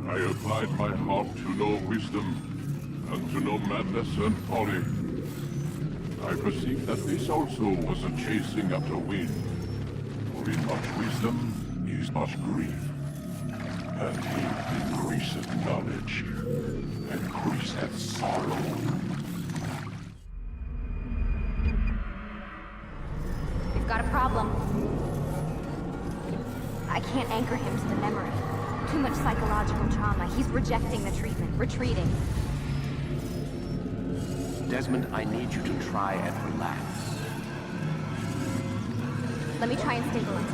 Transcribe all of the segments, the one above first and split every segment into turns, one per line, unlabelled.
I applied my heart to know wisdom, and to know madness and folly. I perceived that this also was a chasing after wind. For in much wisdom is much grief. And he increaseth knowledge, increaseth sorrow.
We've got a problem. I can't anchor him to the memory. Too much psychological trauma. He's rejecting the treatment, retreating.
Desmond, I need you to try and relax.
Let me try and stabilize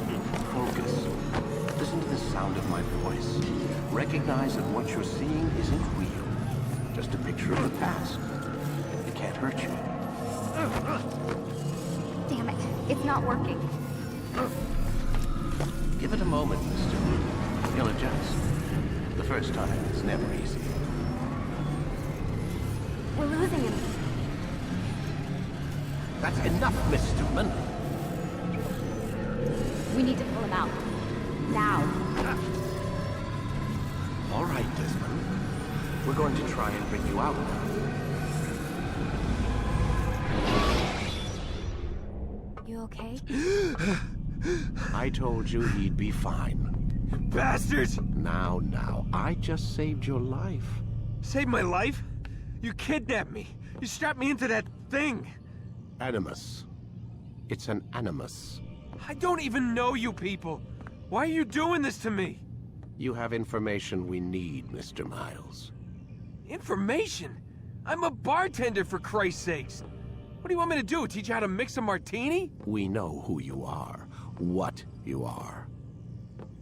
him.
Focus. Listen to the sound of my voice. Recognize that what you're seeing isn't real. Just a picture of the past. It can't hurt you.
Damn it. It's not working.
Give it a moment, mister. He'll adjust. The first time is never easy.
We're losing him.
That's enough, Miss Stillman.
We need to pull him out. Now.
All right, Desmond. We're going to try and bring you out now.
You okay?
I told you he'd be fine.
Bastards!
Now, I just saved your life.
Saved my life? You kidnapped me. You strapped me into that thing.
Animus. It's an animus.
I don't even know you people. Why are you doing this to me?
You have information we need, Mr. Miles.
Information? I'm a bartender, for Christ's sakes. What do you want me to do? Teach you how to mix a martini?
We know who you are, what you are.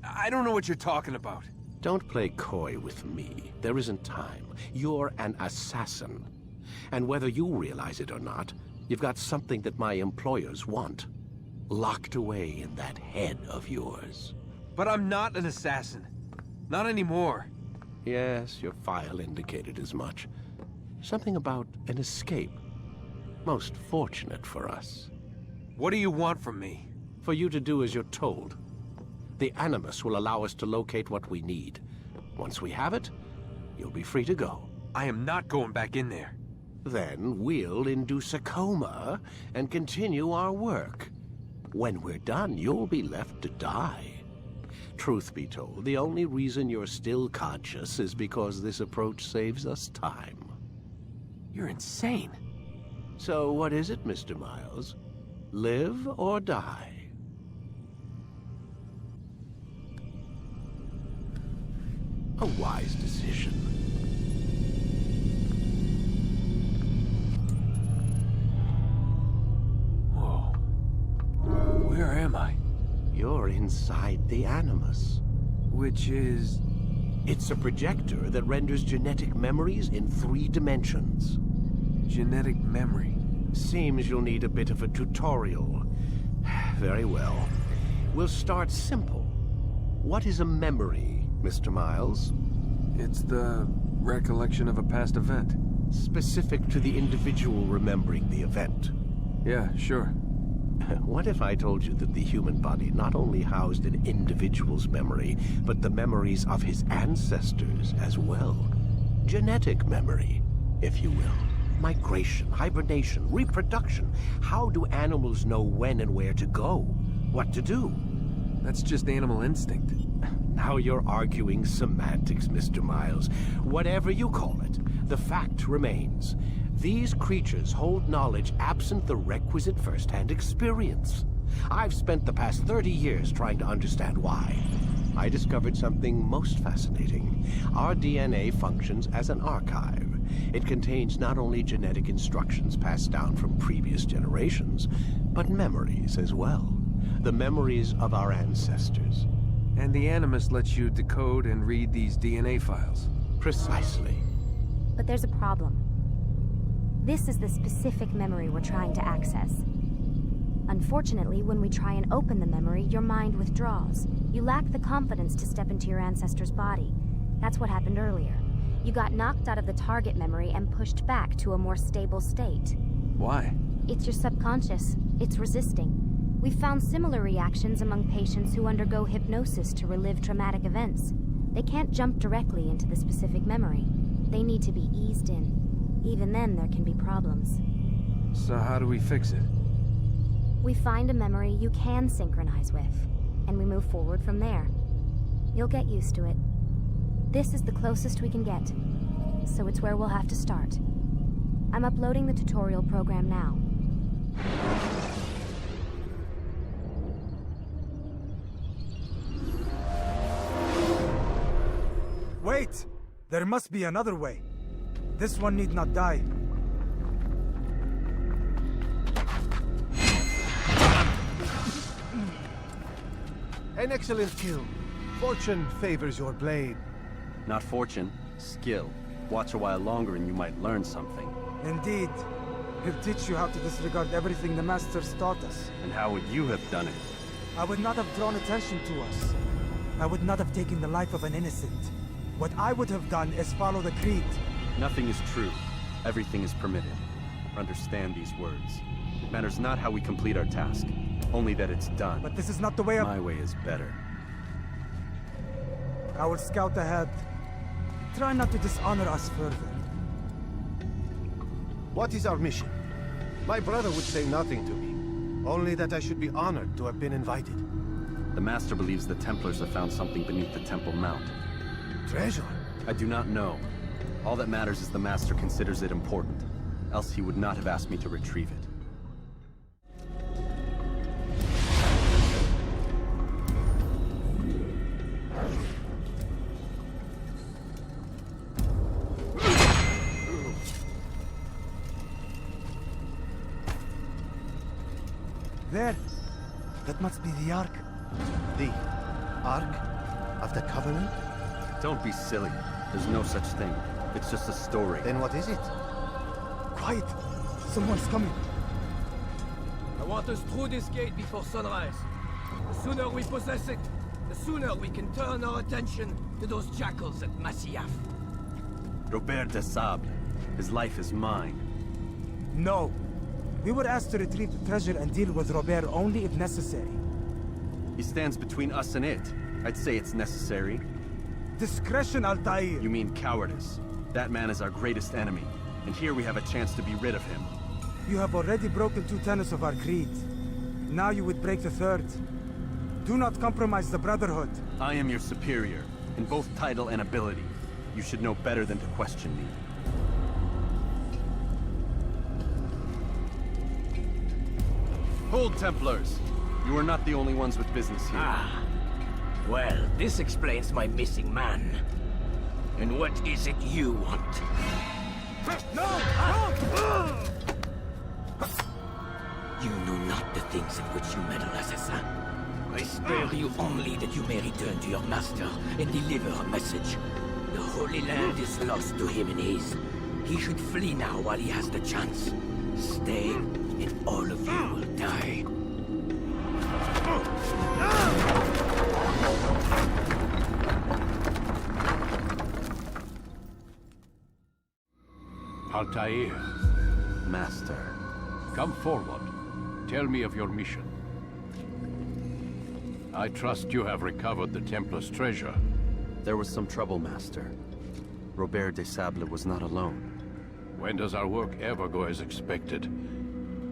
I don't know what you're talking about.
Don't play coy with me. There isn't time. You're an assassin. And whether you realize it or not, you've got something that my employers want. Locked away in that head of yours.
But I'm not an assassin. Not anymore.
Yes, your file indicated as much. Something about an escape. Most fortunate for us.
What do you want from me?
For you to do as you're told. The Animus will allow us to locate what we need. Once we have it, you'll be free to go.
I am not going back in there.
Then we'll induce a coma and continue our work. When we're done, you'll be left to die. Truth be told, the only reason you're still conscious is because this approach saves us time.
You're insane.
So what is it, Mr. Miles? Live or die? A wise decision.
Whoa. Where am I?
You're inside the Animus.
Which is...
It's a projector that renders genetic memories in 3 dimensions.
genetic memory.
Seems you'll need a bit of a tutorial. Very well. We'll start simple. What is a memory, Mr. Miles?
It's the recollection of a past event.
Specific to the individual remembering the event.
Yeah, sure.
What if I told you that the human body not only housed an individual's memory, but the memories of his ancestors as well? Genetic memory, if you will. Migration, hibernation, reproduction. How do animals know when and where to go? What to do?
That's just animal instinct.
Now you're arguing semantics, Mr. Miles. Whatever you call it, the fact remains. These creatures hold knowledge absent the requisite first-hand experience. I've spent the past 30 years trying to understand why. I discovered something most fascinating. Our DNA functions as an archive. It contains not only genetic instructions passed down from previous generations, but memories as well. The memories of our ancestors.
And the Animus lets you decode and read these DNA files.
Precisely.
But there's a problem. This is the specific memory we're trying to access. Unfortunately, when we try and open the memory, your mind withdraws. You lack the confidence to step into your ancestor's body. That's what happened earlier. You got knocked out of the target memory and pushed back to a more stable state.
Why?
It's your subconscious. It's resisting. We found similar reactions among patients who undergo hypnosis to relive traumatic events. They can't jump directly into the specific memory. They need to be eased in. Even then, there can be problems.
So how do we fix it?
We find a memory you can synchronize with, and we move forward from there. You'll get used to it. This is the closest we can get, so it's where we'll have to start. I'm uploading the tutorial program now.
Wait! There must be another way. This one need not die.
An excellent kill. Fortune favors your blade.
Not fortune, skill. Watch a while longer and you might learn something.
Indeed. He'll teach you how to disregard everything the Masters taught us.
And how would you have done it?
I would not have drawn attention to us. I would not have taken the life of an innocent. What I would have done is follow the creed.
Nothing is true. Everything is permitted. Understand these words. It matters not how we complete our task, only that it's done.
But this is not the way
My way is better.
I will scout ahead. Try not to dishonor us further.
What is our mission? My brother would say nothing to me. Only that I should be honored to have been invited.
The Master believes the Templars have found something beneath the Temple Mount.
Treasure?
I do not know. All that matters is the Master considers it important. Else he would not have asked me to retrieve it.
There. That must be the Ark.
The Ark of the Covenant?
Don't be silly. There's no such thing. It's just a story.
Then what is it?
Quiet. Someone's coming.
I want us through this gate before sunrise. The sooner we possess it, the sooner we can turn our attention to those jackals at Masyaf.
Robert de Sable. His life is mine.
No. We were asked to retrieve the treasure and deal with Robert only if necessary.
He stands between us and it. I'd say it's necessary.
Discretion, Altair!
You mean cowardice. That man is our greatest enemy, and here we have a chance to be rid of him.
You have already broken 2 tenets of our creed. Now you would break the 3rd. Do not compromise the Brotherhood.
I am your superior, in both title and ability. You should know better than to question me. Hold, Templars! You are not the only ones with business here.
Ah. Well, this explains my missing man. And what is it you want?
No!
You know not the things in which you meddle, assassin. I spare you only that you may return to your master and deliver a message. The Holy Land is lost to him and his. He should flee now while he has the chance. Stay, and all of you will die.
Altair,
Master.
come forward. Tell me of your mission. I trust you have recovered the Templar's treasure.
There was some trouble, Master. Robert de Sable was not alone.
When does our work ever go as expected?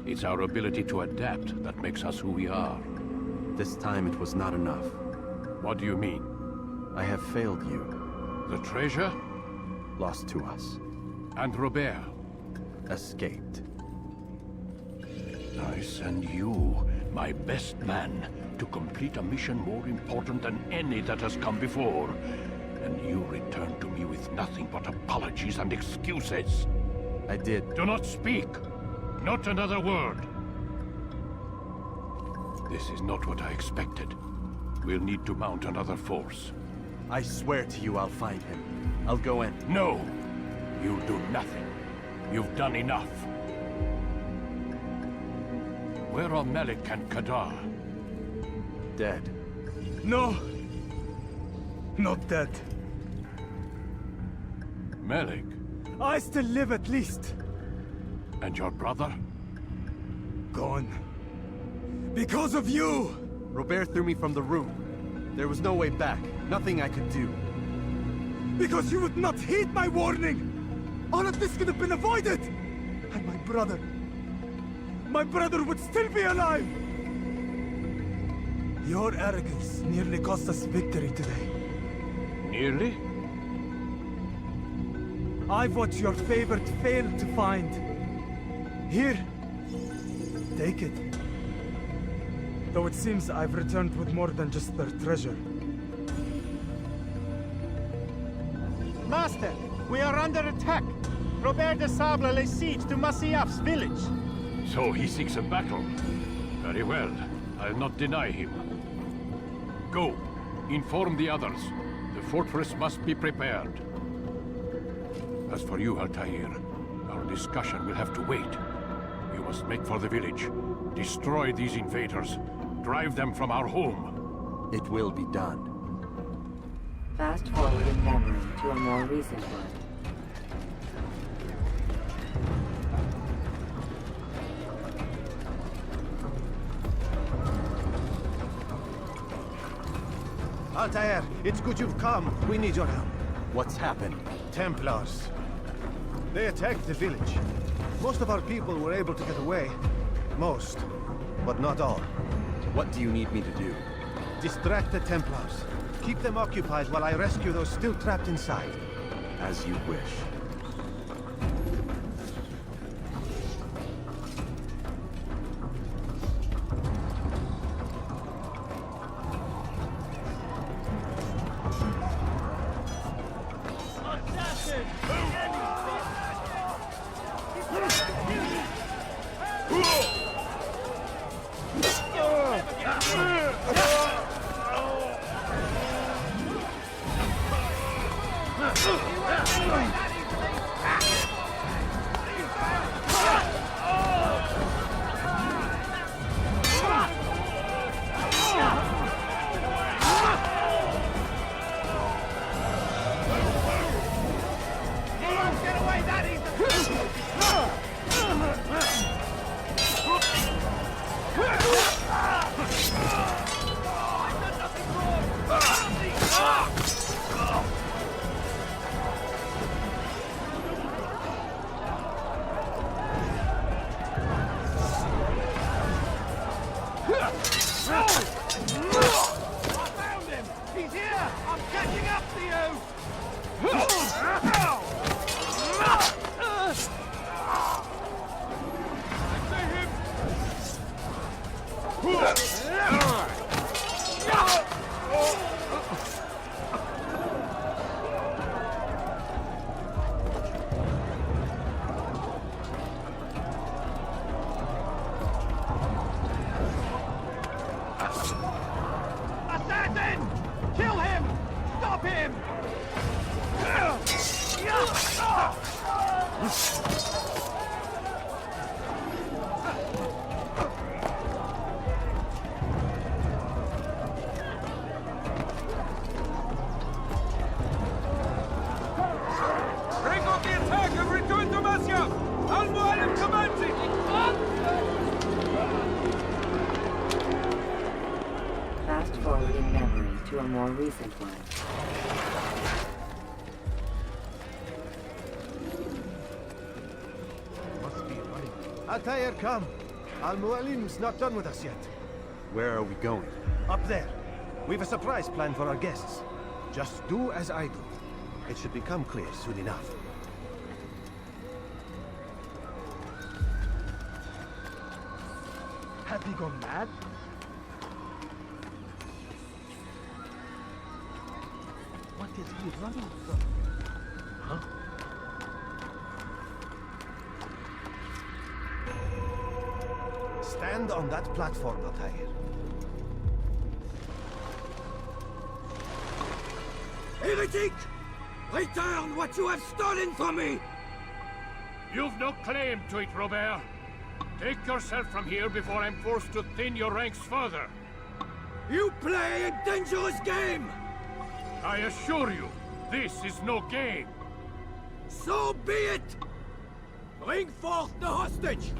It's our ability to adapt that makes us who we are.
This time it was not enough.
What do you mean?
I have failed you.
The treasure?
Lost to us.
And Robert?
Escaped.
I send you, my best man, to complete a mission more important than any that has come before. And you return to me with nothing but apologies and excuses.
I did.
Do not speak! Not another word! This is not what I expected. We'll need to mount another force.
I swear to you I'll find him. I'll go in.
No! You'll do nothing. You've done enough. Where are Malik and Kadar?
Dead.
No! Not dead.
Malik?
I still live at least.
And your brother?
Gone. Because of you!
Robert threw me from the room. There was no way back. Nothing I could do.
Because you would not heed my warning! All of this could have been avoided! And my brother would still be alive! Your arrogance nearly cost us victory today.
Nearly?
I've what your favorite failed to find. Here, take it. Though it seems I've returned with more than just their treasure.
Master, we are under attack. Robert de Sable lays siege to Masyaf's village.
So he seeks a battle. Very well. I'll not deny him. Go. Inform the others. The fortress must be prepared. As for you, Altair, our discussion will have to wait. You must make for the village. Destroy these invaders. Drive them from our home.
It will be done.
Fast forward in memory to a more recent one.
Altair, it's good you've come. We need your help.
What's happened?
Templars. They attacked the village. Most of our people were able to get away. Most, but not all.
What do you need me to do?
Distract the Templars. Keep them occupied while I rescue those still trapped inside.
As you wish.
Fast forward in memory to a more recent one.
Must be running. Altair, come. Al-Mualim's not done with us yet.
Where are we going?
Up there. We've a surprise plan for our guests. Just do as I do. It should become clear soon enough.
Have you gone mad? What is he running from? Huh?
Stand on that platform, Altair.
Heretic! Return what you have stolen from me!
You've no claim to it, Robert. Take yourself from here before I'm forced to thin your ranks further.
You play a dangerous game!
I assure you, this is no game.
So be it! Bring forth the hostage!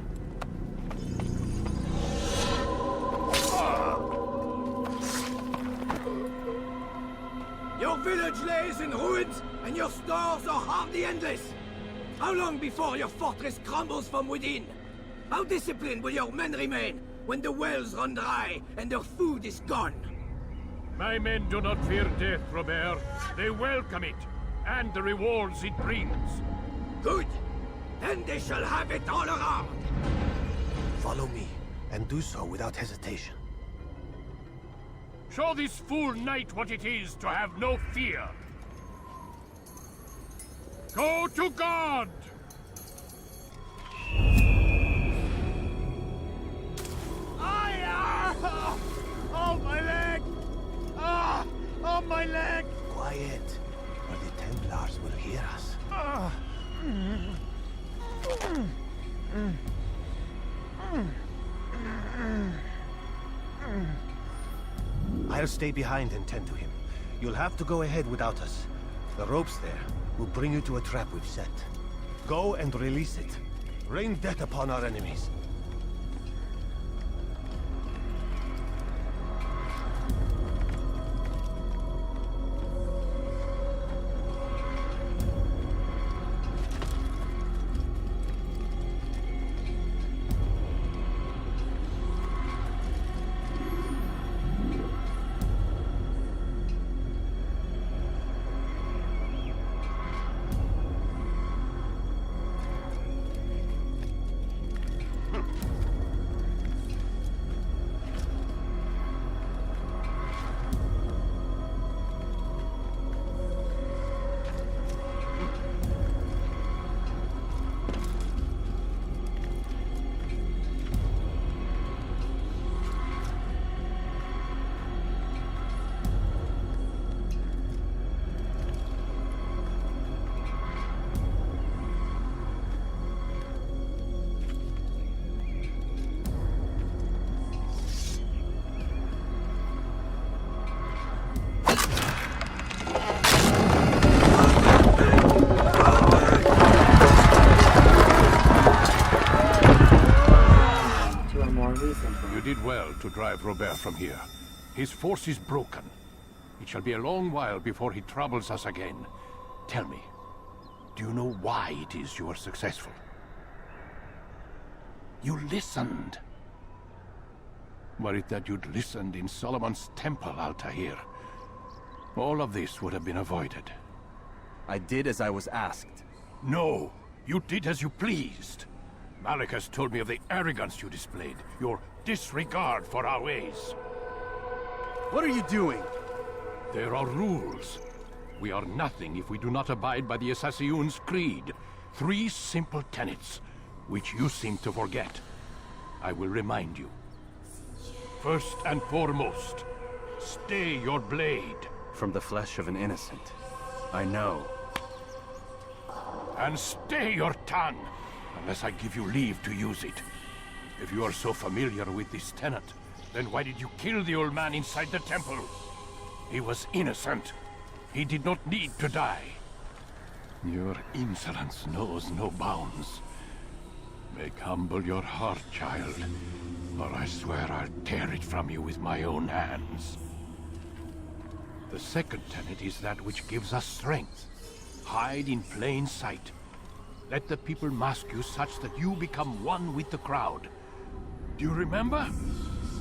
village lays in ruins, and your stores are hardly endless. How long before your fortress crumbles from within? How disciplined will your men remain when the wells run dry and their food is gone?
My men do not fear death, Robert. They welcome it, and the rewards it brings.
Good. Then they shall have it all around.
Follow me, and do so without hesitation.
Show this fool knight what it is to have no fear. Go to God!
Oh, my leg! Ah! Oh, my leg!
Quiet, or the Templars will hear us. I'll stay behind and tend to him. You'll have to go ahead without us. The ropes there will bring you to a trap we've set. Go and release it. Rain death upon our enemies.
To drive Robert from here. His force is broken. It shall be a long while before he troubles us again. Tell me, do you know why it is you were successful? You listened. Were it that you'd listened in Solomon's temple, Altair, all of this would have been avoided.
I did as I was asked.
No, you did as you pleased. Malik has told me of the arrogance you displayed, your disregard for our ways.
What are you doing?
There are rules. We are nothing if we do not abide by the Assassin's creed. 3 simple tenets, which you seem to forget. I will remind you. First and foremost, stay your blade.
From the flesh of an innocent. I know.
And stay your tongue, unless I give you leave to use it. If you are so familiar with this tenet, then why did you kill the old man inside the temple? He was innocent. He did not need to die. Your insolence knows no bounds. Make humble your heart, child, or I swear I'll tear it from you with my own hands. The second tenet is that which gives us strength. Hide in plain sight. Let the people mask you such that you become one with the crowd. Do you remember?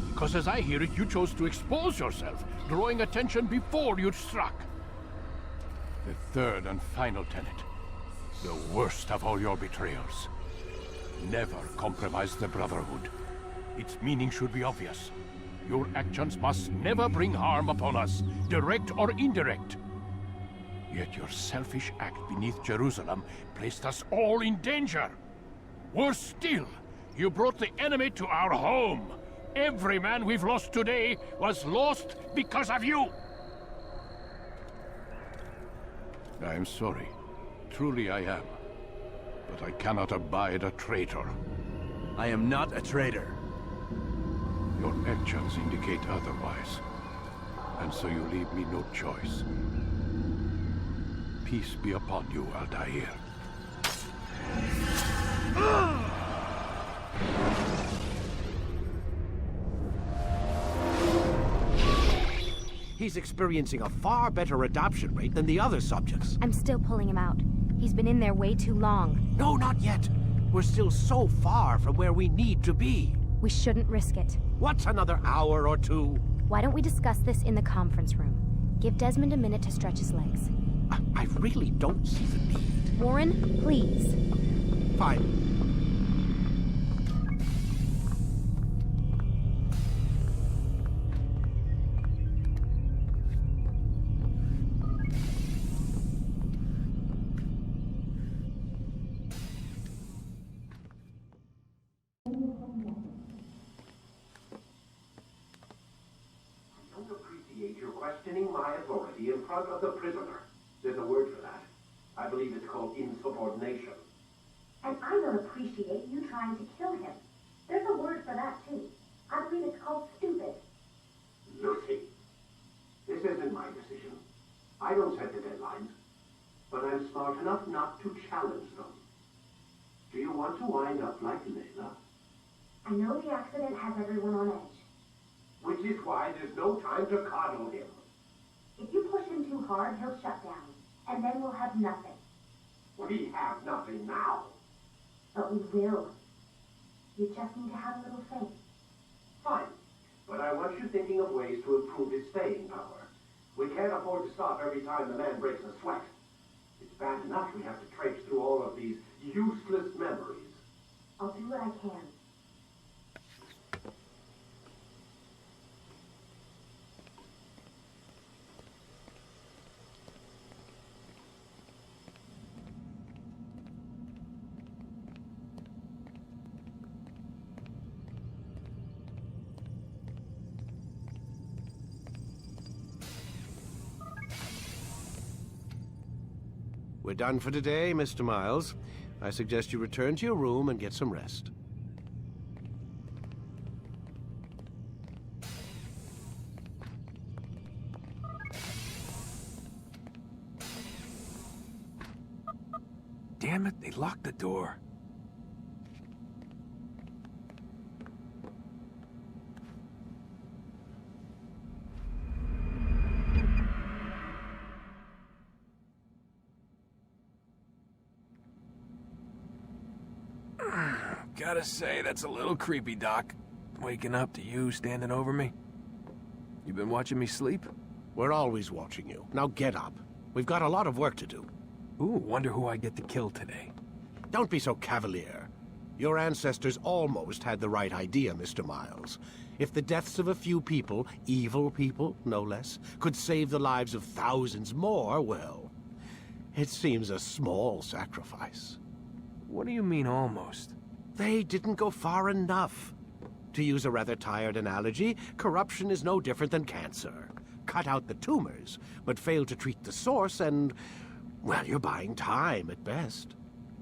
Because as I hear it, you chose to expose yourself, drawing attention before you'd struck. The third and final tenet, the worst of all your betrayals. Never compromise the Brotherhood. Its meaning should be obvious. Your actions must never bring harm upon us, direct or indirect. Yet your selfish act beneath Jerusalem placed us all in danger. Worse still, you brought the enemy to our home. Every man we've lost today was lost because of you. I am sorry. Truly I am. But I cannot abide a traitor.
I am not a traitor.
Your actions indicate otherwise. And so you leave me no choice. Peace be upon you, Altair.
He's experiencing a far better adoption rate than the other subjects.
I'm still pulling him out. He's been in there way too long.
No, not yet. We're still so far from where we need to be.
We shouldn't risk it.
What's another hour or two?
Why don't we discuss this in the conference room? Give Desmond a minute to stretch his legs.
I really don't see the need.
Warren, please.
Fine.
Questioning my authority in front of the prisoner. There's a word for that. I believe it's called insubordination.
And I don't appreciate you trying to kill him. There's a word for that, too. I believe it's called stupid.
Lucy, this isn't my decision. I don't set the deadlines. But I'm smart enough not to challenge them. Do you want to wind up like Layla?
I know the accident has everyone on edge.
Which is why there's no time to coddle him.
If you push him too hard, he'll shut down. And then we'll have nothing.
We have nothing now.
But we will. You just need to have a little faith.
Fine. But I want you thinking of ways to improve his staying power. We can't afford to stop every time the man breaks a sweat. It's bad enough we have to traipse through all of these useless memories.
I'll do what I can.
We're done for today, Mr. Miles. I suggest you return to your room and get some rest.
Damn it, they locked the door. Gotta say, that's a little creepy, Doc. Waking up to you standing over me. You been watching me sleep?
We're always watching you. Now get up. We've got a lot of work to do.
Ooh, wonder who I get to kill today.
Don't be so cavalier. Your ancestors almost had the right idea, Mr. Miles. If the deaths of a few people, evil people, no less, could save the lives of thousands more, well, it seems a small sacrifice.
What do you mean, almost?
They didn't go far enough. To use a rather tired analogy, corruption is no different than cancer. Cut out the tumors, but fail to treat the source and, well, you're buying time at best.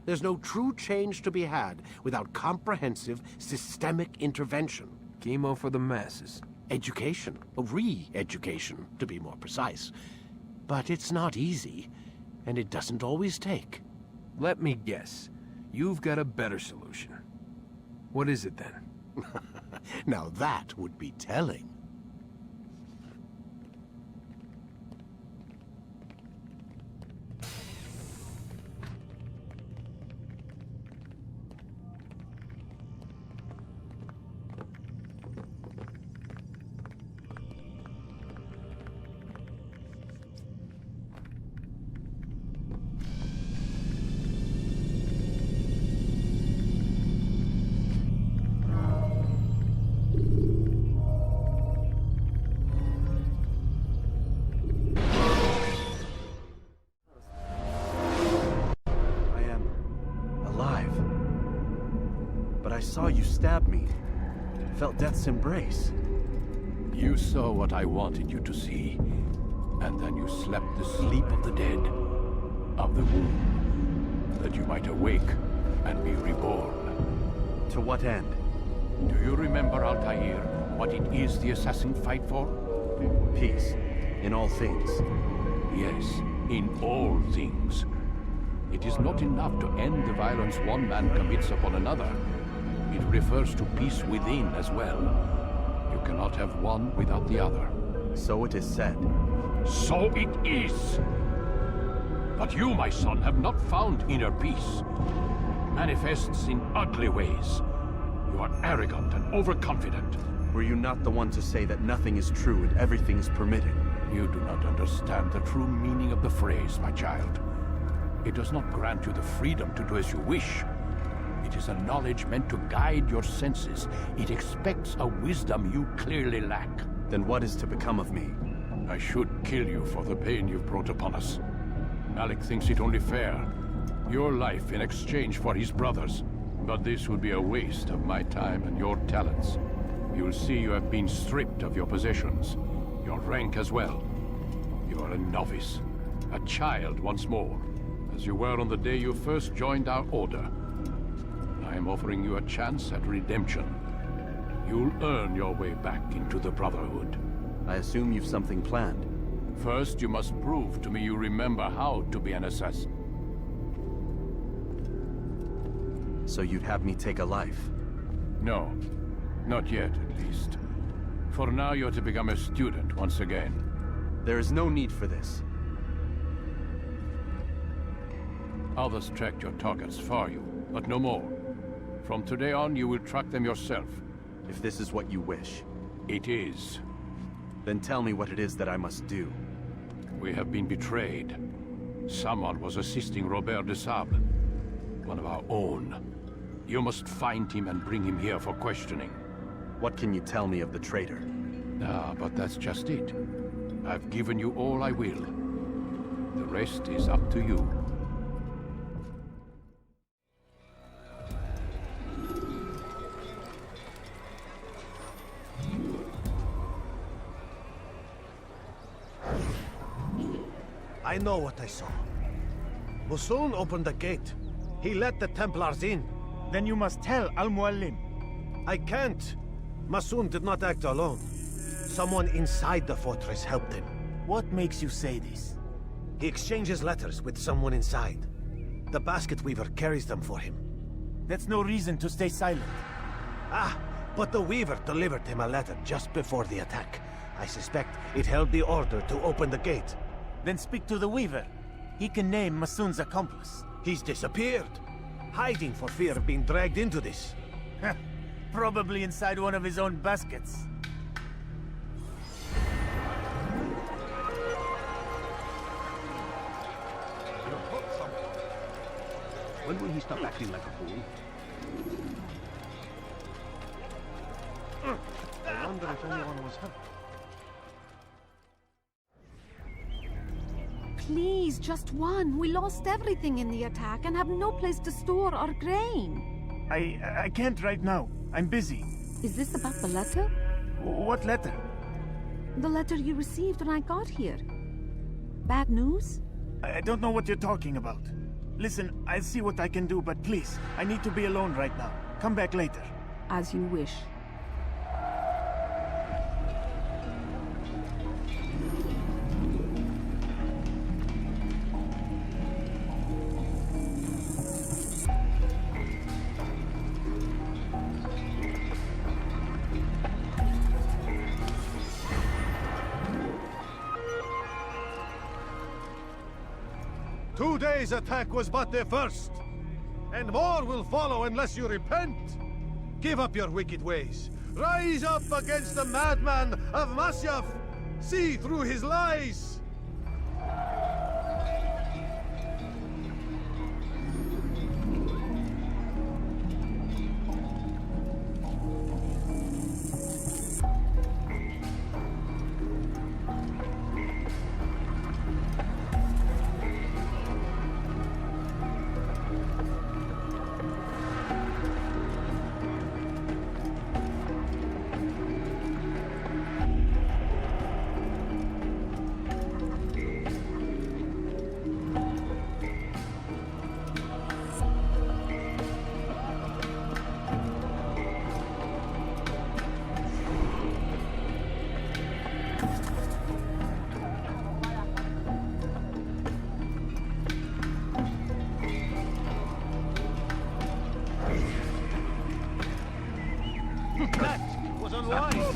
There's no true change to be had without comprehensive, systemic intervention.
Chemo for the masses.
Education, re-education, to be more precise. But it's not easy, and it doesn't always take.
Let me guess. You've got a better solution. What is it, then?
Now that would be telling.
I saw you stab me. Felt death's embrace.
You saw what I wanted you to see. And then you slept the sleep of the dead. Of the womb. That you might awake and be reborn.
To what end?
Do you remember, Altair, what it is the assassin fight for?
Peace. In all things.
Yes, in all things. It is not enough to end the violence one man commits upon another. It refers to peace within as well. You cannot have one without the other.
So it is said.
So it is. But you, my son, have not found inner peace. It manifests in ugly ways. You are arrogant and overconfident.
Were you not the one to say that nothing is true and everything is permitted?
You do not understand the true meaning of the phrase, my child. It does not grant you the freedom to do as you wish. It is a knowledge meant to guide your senses. It expects a wisdom you clearly lack.
Then what is to become of me?
I should kill you for the pain you've brought upon us. Malik thinks it only fair. Your life in exchange for his brother's. But this would be a waste of my time and your talents. You'll see you have been stripped of your possessions. Your rank as well. You are a novice. A child once more. As you were on the day you first joined our order. I am offering you a chance at redemption. You'll earn your way back into the Brotherhood.
I assume you've something planned.
First, you must prove to me you remember how to be an assassin.
So you'd have me take a life?
No. Not yet, at least. For now, you're to become a student once again.
There is no need for this.
Others tracked your targets for you, but no more. From today on, you will track them yourself.
If this is what you wish.
It is.
Then tell me what it is that I must do.
We have been betrayed. Someone was assisting Robert de Sable, one of our own. You must find him and bring him here for questioning.
What can you tell me of the traitor?
Ah, but that's just it. I've given you all I will. The rest is up to you.
I know what I saw. Musoon opened the gate. He let the Templars in.
Then you must tell Al-Muallim.
I can't. Musoon did not act alone. Someone inside the fortress helped him.
What makes you say this?
He exchanges letters with someone inside. The basket weaver carries them for him.
That's no reason to stay silent.
Ah, but the weaver delivered him a letter just before the attack. I suspect it held the order to open the gate.
Then speak to the weaver. He can name Masoon's accomplice.
He's disappeared. Hiding for fear of being dragged into this.
Probably inside one of his own baskets.
When will he stop acting like a fool?
I wonder if anyone was hurt.
Please, just one. We lost everything in the attack and have no place to store our grain.
I can't right now. I'm busy.
Is this about the letter?
What letter?
The letter you received when I got here. Bad news?
I don't know what you're talking about. Listen, I'll see what I can do, but please, I need to be alone right now. Come back later.
As you wish.
Today's attack was but the first, and more will follow unless you repent. Give up your wicked ways. Rise up against the madman of Masyaf. See through his lies. That was unwise.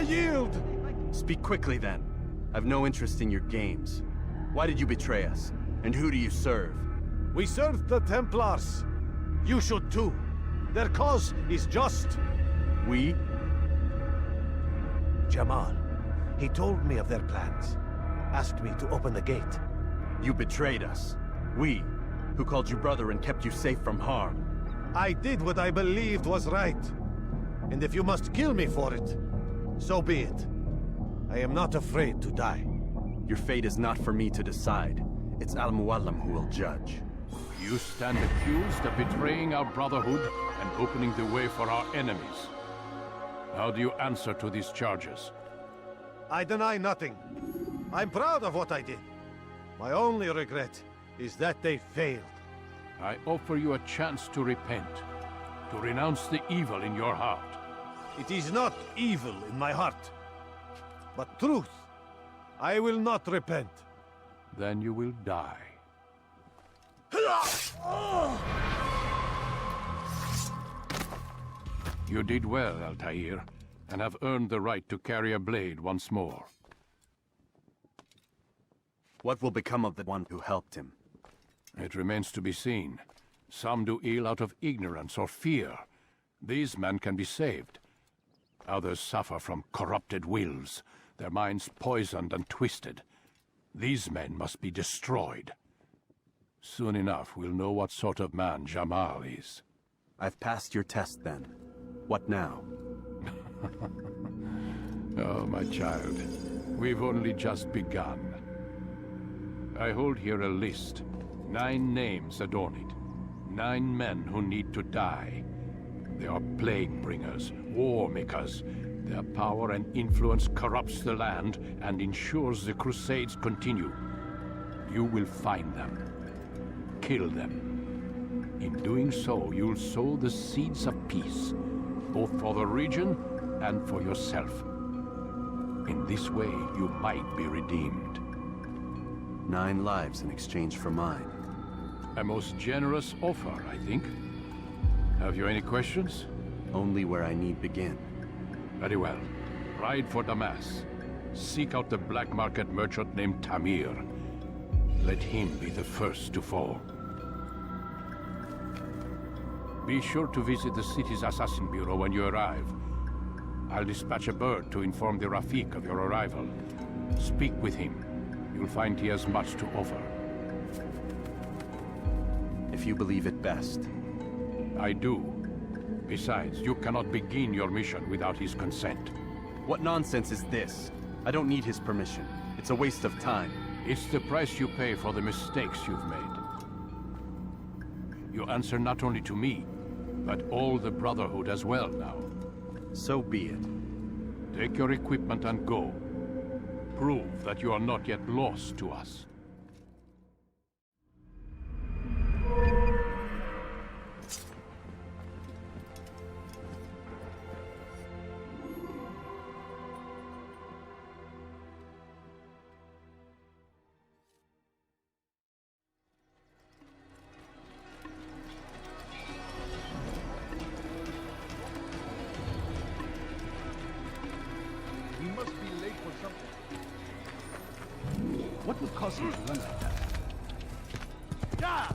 yield!
Speak quickly, then. I've no interest in your games. Why did you betray us? And who do you serve?
We serve the Templars. You should too. Their cause is just.
We?
Jamal. He told me of their plans. Asked me to open the gate.
You betrayed us. We, who called you brother and kept you safe from harm.
I did what I believed was right. And if you must kill me for it, so be it. I am not afraid to die.
Your fate is not for me to decide. It's Al-Muallim who will judge.
You stand accused of betraying our brotherhood and opening the way for our enemies. How do you answer to these charges?
I deny nothing. I'm proud of what I did. My only regret is that they failed.
I offer you a chance to repent, to renounce the evil in your heart.
It is not evil in my heart, but truth. I will not repent.
Then you will die. You did well, Altair, and have earned the right to carry a blade once more.
What will become of the one who helped him?
It remains to be seen. Some do ill out of ignorance or fear. These men can be saved. Others suffer from corrupted wills, their minds poisoned and twisted. These men must be destroyed. Soon enough, we'll know what sort of man Jamal is.
I've passed your test, then. What now?
Oh, my child. We've only just begun. I hold here a list. 9 names adorn it. 9 men who need to die. They are plague bringers, war makers. Their power and influence corrupts the land and ensures the Crusades continue. You will find them. Kill them. In doing so, you'll sow the seeds of peace, both for the region and for yourself. In this way, you might be redeemed.
9 lives in exchange for mine.
A most generous offer, I think. Have you any questions?
Only where I need begin.
Very well. Ride for Damas. Seek out the black market merchant named Tamir. Let him be the first to fall. Be sure to visit the city's assassin bureau when you arrive. I'll dispatch a bird to inform the Rafik of your arrival. Speak with him. You'll find he has much to offer.
If you believe it best.
I do. Besides, you cannot begin your mission without his consent.
What nonsense is this? I don't need his permission. It's a waste of time.
It's the price you pay for the mistakes you've made. You answer not only to me, but all the Brotherhood as well now.
So be it.
Take your equipment and go. Prove that you are not yet lost to us.
We must be late for something.
What would cause him to run like that?
Yeah!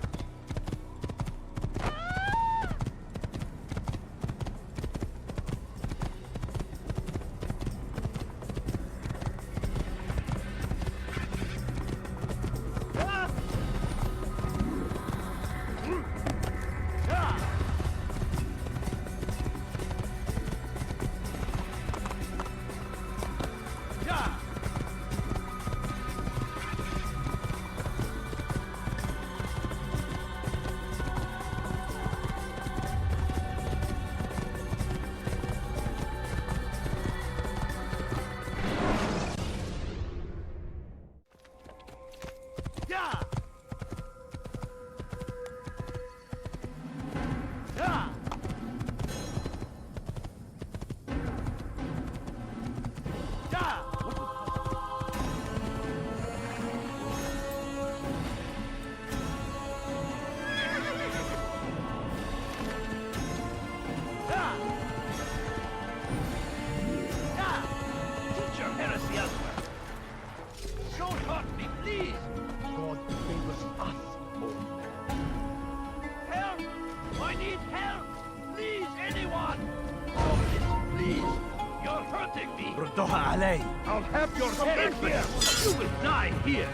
valet.
I'll have your head here!
You will die here.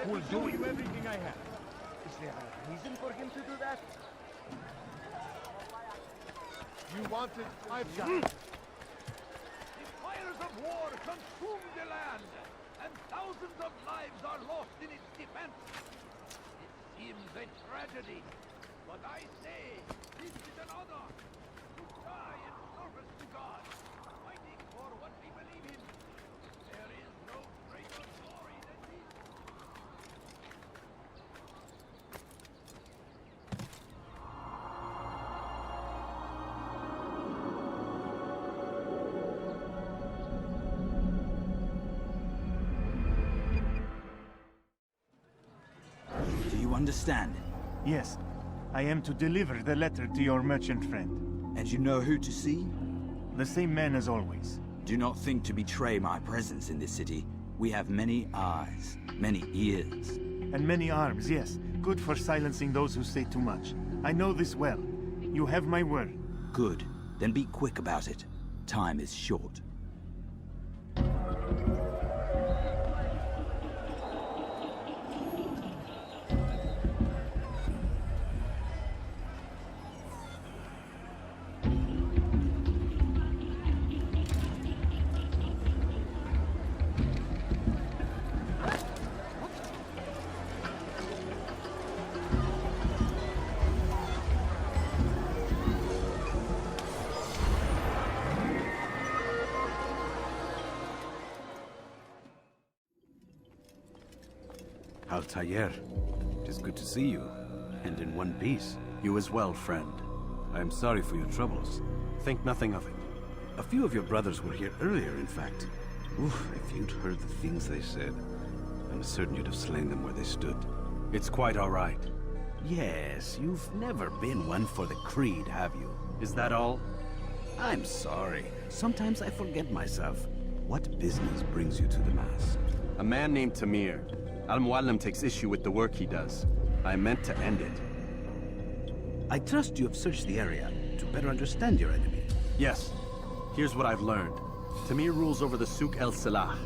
Will do you everything I have. Is there a reason for him to do that? You wanted, I've got it.
The fires of war consume the land, and thousands of lives are lost in its defense. It seems a tragedy, but I say this is an honor to die in service to God, fighting for what we believe in. There is no greater glory than this.
Do you understand?
Yes. I am to deliver the letter to your merchant friend.
And you know who to see?
The same man as always.
Do not think to betray my presence in this city. We have many eyes, many ears.
And many arms, yes. Good for silencing those who say too much. I know this well. You have my word.
Good. Then be quick about it. Time is short.
Altair, it is good to see you, and in one piece. You as well, friend. I am sorry for your troubles. Think nothing of it. A few of your brothers were here earlier, in fact. Oof, if you'd heard the things they said, I'm certain you'd have slain them where they stood. It's quite all right. Yes, you've never been one for the creed, have you? Is that all? I'm sorry. Sometimes I forget myself. What business brings you to the Mass? A man named Tamir. Al-Muallim takes issue with the work he does. I meant to end it. I trust you have searched the area to better understand your enemy. Yes. Here's what I've learned. Tamir rules over the Souk el-Salah.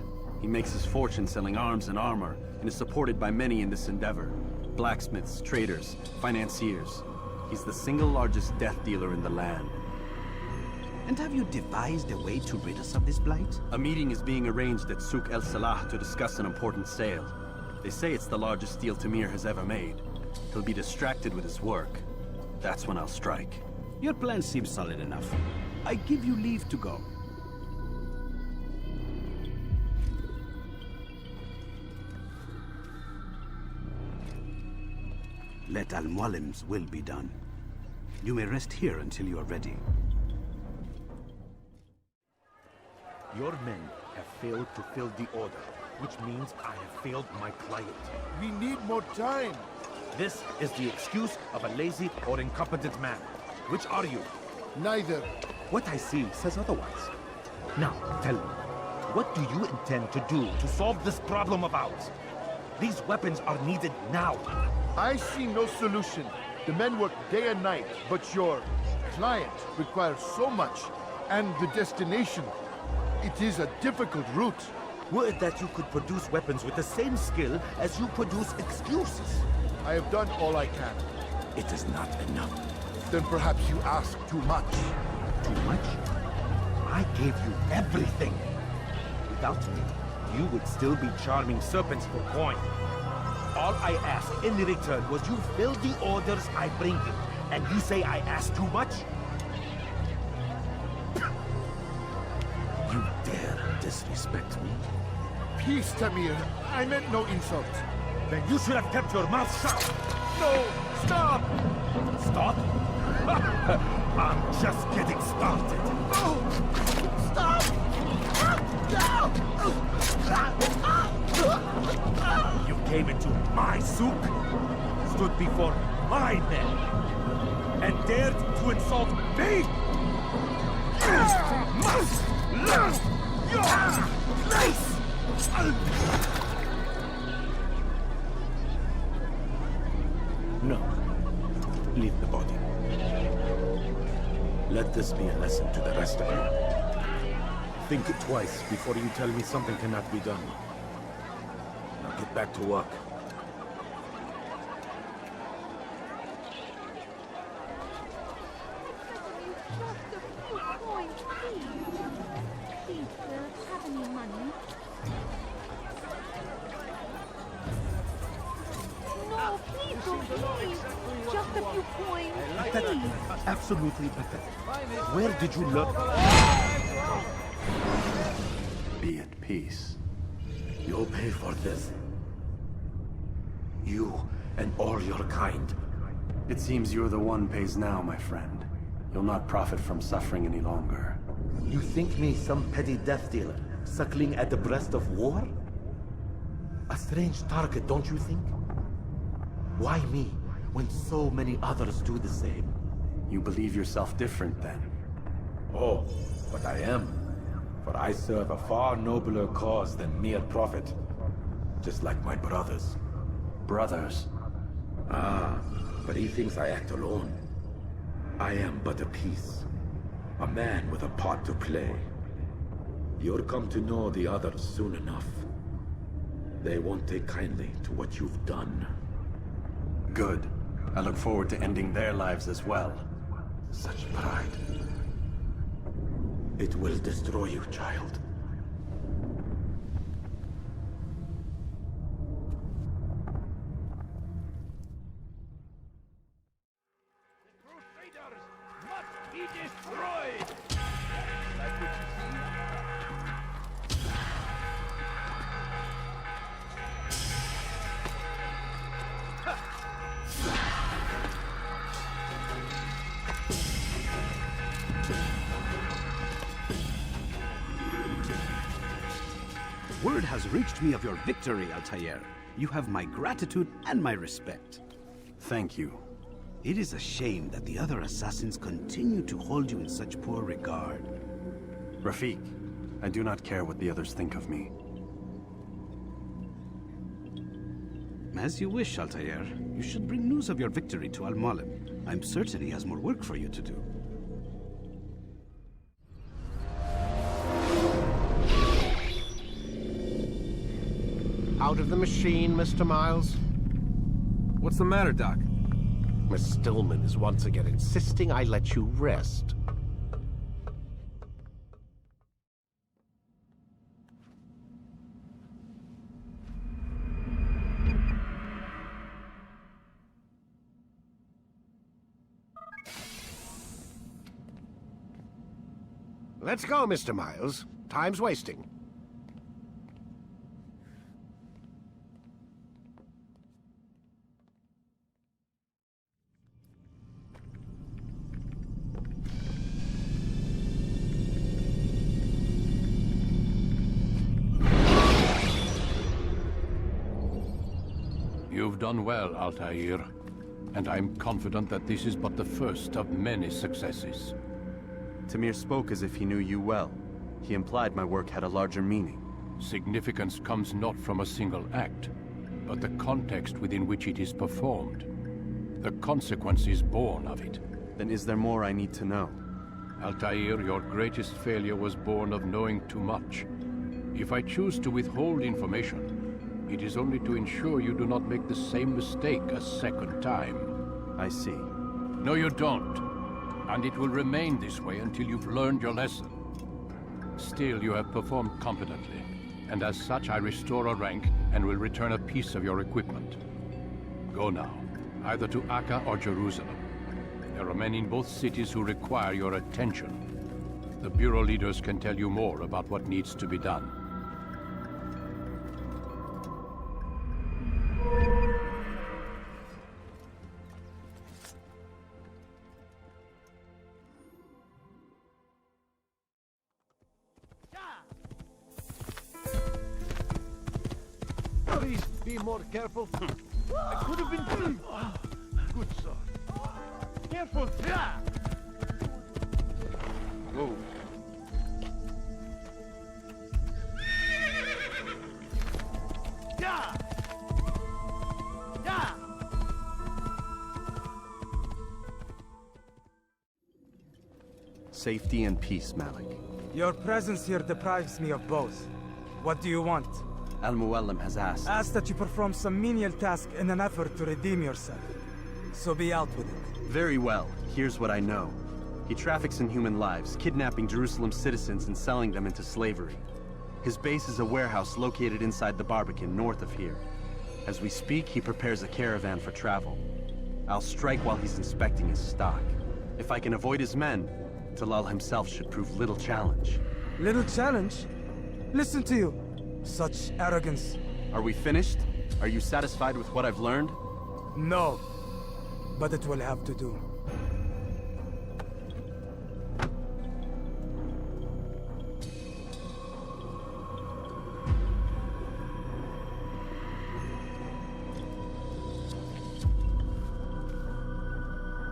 He makes his fortune selling arms and armor, and is supported by many in this endeavor. Blacksmiths, traders, financiers. He's the single largest death dealer in the land. And have you devised a way to rid us of this blight? A meeting is being arranged at Souk el-Salah to discuss an important sale. They say it's the largest deal Tamir has ever made. He'll be distracted with his work. That's when I'll strike. Your plan seems solid enough. I give you leave to go. Let Al-Muallim's will be done. You may rest here until you are ready.
Your men have failed to fill the order, which means I have failed my client.
We need more time.
This is the excuse of a lazy or incompetent man. Which are you?
Neither.
What I see says otherwise. Now, tell me, what do you intend to do to solve this problem of ours? These weapons are needed now.
I see no solution. The men work day and night, but your client requires so much, and the destination. It is a difficult route.
Were it that you could produce weapons with the same skill as you produce excuses?
I have done all I can.
It is not enough.
Then perhaps you ask too much.
Too much? I gave you everything. Without me, you would still be charming serpents for coin. All I asked in return was you fill the orders I bring you. And you say I asked too much? You dare disrespect me?
Peace, Tamir. I meant no insult.
Then you should have kept your mouth shut.
No! Stop! Stop? I'm just getting started. No! Stop! You came into my souk, stood before my men, and dared to insult me? You must learn your place!
No. Leave the body. Let this be a lesson to the rest of you. Think it twice before you tell me something cannot be done. Now get back to work.
No, please don't leave. Just a few coins, please.
Absolutely pathetic. Where did you learn?
Be at peace.
You'll pay for this. You and all your kind.
It seems you're the one pays now, my friend. You'll not profit from suffering any longer.
You think me some petty death dealer, suckling at the breast of war? A strange target, don't you think? Why me, when so many others do the same?
You believe yourself different, then?
Oh, but I am. For I serve a far nobler cause than mere profit. Just like my brothers.
Brothers?
Ah, but he thinks I act alone. I am but a piece. A man with a part to play. You'll come to know the others soon enough. They won't take kindly to what you've done.
Good. I look forward to ending their lives as well.
Such pride. It will destroy you, child.
Crusaders must be destroyed! Like what you see?
Word has reached me of your victory, Altair. You have my gratitude and my respect.
Thank you.
It is a shame that the other assassins continue to hold you in such poor regard.
Rafik, I do not care what the others think of me.
As you wish, Altair. You should bring news of your victory to Al-Mualim. I'm certain he has more work for you to do.
Out of the machine, Mr. Miles?
What's the matter, Doc?
Miss Stillman is once again insisting I let you rest. Let's go, Mr. Miles. Time's wasting.
You've done well, Altair, and I'm confident that this is but the first of many successes.
Tamir spoke as if he knew you well. He implied my work had a larger meaning.
Significance comes not from a single act, but the context within which it is performed. The consequences born of it.
Then is there more I need to know?
Altair, your greatest failure was born of knowing too much. If I choose to withhold information, it is only to ensure you do not make the same mistake a second time.
I see.
No, you don't. And it will remain this way until you've learned your lesson. Still, you have performed competently, and as such I restore a rank and will return a piece of your equipment. Go now, either to Akka or Jerusalem. There are men in both cities who require your attention. The Bureau leaders can tell you more about what needs to be done.
Be more careful. I could have been... Good sir. Careful.
Whoa. Safety and peace, Malik.
Your presence here deprives me of both. What do you want?
Al-Muallim has asked.
Ask that you perform some menial task in an effort to redeem yourself. So be out with it.
Very well. Here's what I know. He traffics in human lives, kidnapping Jerusalem citizens and selling them into slavery. His base is a warehouse located inside the Barbican, north of here. As we speak, he prepares a caravan for travel. I'll strike while he's inspecting his stock. If I can avoid his men, Talal himself should prove little challenge.
Little challenge? Listen to you. Such arrogance.
Are we finished? Are you satisfied with what I've learned?
No. But it will have to do.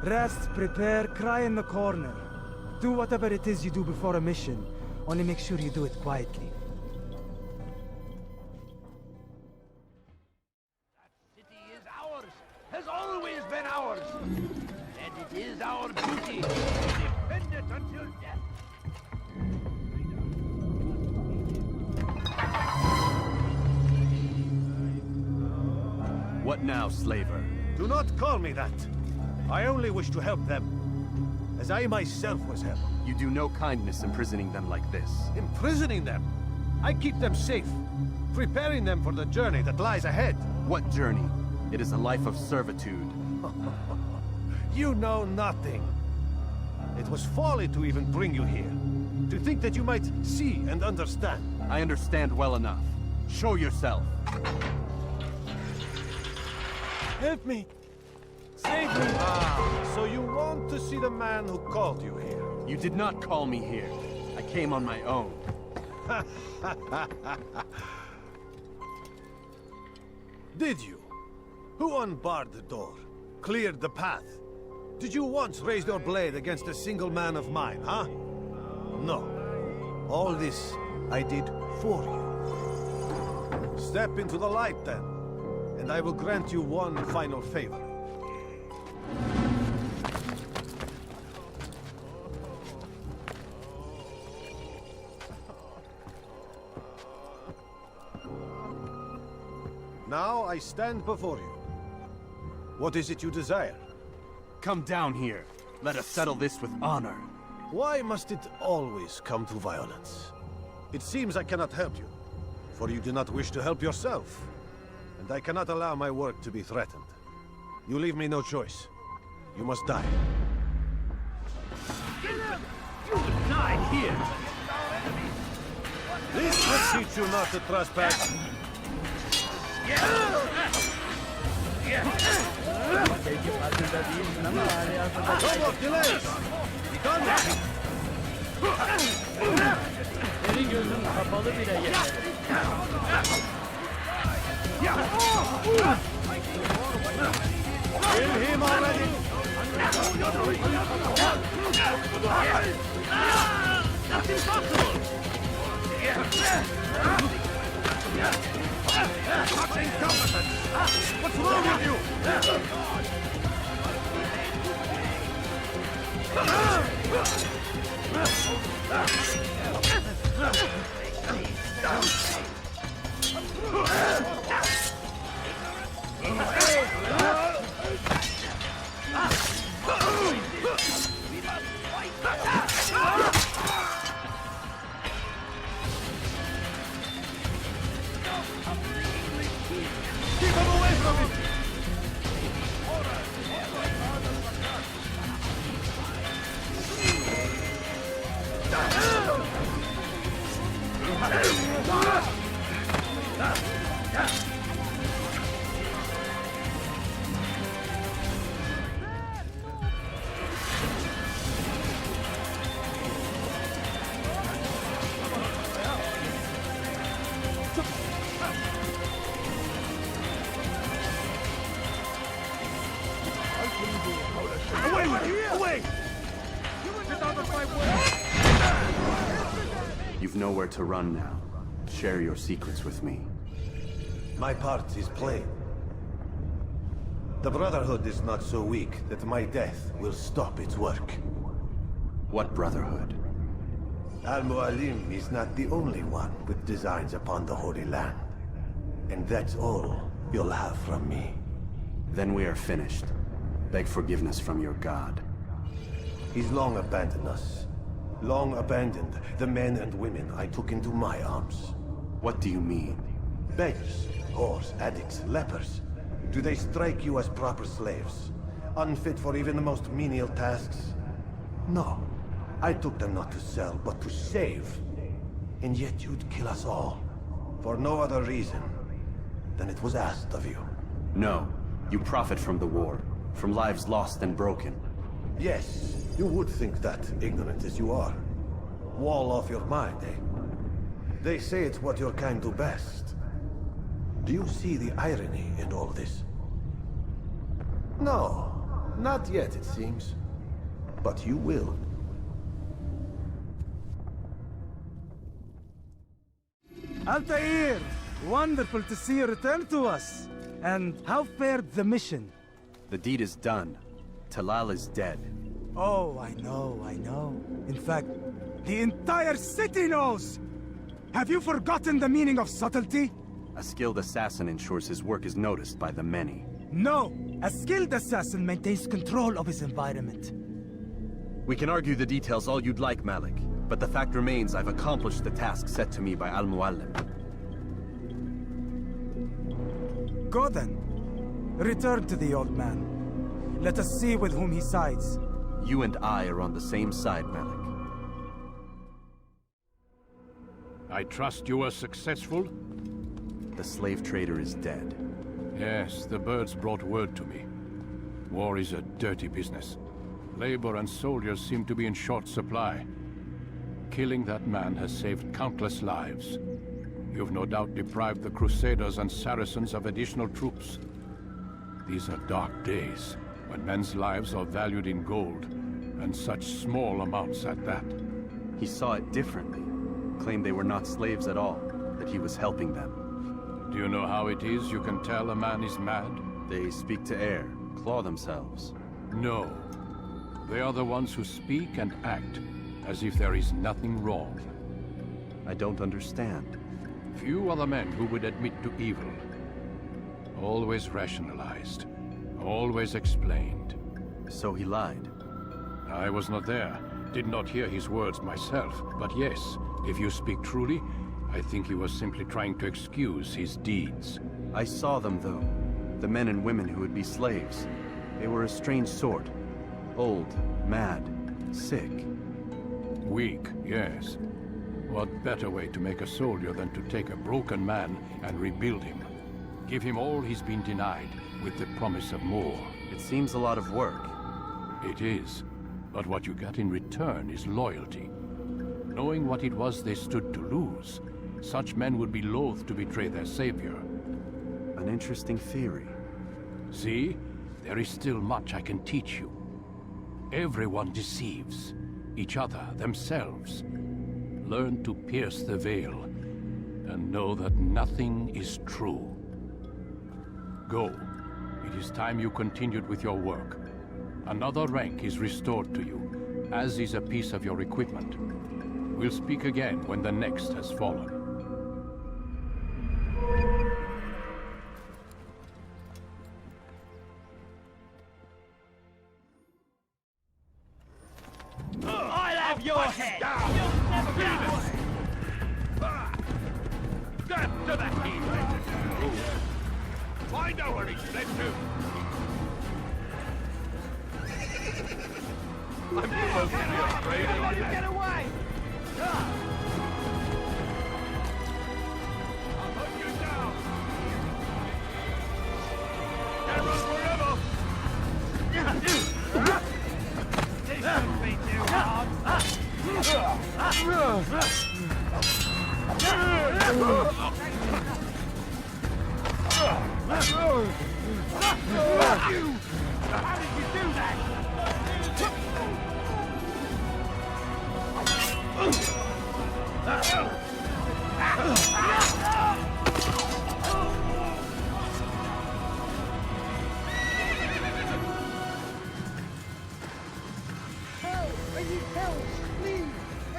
Rest, prepare, cry in the corner. Do whatever it is you do before a mission. Only make sure you do it quietly.
That city is ours, has always been ours. And it is our duty to defend it until death.
What now, slaver?
Do not call me that. I only wish to help them, as I myself was helped.
You do no kindness imprisoning them like this.
Imprisoning them? I keep them safe, preparing them for the journey that lies ahead.
What journey? It is a life of servitude.
You know nothing. It was folly to even bring you here. To think that you might see and understand.
I understand well enough. Show yourself.
Help me. Save me! Ah, so you want to see the man who called you here?
You did not call me here. I came on my own.
Did you? Who unbarred the door? Cleared the path? Did you once raise your blade against a single man of mine, huh? No. All this I did for you. Step into the light then, and I will grant you one final favor. Now I stand before you. What is it you desire?
Come down here. Let us settle this with honor.
Why must it always come to violence? It seems I cannot help you, for you do not wish to help yourself. And I cannot allow my work to be threatened. You leave me no choice. You must die.
You will die here.
This will teach you not to trespass. No more delays! Be done!
Senin gözün kapalı bile yeter.
Kill him already!
That's impossible!
That's incompetent! What's wrong with you?
Keep him away from me! Order!
Away!
Get out of my way!
You've nowhere to run now. Share your secrets with me.
My part is plain. The Brotherhood is not so weak that my death will stop its work.
What Brotherhood?
Al-Mualim is not the only one with designs upon the Holy Land. And that's all you'll have from me.
Then we are finished. Beg forgiveness from your god.
He's long abandoned us. Long abandoned the men and women I took into my arms.
What do you mean?
Beggars, whores, addicts, lepers. Do they strike you as proper slaves? Unfit for even the most menial tasks? No. I took them not to sell, but to save. And yet you'd kill us all. For no other reason than it was asked of you.
No. You profit from the war. From lives lost and broken.
Yes, you would think that, ignorant as you are. Wall off your mind, eh? They say it's what your kind do best. Do you see the irony in all this? No, not yet, it seems. But you will.
Altair! Wonderful to see you return to us. And how fared the mission?
The deed is done. Talal is dead.
Oh, I know. In fact, the entire city knows! Have you forgotten the meaning of subtlety?
A skilled assassin ensures his work is noticed by the many.
No! A skilled assassin maintains control of his environment.
We can argue the details all you'd like, Malik. But the fact remains I've accomplished the task set to me by Al-Mualim.
Go then. Return to the old man. Let us see with whom he sides.
You and I are on the same side, Malik.
I trust you were successful?
The slave trader is dead.
Yes, the birds brought word to me. War is a dirty business. Labor and soldiers seem to be in short supply. Killing that man has saved countless lives. You've no doubt deprived the Crusaders and Saracens of additional troops. These are dark days, when men's lives are valued in gold, and such small amounts at that.
He saw it differently. Claimed they were not slaves at all, that he was helping them.
Do you know how it is you can tell a man is mad?
They speak to air, claw themselves.
No. They are the ones who speak and act as if there is nothing wrong.
I don't understand.
Few are the men who would admit to evil. Always rationalized. Always explained.
So he lied?
I was not there. Did not hear his words myself. But yes, if you speak truly, I think he was simply trying to excuse his deeds.
I saw them, though. The men and women who would be slaves. They were a strange sort. Old, mad, sick.
Weak, yes. What better way to make a soldier than to take a broken man and rebuild him? Give him all he's been denied, with the promise of more.
It seems a lot of work.
It is. But what you get in return is loyalty. Knowing what it was they stood to lose, such men would be loath to betray their savior.
An interesting theory.
See? There is still much I can teach you. Everyone deceives. Each other, themselves. Learn to pierce the veil, and know that nothing is true. Go. It is time you continued with your work. Another rank is restored to you, as is a piece of your equipment. We'll speak again when the next has fallen.
I'll have your head! You'll never get away!
Death to the heathen! Find out where he fled to! I'm supposed to be afraid of you!
Get away!
I'll hunt you down! Can't run forever!
This shouldn't be too hard!
How did you do that?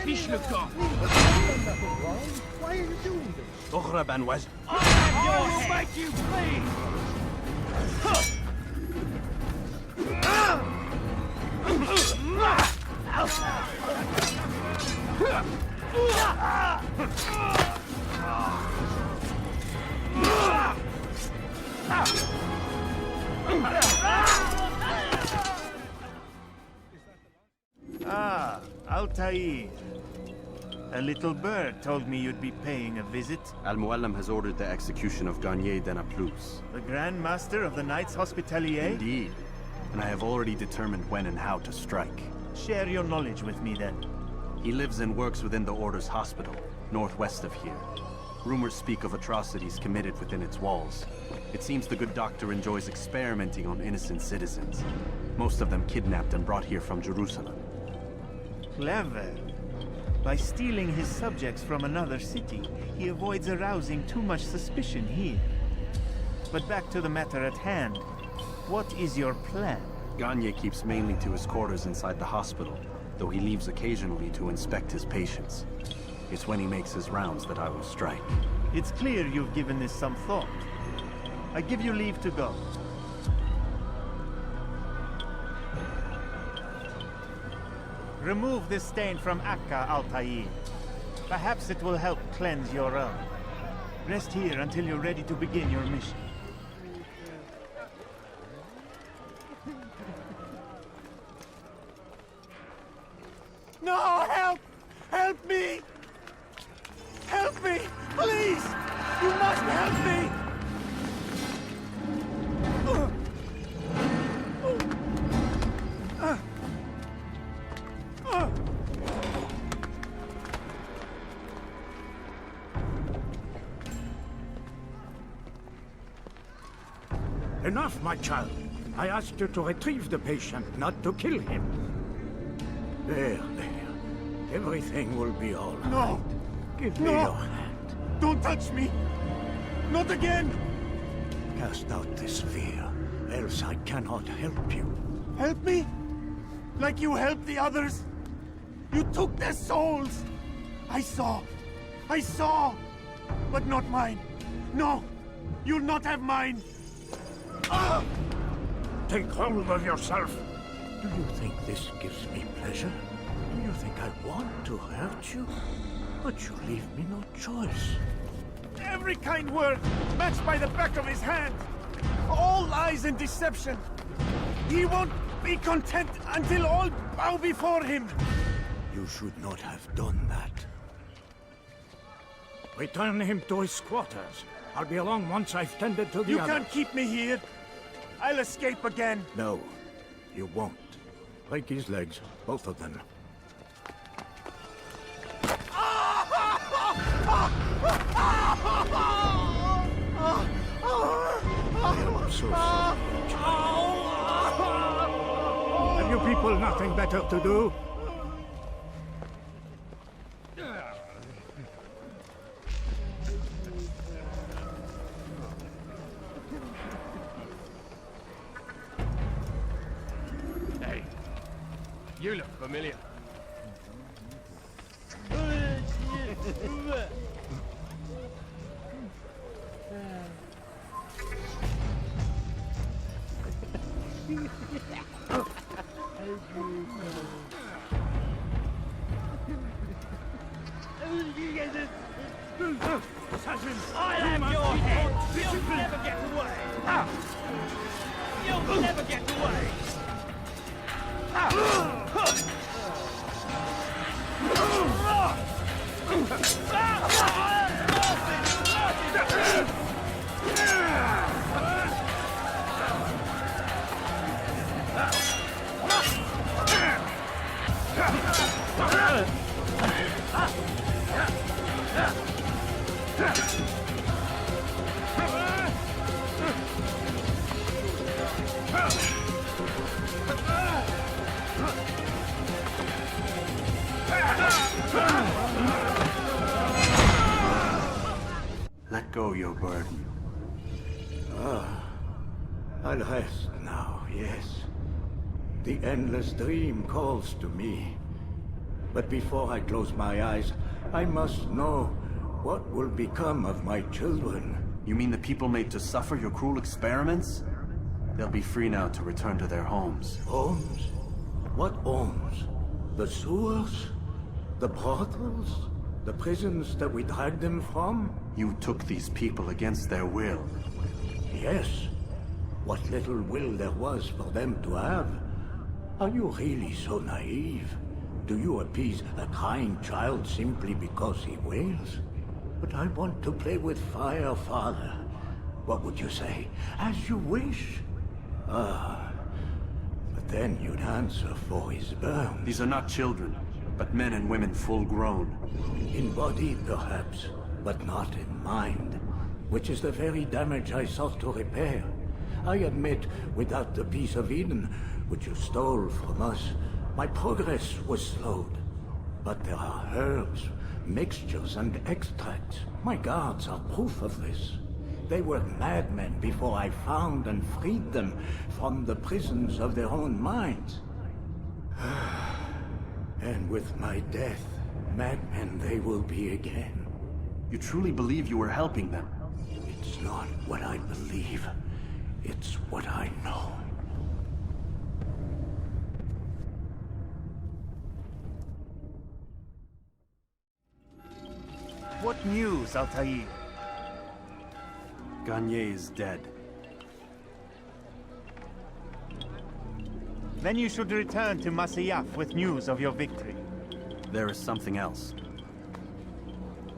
Fiche le camp.
Why are you doing this?
I'll have your head. You please.
Ah, Altair. A little bird told me you'd be paying a visit.
Al-Muallim has ordered the execution of Garnier de Naplouse.
The Grand Master of the Knights Hospitalier?
Indeed. And I have already determined when and how to strike.
Share your knowledge with me then.
He lives and works within the Order's hospital, northwest of here. Rumors speak of atrocities committed within its walls. It seems the good doctor enjoys experimenting on innocent citizens. Most of them kidnapped and brought here from Jerusalem.
Clever. By stealing his subjects from another city, he avoids arousing too much suspicion here. But back to the matter at hand. What is your plan?
Garnier keeps mainly to his quarters inside the hospital, though he leaves occasionally to inspect his patients. It's when he makes his rounds that I will strike.
It's clear you've given this some thought. I give you leave to go. Remove this stain from Akka, Altair. Perhaps it will help cleanse your own. Rest here until you're ready to begin your mission. No, help! Help me! Help me! Please! You must help me!
Enough, my child. I asked you to retrieve the patient, not to kill him. There. Everything will be all right.
No!
Give me your hand.
Don't touch me! Not again!
Cast out this fear, else I cannot help you.
Help me? Like you helped the others? You took their souls! I saw! But not mine! No! You'll not have mine!
Take hold of yourself. Do you think this gives me pleasure? Do you think I want to hurt you? But you leave me no choice.
Every kind word matched by the back of his hand! All lies and deception! He won't be content until all bow before him!
You should not have done that. Return him to his quarters. I'll be along once I've tended to the
You
others.
can't keep me here! I'll escape again!
No, you won't. Break his legs, both of them. I'm so sorry, child. Have you people nothing better to do?
Hey, you look familiar.
I'll have your head! You'll never get away! You'll never get away!
Let go your burden.
I'll rest now, yes. The endless dream calls to me.
But before I close my eyes, I must know what will become of my children.
You mean the people made to suffer your cruel experiments? They'll be free now to return to their homes.
Homes? What homes? The sewers? The brothels? The prisons that we dragged them from?
You took these people against their will.
Yes. What little will there was for them to have. Are you really so naive? Do you appease a crying child simply because he wails? But I want to play with fire, Father. What would you say? As you wish. Ah. But then you'd answer for his burn.
These are not children, but men and women full grown.
In body, perhaps, but not in mind. Which is the very damage I sought to repair. I admit, without the piece of Eden, which you stole from us, my progress was slowed. But there are herbs, mixtures, and extracts. My guards are proof of this. They were madmen before I found and freed them from the prisons of their own minds. And with my death, madmen they will be again.
You truly believe you were helping them?
It's not what I believe. It's what I know.
What news, Altair?
Gagne is dead.
Then you should return to Masyaf with news of your victory.
There is something else.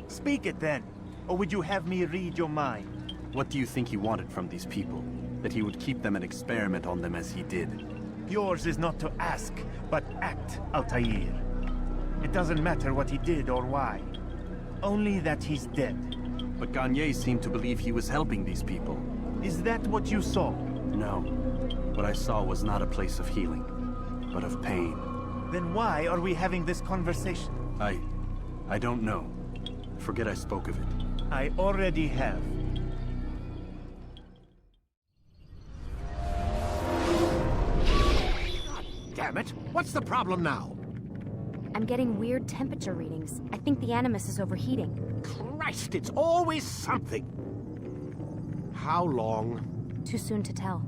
Speak it then, or would you have me read your mind?
What do you think he wanted from these people? That he would keep them and experiment on them as he did?
Yours is not to ask, but act, Altair. It doesn't matter what he did or why. Only that he's dead.
But Gagne seemed to believe he was helping these people.
Is that what you saw?
No. What I saw was not a place of healing, but of pain.
Then why are we having this conversation?
I don't know. Forget I spoke of it.
I already have.
Damn it! What's the problem now?
I'm getting weird temperature readings. I think the Animus is overheating.
Christ, it's always something! How long?
Too soon to tell.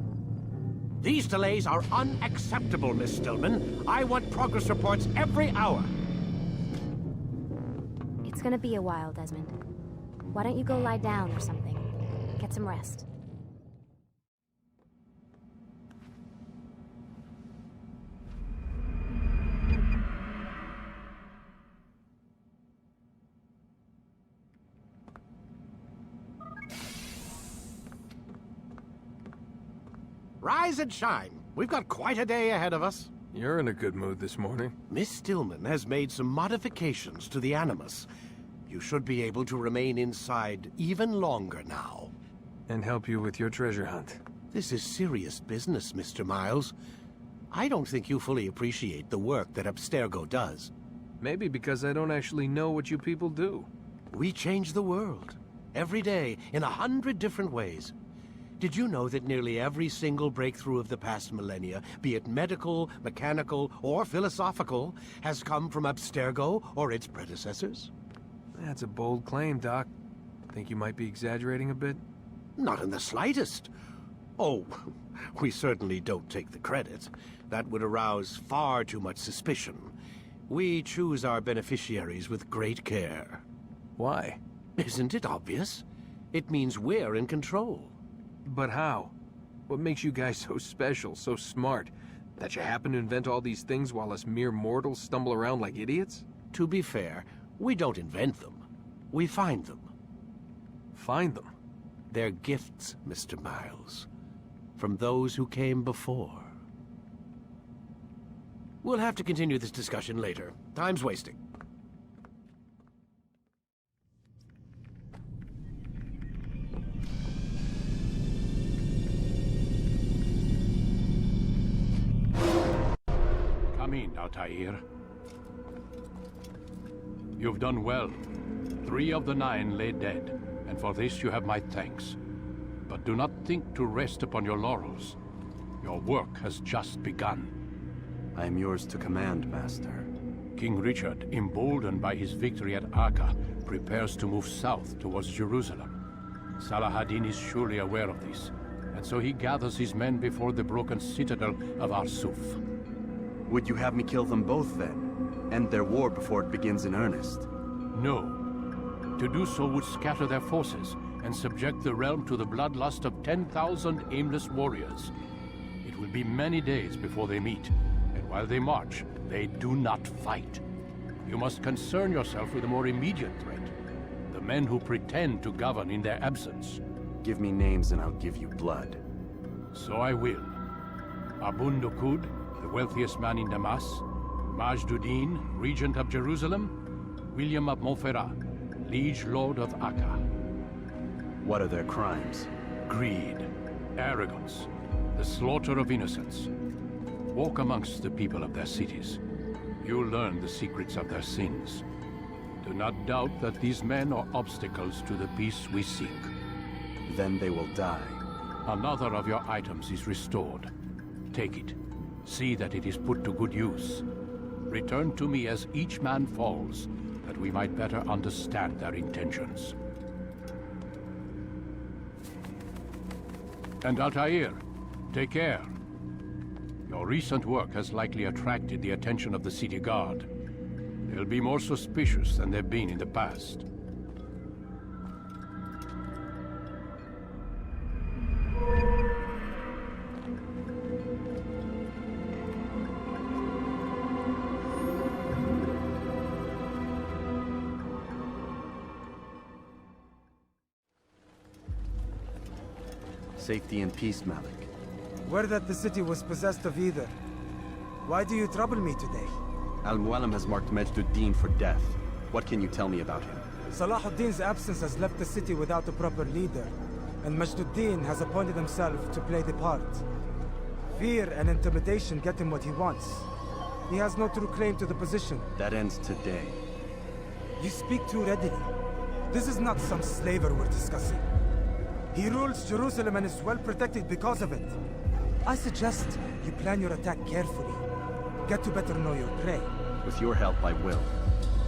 These delays are unacceptable, Miss Stillman. I want progress reports every hour.
It's gonna be a while, Desmond. Why don't you go lie down or something? Get some rest.
Rise and shine. We've got quite a day ahead of us.
You're in a good mood this morning.
Miss Stillman has made some modifications to the Animus. You should be able to remain inside even longer now.
And help you with your treasure hunt.
This is serious business, Mr. Miles. I don't think you fully appreciate the work that Abstergo does.
Maybe because I don't actually know what you people do.
We change the world. Every day, in 100 different ways. Did you know that nearly every single breakthrough of the past millennia, be it medical, mechanical, or philosophical, has come from Abstergo or its predecessors?
That's a bold claim, Doc. Think you might be exaggerating a bit?
Not in the slightest. Oh, we certainly don't take the credit. That would arouse far too much suspicion. We choose our beneficiaries with great care.
Why?
Isn't it obvious? It means we're in control.
But how? What makes you guys so special, so smart? That you happen to invent all these things while us mere mortals stumble around like idiots?
To be fair, we don't invent them. We find them.
Find them?
They're gifts, Mr. Miles. From those who came before. We'll have to continue this discussion later. Time's wasting.
Come in, Altair. You've done well. 3 of the 9 lay dead, and for this you have my thanks. But do not think to rest upon your laurels. Your work has just begun.
I am yours to command, Master.
King Richard, emboldened by his victory at Acre, prepares to move south towards Jerusalem. Saladin is surely aware of this, and so he gathers his men before the broken citadel of Arsuf.
Would you have me kill them both then? End their war before it begins in earnest?
No. To do so would scatter their forces and subject the realm to the bloodlust of 10,000 aimless warriors. It will be many days before they meet, and while they march, they do not fight. You must concern yourself with a more immediate threat. The men who pretend to govern in their absence.
Give me names and I'll give you blood.
So I will. Abun Dukud, the wealthiest man in Damas. Majduddin, regent of Jerusalem. William of Montferrat, liege lord of Acre.
What are their crimes?
Greed, arrogance, the slaughter of innocents. Walk amongst the people of their cities. You'll learn the secrets of their sins. Do not doubt that these men are obstacles to the peace we seek.
Then they will die.
Another of your items is restored. Take it. See that it is put to good use. Return to me as each man falls, that we might better understand their intentions. And Altair, take care. Your recent work has likely attracted the attention of the city guard. They'll be more suspicious than they've been in the past.
Safety and peace, Malik.
Word that the city was possessed of either. Why do you trouble me today?
Al-Mualim has marked Majduddin for death. What can you tell me about him?
Salahuddin's absence has left the city without a proper leader, and Majduddin has appointed himself to play the part. Fear and intimidation get him what he wants. He has no true claim to the position.
That ends today.
You speak too readily. This is not some slaver we're discussing. He rules Jerusalem and is well protected because of it. I suggest you plan your attack carefully. Get to better know your prey.
With your help, I will.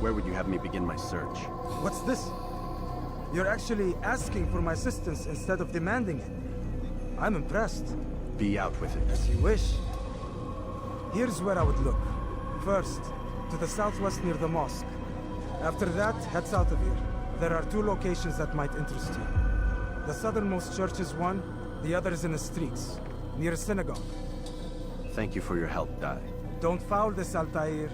Where would you have me begin my search?
What's this? You're actually asking for my assistance instead of demanding it. I'm impressed.
Be out with it.
As you wish. Here's where I would look. First, to the southwest near the mosque. After that, head south of here. There are two locations that might interest you. The southernmost church is one, the other is in the streets, near a synagogue.
Thank you for your help, Dai.
Don't foul this, Altair.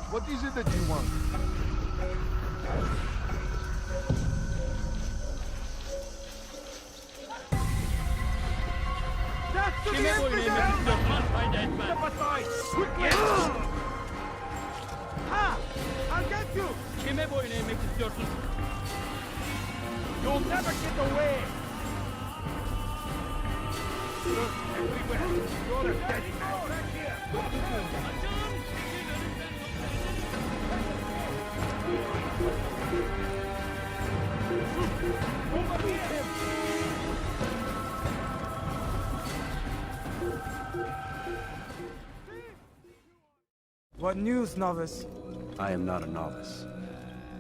What is it that you want?
Ha! I'll get you! Kime boyun eğmek istiyorsun? You'll never get away! Look everywhere! You're a dead man! Back here! Over here!
What news, novice?
I am not a novice.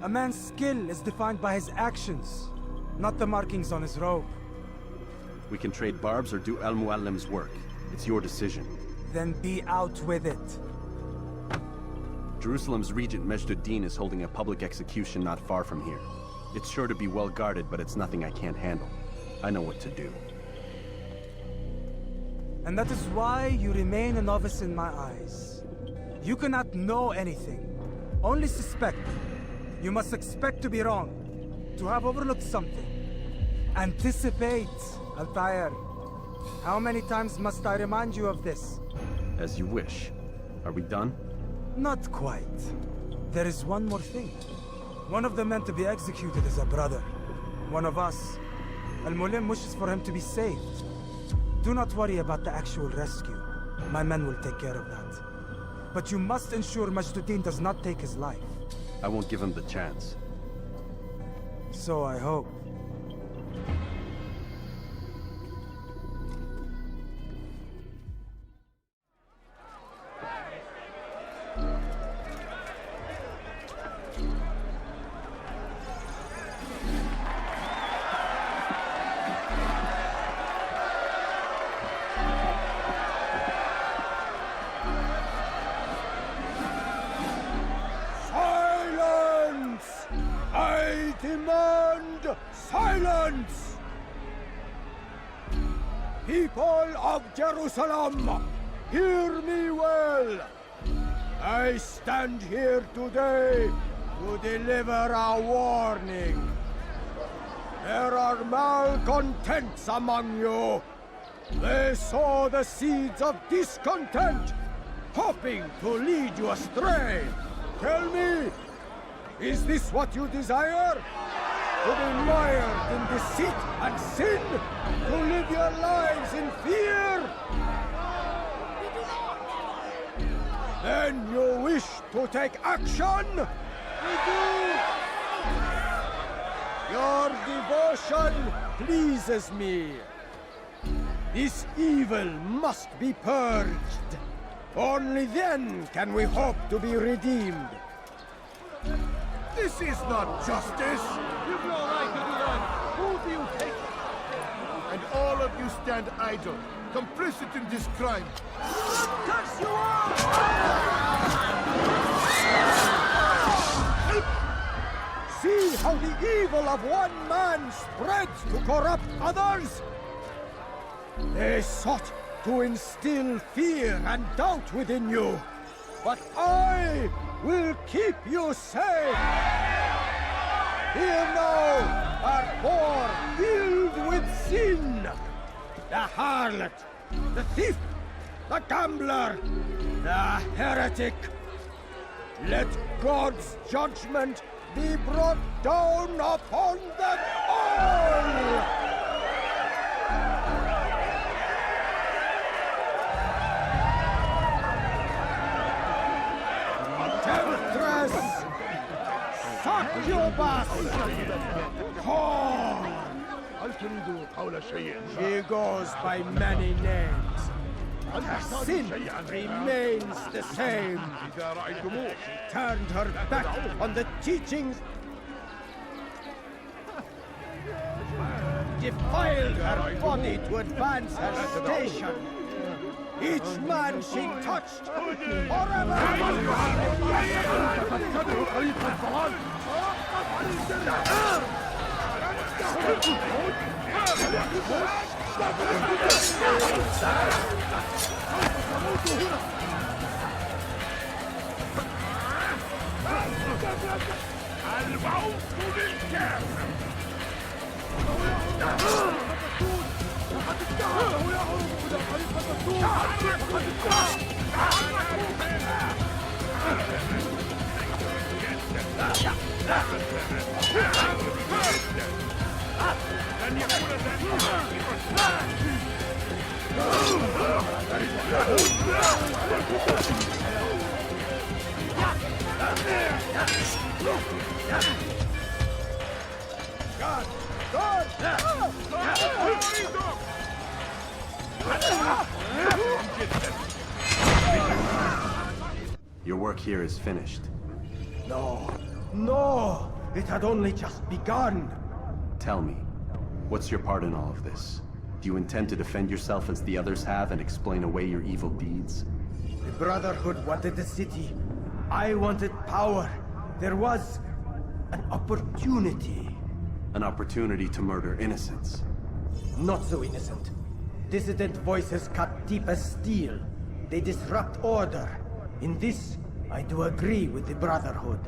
A man's skill is defined by his actions, not the markings on his robe.
We can trade barbs or do Al-Mualim's work. It's your decision.
Then be out with it.
Jerusalem's regent Majduddin is holding a public execution not far from here. It's sure to be well guarded, but it's nothing I can't handle. I know what to do.
And that is why you remain a novice in my eyes. You cannot know anything, only suspect. You must expect to be wrong, to have overlooked something. Anticipate, Altair. How many times must I remind you of this?
As you wish. Are we done?
Not quite. There is one more thing. One of the men to be executed is a brother. One of us. Al-Mulim wishes for him to be saved. Do not worry about the actual rescue. My men will take care of that. But you must ensure Majduddin does not take his life.
I won't give him the chance.
So I hope.
Silence! People of Jerusalem, hear me well. I stand here today to deliver a warning. There are malcontents among you. They sow the seeds of discontent, hoping to lead you astray. Tell me, is this what you desire? To be mired in deceit and sin? To live your lives in fear? Then you wish to take action? We do! Your devotion pleases me. This evil must be purged. Only then can we hope to be redeemed. This is not justice!
You've no right to do that! Who do you take? And all of you stand idle, complicit in this crime.
Curse you all! See how the evil of one man spreads to corrupt others? They sought to instill fear and doubt within you, but I will keep you safe. Here now are four filled with sin. The harlot, the thief, the gambler, the heretic. Let God's judgment be brought down upon them all! Temptress! Succubus! Whore! She goes by many names. Her sin remains the same. She turned her back on the teachings, defiled her body to advance her station. Each man she touched, forever!
Your work here is finished.
No, no! It had only just begun!
Tell me, what's your part in all of this? Do you intend to defend yourself as the others have and explain away your evil deeds?
The Brotherhood wanted the city. I wanted power. There was an opportunity.
An opportunity to murder innocents.
Not so innocent. Dissident voices cut deep as steel. They disrupt order. In this, I do agree with the Brotherhood.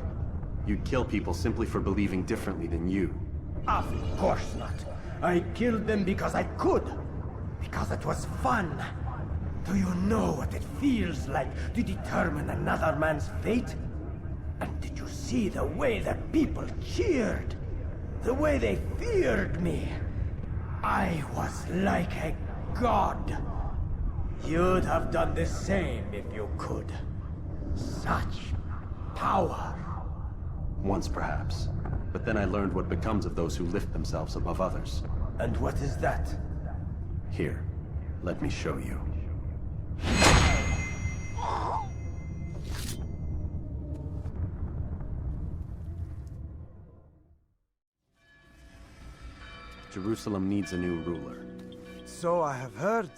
You'd kill people simply for believing differently than you.
Of course not. I killed them because I could. Because it was fun. Do you know what it feels like to determine another man's fate? And did you see the way the people cheered? The way they feared me? I was like a god. You'd have done the same if you could. Such power.
Once, perhaps. But then I learned what becomes of those who lift themselves above others.
And what is that?
Here, let me show you. Jerusalem needs a new ruler.
So I have heard.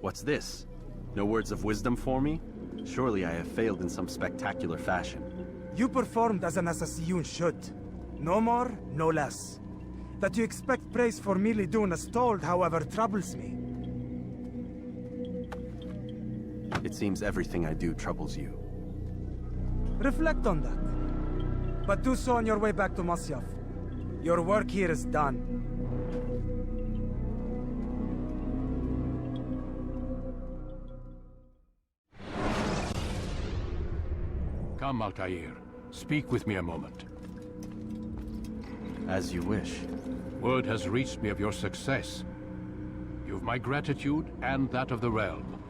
What's this? No words of wisdom for me? Surely I have failed in some spectacular fashion.
You performed as an assassin should. No more, no less. That you expect praise for merely doing as told, however, troubles me.
It seems everything I do troubles you.
Reflect on that. But do so on your way back to Masyaf. Your work here is done.
Come, Altair. Speak with me a moment.
As you wish.
Word has reached me of your success. You've my gratitude and that of the realm.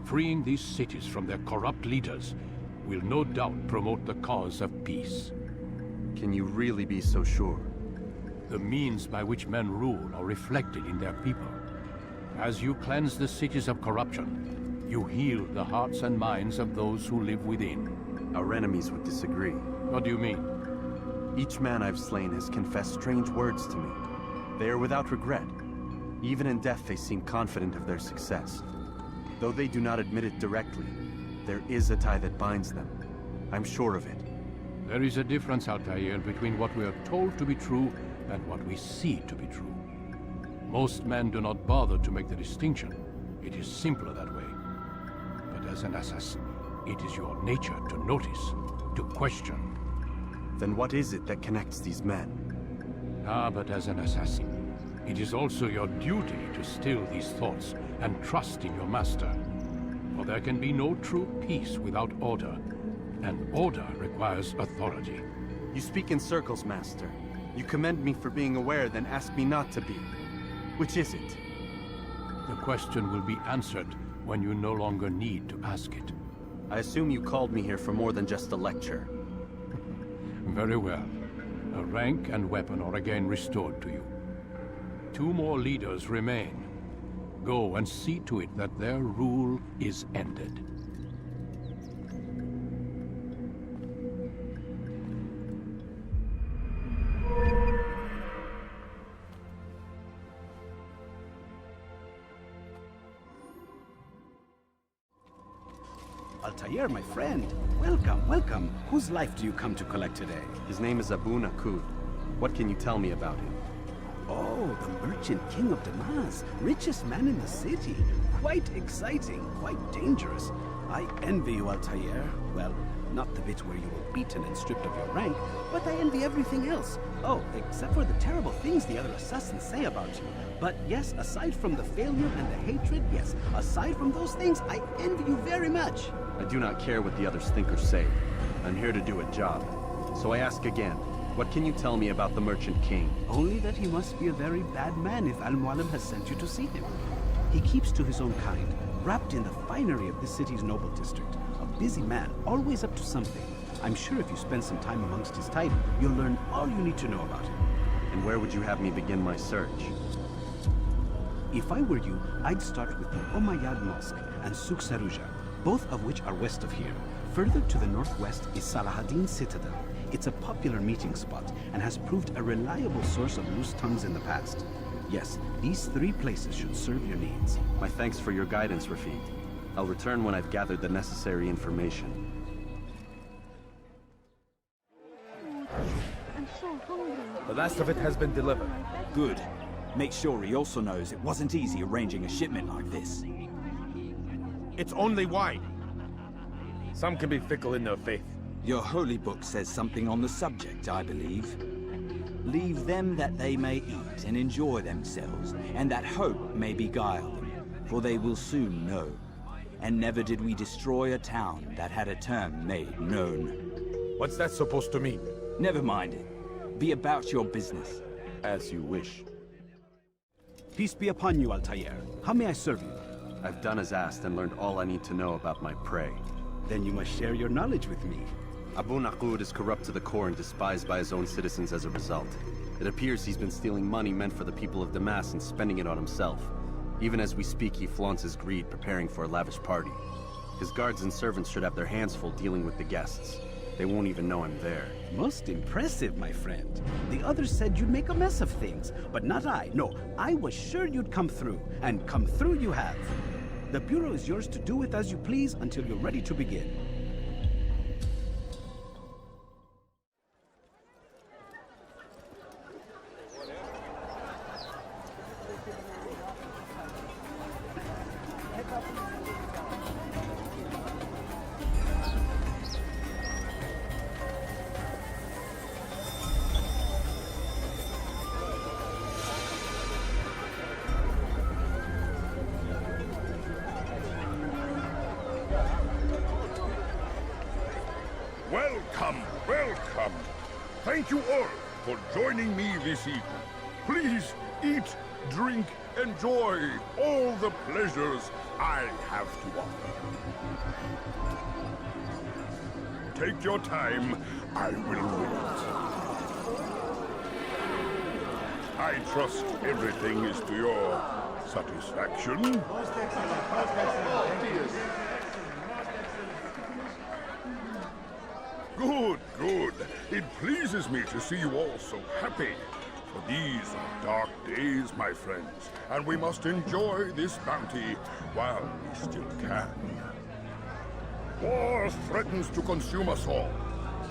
Freeing these cities from their corrupt leaders will no doubt promote the cause of peace.
Can you really be so sure?
The means by which men rule are reflected in their people. As you cleanse the cities of corruption, you heal the hearts and minds of those who live within.
Our enemies would disagree.
What do you mean?
Each man I've slain has confessed strange words to me. They are without regret. Even in death they seem confident of their success. Though they do not admit it directly, there is a tie that binds them. I'm sure of it.
There is a difference, Altair, between what we are told to be true and what we see to be true. Most men do not bother to make the distinction. It is simpler that way. But as an assassin, it is your nature to notice, to question.
Then what is it that connects these men?
But as an assassin, it is also your duty to still these thoughts and trust in your master. For there can be no true peace without order, and order requires authority.
You speak in circles, master. You commend me for being aware, then ask me not to be. Which is it?
The question will be answered when you no longer need to ask it.
I assume you called me here for more than just a lecture.
Very well. A rank and weapon are again restored to you. 2 more leaders remain. Go and see to it that their rule is ended.
Altair, my friend. Welcome, welcome. Whose life do you come to collect today?
His name is Abu Nakud. What can you tell me about him?
Oh, the merchant king of Damas. Richest man in the city. Quite exciting, quite dangerous. I envy you, Altair. Well, not the bit where you were beaten and stripped of your rank, but I envy everything else. Oh, except for the terrible things the other assassins say about you. But yes, aside from the failure and the hatred, yes, aside from those things, I envy you very much.
I do not care what the others think or say. I'm here to do a job. So I ask again, what can you tell me about the Merchant King?
Only that he must be a very bad man if Al-Mualim has sent you to see him. He keeps to his own kind, wrapped in the finery of this city's noble district. A busy man, always up to something. I'm sure if you spend some time amongst his tidy, you'll learn all you need to know about him.
And where would you have me begin my search?
If I were you, I'd start with the Umayyad Mosque and Souk Sarouja, both of which are west of here. Further to the northwest is Salahaddin Citadel. It's a popular meeting spot and has proved a reliable source of loose tongues in the past. Yes, these 3 places should serve your needs.
My thanks for your guidance, Rafiq. I'll return when I've gathered the necessary information.
I'm so hungry.
The last of it has been delivered.
Good. Make sure he also knows it wasn't easy arranging a shipment like this.
It's only wine. Some can be fickle in their faith.
Your holy book says something on the subject, I believe. Leave them that they may eat and enjoy themselves, and that hope may beguile them, for they will soon know. And never did we destroy a town that had a term made known.
What's that supposed to mean?
Never mind it. Be about your business.
As you wish.
Peace be upon you, Altair. How may I serve you?
I've done as asked and learned all I need to know about my prey.
Then you must share your knowledge with me.
Abu Naqud is corrupt to the core and despised by his own citizens as a result. It appears he's been stealing money meant for the people of Damas and spending it on himself. Even as we speak, he flaunts his greed, preparing for a lavish party. His guards and servants should have their hands full dealing with the guests. They won't even know I'm there.
Most impressive, my friend. The others said you'd make a mess of things, but not I. No, I was sure you'd come through, and come through you have. The Bureau is yours to do with as you please until you're ready to begin.
Welcome, welcome. Thank you all for joining me this evening. Please eat, drink, enjoy all the pleasures I have to offer. Take your time, I will wait. I trust everything is to your satisfaction.
Most excellent, most excellent.
Good, good. It pleases me to see you all so happy. For these are dark days, my friends, and we must enjoy this bounty while we still can. War threatens to consume us all.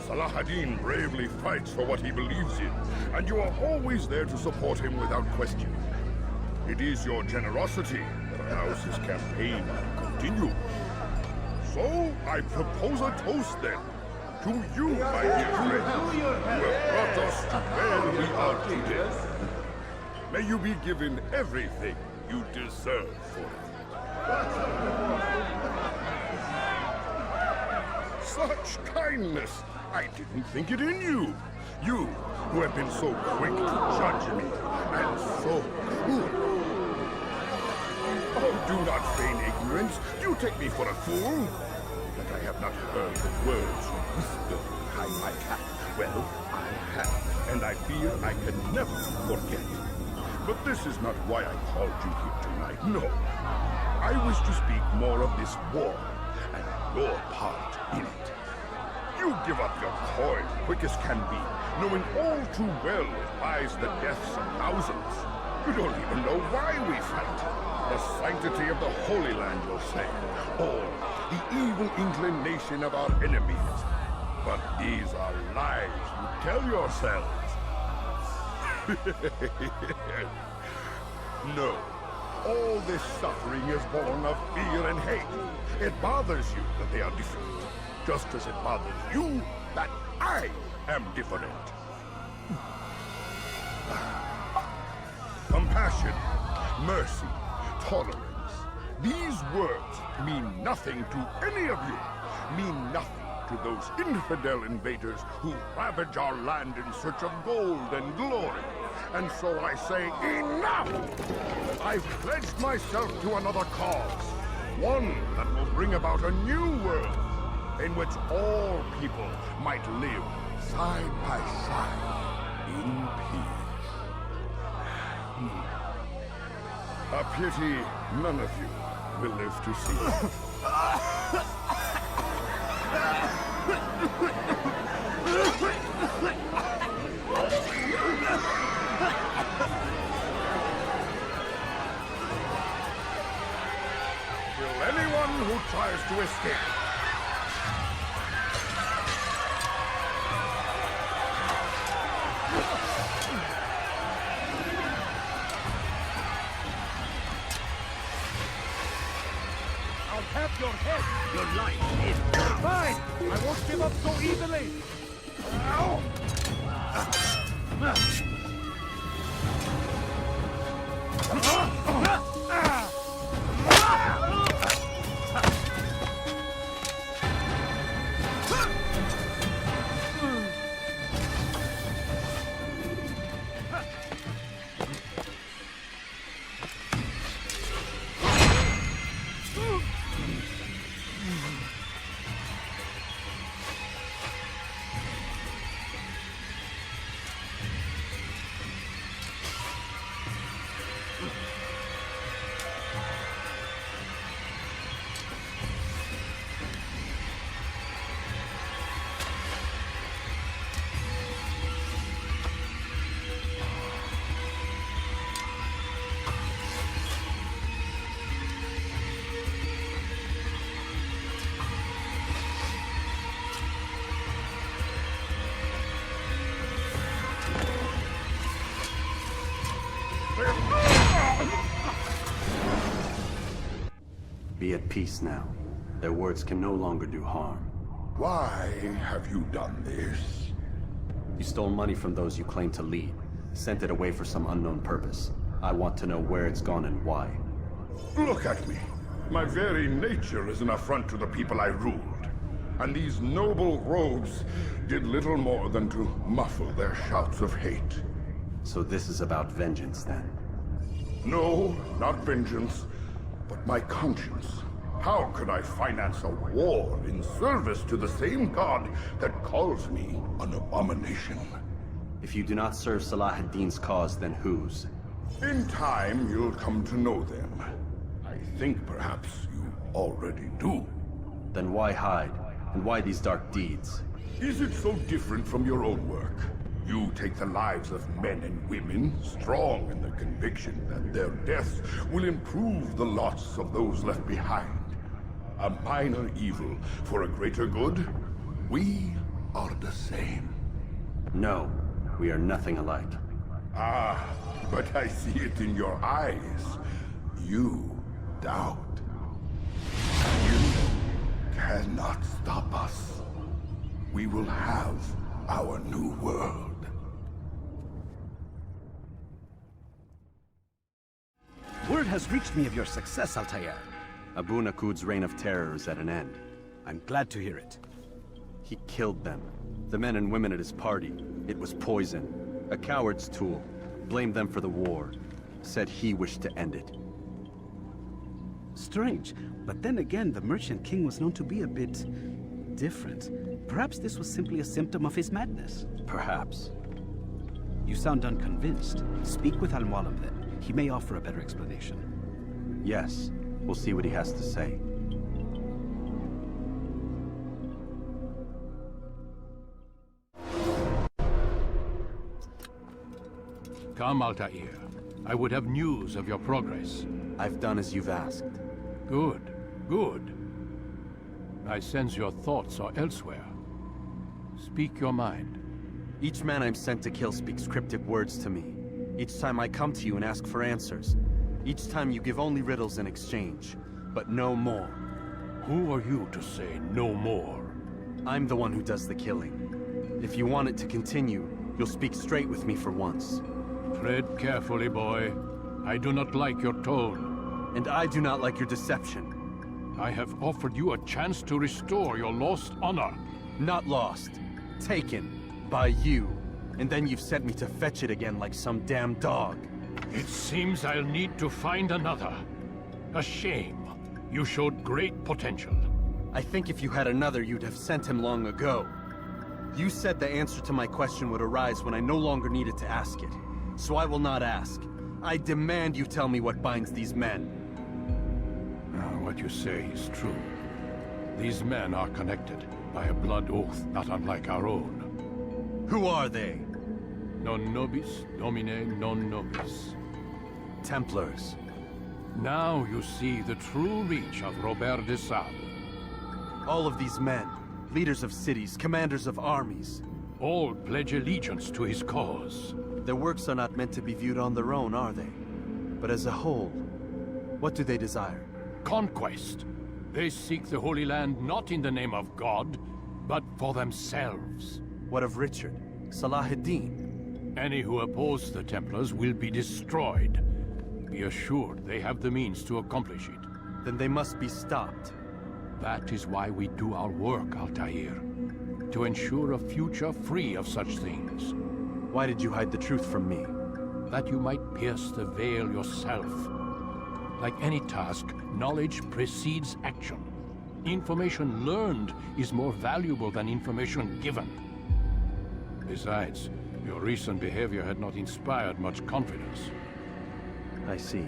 Salah ad-Din bravely fights for what he believes in, and you are always there to support him without question. It is your generosity that allows his campaign to continue. So, I propose a toast then. To you, my dear friend, who have brought us to where we are today. May you be given everything you deserve for it. Such kindness! I didn't think it in you. You, who have been so quick to judge me, and so cruel. Oh, do not feign ignorance. You take me for a fool. That I have not heard the words you whispered behind my cap. Well, I have, and I fear I can never forget. But this is not why I called you here tonight, no. I wish to speak more of this war, and your part in it. You give up your coin quick as can be, knowing all too well it buys the deaths of thousands. You don't even know why we fight. The sanctity of the Holy Land, you'll say, or the evil inclination of our enemies. But these are lies you tell yourselves. No, all this suffering is born of fear and hate. It bothers you that they are different, just as it bothers you that I am different. Compassion, mercy, tolerance. These words mean nothing to any of you, mean nothing to those infidel invaders who ravage our land in search of gold and glory. And so I say, enough! I've pledged myself to another cause, one that will bring about a new world, in which all people might live side by side in peace. A pity none of you will live to see it. Kill anyone who tries to escape.
Have your head! Your life is fine! I won't give up so easily! Ow!
peace now. Their words can no longer do harm.
Why have you done this?
You stole money from those you claim to lead, sent it away for some unknown purpose. I want to know where it's gone and why.
Look at me. My very nature is an affront to the people I ruled. And these noble robes did little more than to muffle their shouts of hate.
So this is about vengeance, then?
No, not vengeance, but my conscience. How could I finance a war in service to the same god that calls me an abomination?
If you do not serve Salah ad-Din's cause, then whose?
In time, you'll come to know them. I think perhaps you already do.
Then why hide? And why these dark deeds?
Is it so different from your own work? You take the lives of men and women, strong in the conviction that their deaths will improve the lots of those left behind. A minor evil for a greater good? We are the same.
No, we are nothing alike.
Ah, but I see it in your eyes. You doubt. You cannot stop us. We will have our new world.
Word has reached me of your success, Altair.
Abu Nakud's reign of terror is at an end.
I'm glad to hear it.
He killed them. The men and women at his party. It was poison. A coward's tool. Blamed them for the war. Said he wished to end it.
Strange, but then again, the Merchant King was known to be a bit different. Perhaps this was simply a symptom of his madness.
Perhaps.
You sound unconvinced. Speak with Al-Mualim then. He may offer a better explanation.
Yes. We'll see what he has to say.
Come, Altair. I would have news of your progress.
I've done as you've asked.
Good, good. I sense your thoughts are elsewhere. Speak your mind.
Each man I'm sent to kill speaks cryptic words to me. Each time I come to you and ask for answers. Each time you give only riddles in exchange, but no more.
Who are you to say no more?
I'm the one who does the killing. If you want it to continue, you'll speak straight with me for once.
Tread carefully, boy. I do not like your tone.
And I do not like your deception.
I have offered you a chance to restore your lost honor.
Not lost. Taken. By you. And then you've sent me to fetch it again like some damn dog.
It seems I'll need to find another. A shame. You showed great potential.
I think if you had another, you'd have sent him long ago. You said the answer to my question would arise when I no longer needed to ask it. So I will not ask. I demand you tell me what binds these men.
What you say is true. These men are connected by a blood oath not unlike our own.
Who are they?
Non nobis, domine non nobis.
Templars.
Now you see the true reach of Robert de Sable.
All of these men, leaders of cities, commanders of armies.
All pledge allegiance to his cause.
Their works are not meant to be viewed on their own, are they? But as a whole, what do they desire?
Conquest. They seek the Holy Land not in the name of God, but for themselves.
What of Richard? Salah ad-Din?
Any who oppose the Templars will be destroyed. Be assured they have the means to accomplish it.
Then they must be stopped.
That is why we do our work, Altair. To ensure a future free of such things.
Why did you hide the truth from me?
That you might pierce the veil yourself. Like any task, knowledge precedes action. Information learned is more valuable than information given. Besides, your recent behavior had not inspired much confidence.
I see.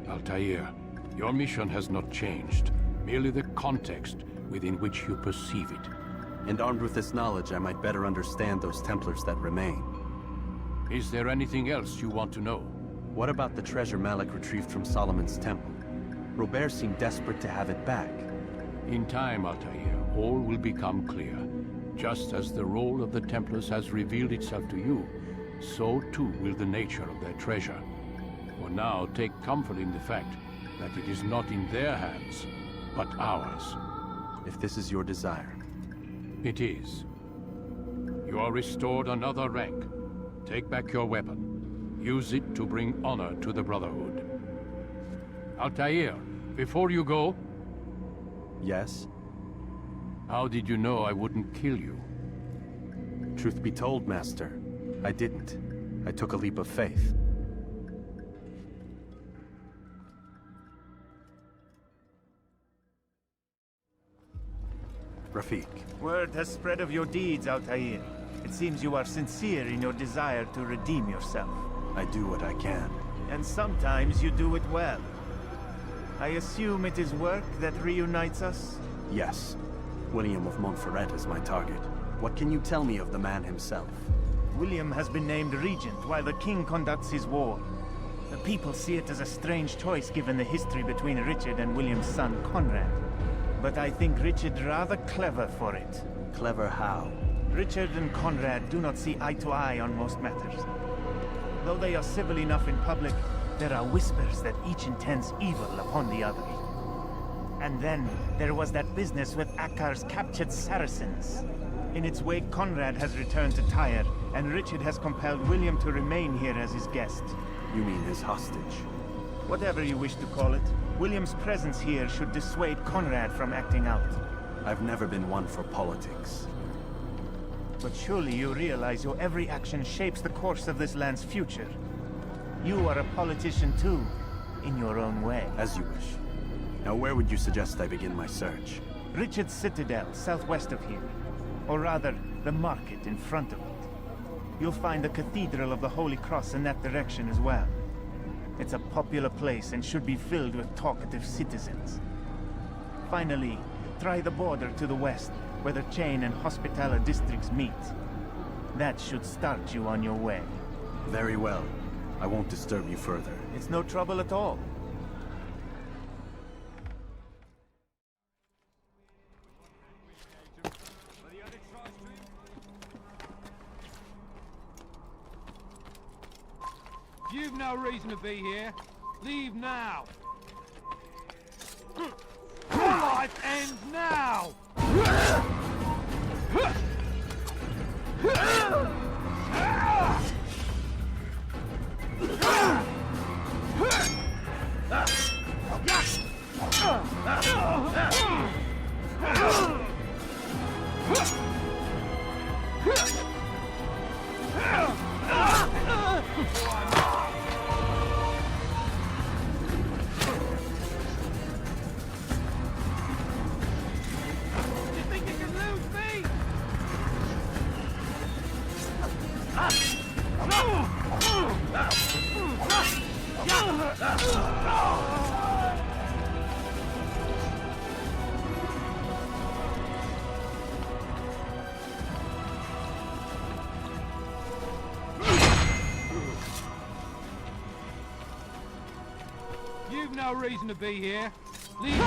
Altair, your mission has not changed. Merely the context within which you perceive it.
And armed with this knowledge, I might better understand those Templars that remain.
Is there anything else you want to know?
What about the treasure Malik retrieved from Solomon's temple? Robert seemed desperate to have it back.
In time, Altair, all will become clear. Just as the role of the Templars has revealed itself to you, so too will the nature of their treasure. For now, take comfort in the fact that it is not in their hands, but ours.
If this is your desire.
It is. You are restored another rank. Take back your weapon. Use it to bring honor to the Brotherhood. Altair, before you go...
Yes?
How did you know I wouldn't kill you?
Truth be told, Master, I didn't. I took a leap of faith. Rafiq.
Word has spread of your deeds, Altair. It seems you are sincere in your desire to redeem yourself.
I do what I can.
And sometimes you do it well. I assume it is work that reunites us?
Yes. William of Montferrat is my target. What can you tell me of the man himself?
William has been named regent while the king conducts his war. The people see it as a strange choice given the history between Richard and William's son, Conrad. But I think Richard rather clever for it.
Clever how?
Richard and Conrad do not see eye to eye on most matters. Though they are civil enough in public, there are whispers that each intends evil upon the other. And then, there was that business with Akkar's captured Saracens. In its wake, Conrad has returned to Tyre, and Richard has compelled William to remain here as his guest.
You mean his hostage?
Whatever you wish to call it, William's presence here should dissuade Conrad from acting out.
I've never been one for politics.
But surely you realize your every action shapes the course of this land's future. You are a politician too, in your own way.
As you wish. Now where would you suggest I begin my search?
Richard's Citadel, southwest of here. Or rather, the market in front of it. You'll find the Cathedral of the Holy Cross in that direction as well. It's a popular place and should be filled with talkative citizens. Finally, try the border to the west, where the Chain and Hospitaller districts meet. That should start you on your way.
Very well. I won't disturb you further.
It's no trouble at all.
You've no reason to be here. Leave now. Your life ends now. You've no reason to be here. Leave.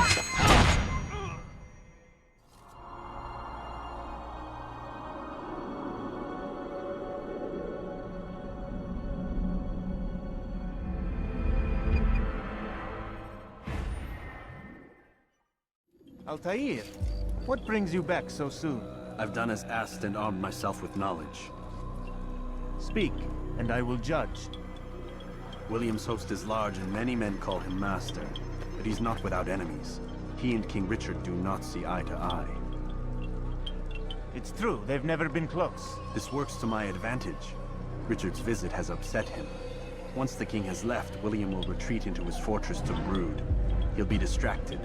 Altair, what brings you back so soon?
I've done as asked and armed myself with knowledge.
Speak, and I will judge.
William's host is large and many men call him master, but he's not without enemies. He and King Richard do not see eye to eye.
It's true, they've never been close.
This works to my advantage. Richard's visit has upset him. Once the king has left, William will retreat into his fortress to brood. He'll be distracted.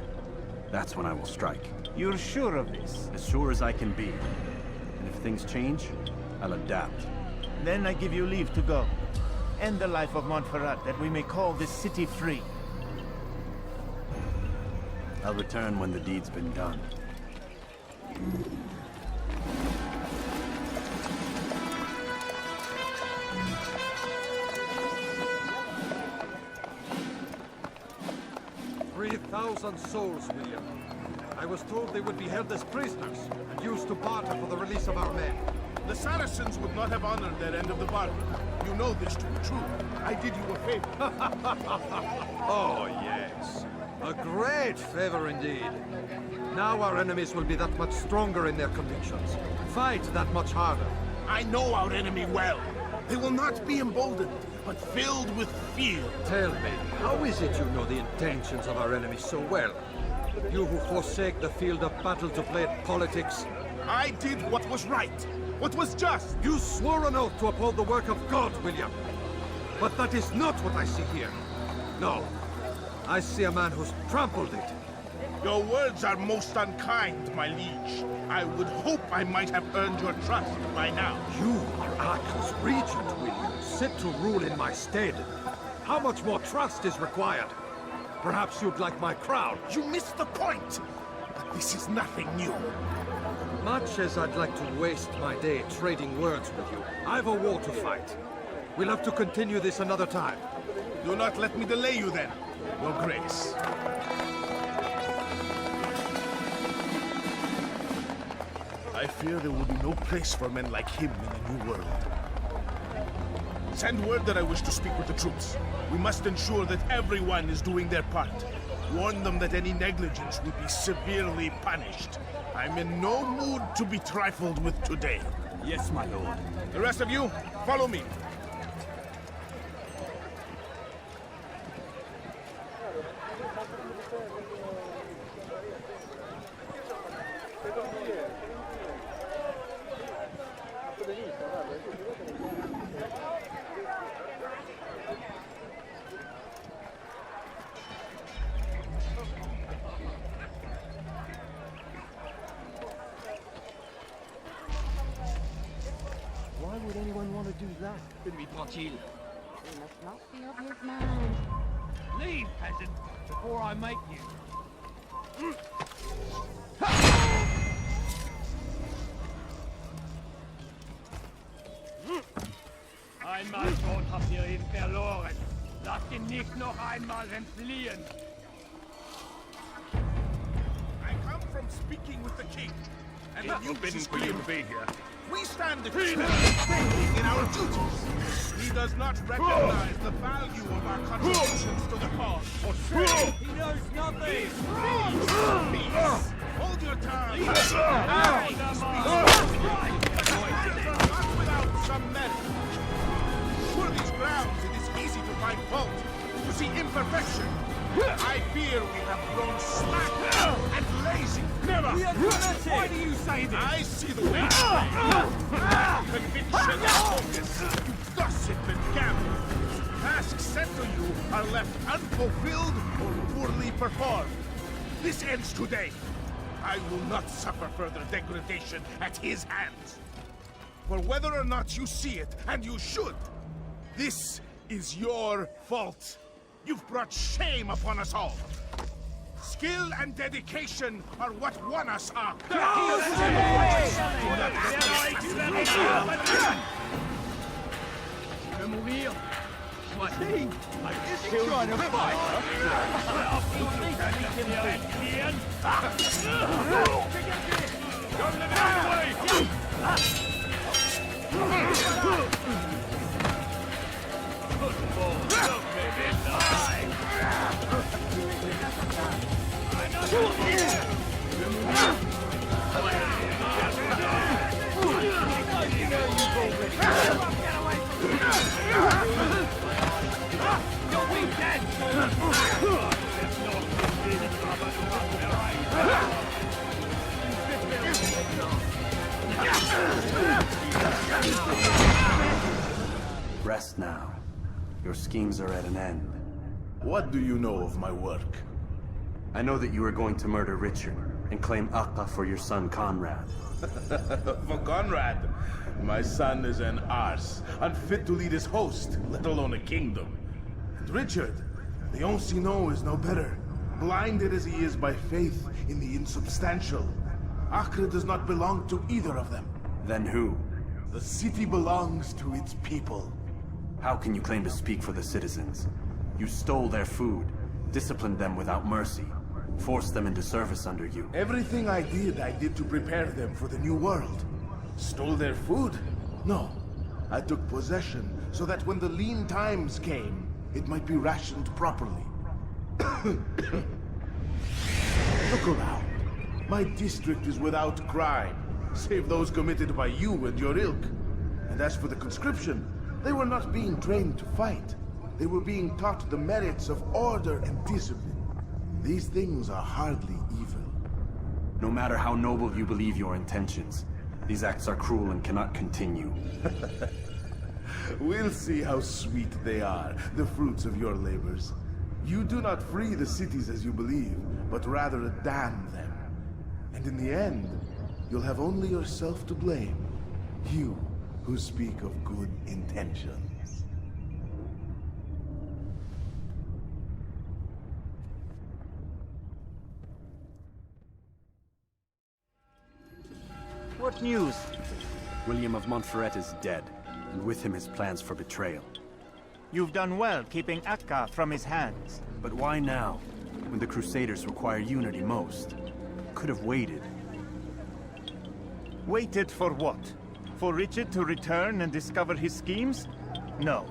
That's when I will strike.
You're sure of this?
As sure as I can be. And if things change, I'll adapt.
Then I give you leave to go. End the life of Montferrat, that we may call this city free.
I'll return when the deed's been done.
$3,000 souls, William. I was told they would be held as prisoners and used to barter for the release of our men.
The Saracens would not have honored their end of the bargain. You know this to be true. I did you a favor.
Oh, yes.
A great favor indeed. Now our enemies will be that much stronger in their convictions. Fight that much harder.
I know our enemy well. They will not be emboldened, but filled with fear.
Tell me, how is it you know the intentions of our enemies so well? You who forsake the field of battle to play at politics.
I did what was right, what was just.
You swore an oath to uphold the work of God, William. But that is not what I see here. No. I see a man who's trampled it.
Your words are most unkind, my liege. I would hope I might have earned your trust by now.
You are Arkell's regent, William, set to rule in my stead. How much more trust is required? Perhaps you'd like my crown.
You missed the point! But this is nothing new.
Much as I'd like to waste my day trading words with you, I've a war to fight. We'll have to continue this another time.
Do not let me delay you then, Your Grace. I fear there will be no place for men like him in the New World. Send word that I wish to speak with the troops. We must ensure that everyone is doing their part. Warn them that any negligence will be severely punished. I'm in no mood to be trifled with today.
Yes, my lord.
The rest of you, follow me.
Why would anyone want to do that?
Lui tranquille.
He must not be of his mind. Leave, peasant, before I make you. Einmal tot habt ihr ihn verloren. Lasst ihn nicht noch einmal entfliehen.
I come from speaking with the king. And the news is clear.
here.
We stand failing in our duties. He does not recognize the value of our contributions to the cause.
He knows nothing.
Peace. Hold your tongue. Not without some merit. For these grounds, it is easy to find fault, to see imperfection. I fear we have grown slack and lazy. Never!
Why do you say this?
I see the way. Conviction and focus. You gossip and gamble. Tasks set to you are left unfulfilled or poorly performed. This ends today. I will not suffer further degradation at his hands. For whether or not you see it, and you should, this is your fault. You've brought shame upon us all. Skill and dedication are what won us up.
Trying to fight.
Rest now. Your schemes are at an end.
What do you know of my work?
I know that you are going to murder Richard and claim Akka for your son Conrad.
For Conrad, my son is an arse, unfit to lead his host, let alone a kingdom. And Richard, the Ancien is no better, blinded as he is by faith in the insubstantial. Acre does not belong to either of them.
Then who?
The city belongs to its people.
How can you claim to speak for the citizens? You stole their food, disciplined them without mercy, forced them into service under you.
Everything I did to prepare them for the new world. Stole their food? No. I took possession so that when the lean times came, it might be rationed properly.
around.
My district is without crime, save those committed by you and your ilk. And as for the conscription, they were not being trained to fight. They were being taught the merits of order and discipline. These things are hardly evil.
No matter how noble you believe your intentions, these acts are cruel and cannot continue.
We'll see how sweet they are, the fruits of your labors. You do not free the cities as you believe, but rather damn them. And in the end, you'll have only yourself to blame. You who speak of good intentions.
What news?
William of Montferrat is dead, and with him his plans for betrayal.
You've done well keeping Akka from his hands.
But why now, when the Crusaders require unity most? Could have waited.
Waited for what? For Richard to return and discover his schemes? No.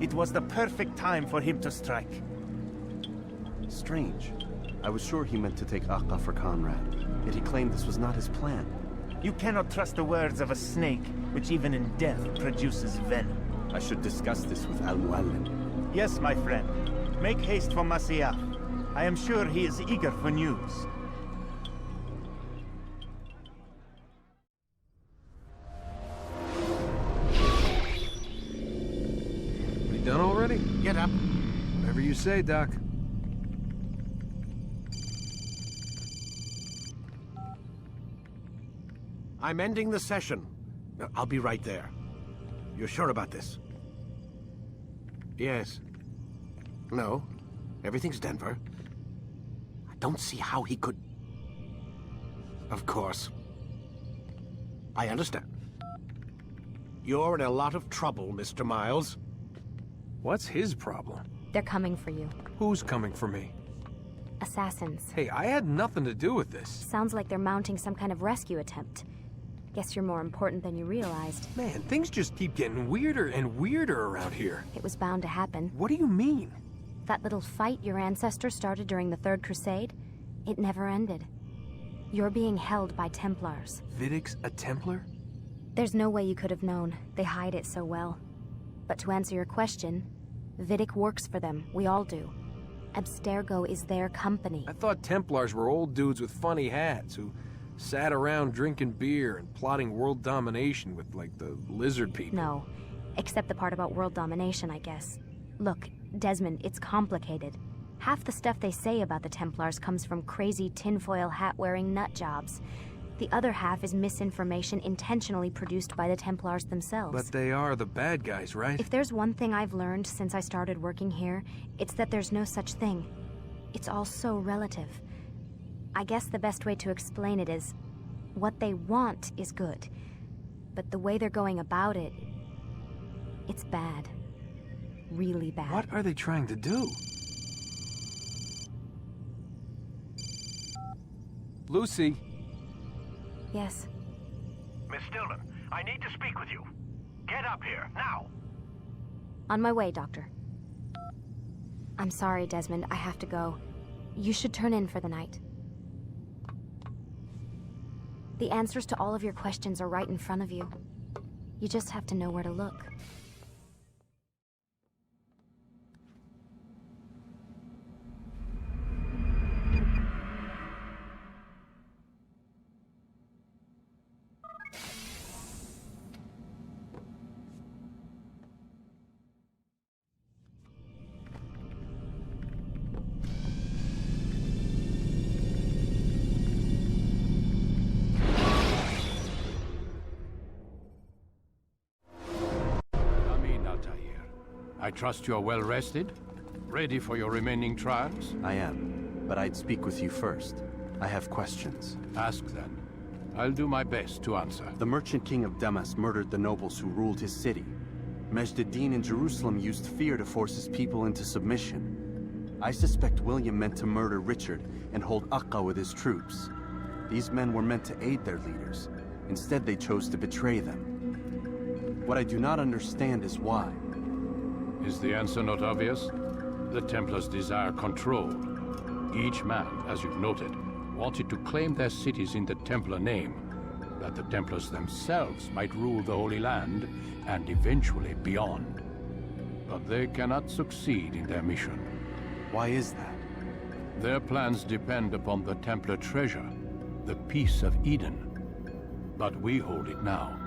It was the perfect time for him to strike.
Strange. I was sure he meant to take Akka for Conrad, yet he claimed this was not his plan.
You cannot trust the words of a snake, which even in death produces venom.
I should discuss this with Al-Muallim.
Yes, my friend. Make haste for Masyaf. I am sure he is eager for news.
We done already?
Get up.
Whatever you say, Doc.
I'm ending the session. I'll be right there. You're sure about this? Yes. No. Everything's Denver. I don't see how he could... Of course. I understand. You're in a lot of trouble, Mr. Miles.
What's his problem?
They're coming for you.
Who's coming for me?
Assassins.
Hey, I had nothing to do with this.
Sounds like they're mounting some kind of rescue attempt. Guess you're more important than you realized.
Man, things just keep getting weirder and weirder around here.
It was bound to happen.
What do you mean?
That little fight your ancestors started during the Third Crusade, it never ended. You're being held by Templars.
Vidic's a Templar?
There's no way you could have known. They hide it so well. But to answer your question, Vidic works for them. We all do. Abstergo is their company.
I thought Templars were old dudes with funny hats who sat around drinking beer and plotting world domination with, like, the lizard people.
No. Except the part about world domination, I guess. Look, Desmond, it's complicated. Half the stuff they say about the Templars comes from crazy tinfoil hat-wearing nut jobs. The other half is misinformation intentionally produced by the Templars themselves.
But they are the bad guys, right?
If there's one thing I've learned since I started working here, it's that there's no such thing. It's all so relative. I guess the best way to explain it is, what they want is good. But the way they're going about it, it's bad. Really bad.
What are they trying to do? Lucy?
Yes?
Miss Stillman, I need to speak with you. Get up here, now!
On my way, Doctor. I'm sorry, Desmond, I have to go. You should turn in for the night. The answers to all of your questions are right in front of you. You just have to know where to look.
I trust you are well rested? Ready for your remaining trials?
I am, but I'd speak with you first. I have questions.
Ask then. I'll do my best to answer.
The merchant king of Damas murdered the nobles who ruled his city. Majd-ad-Din in Jerusalem used fear to force his people into submission. I suspect William meant to murder Richard and hold Akka with his troops. These men were meant to aid their leaders. Instead, they chose to betray them. What I do not understand is why.
Is the answer not obvious? The Templars desire control. Each man, as you've noted, wanted to claim their cities in the Templar name, that the Templars themselves might rule the Holy Land and eventually beyond. But they cannot succeed in their mission.
Why is that?
Their plans depend upon the Templar treasure, the Peace of Eden. But we hold it now,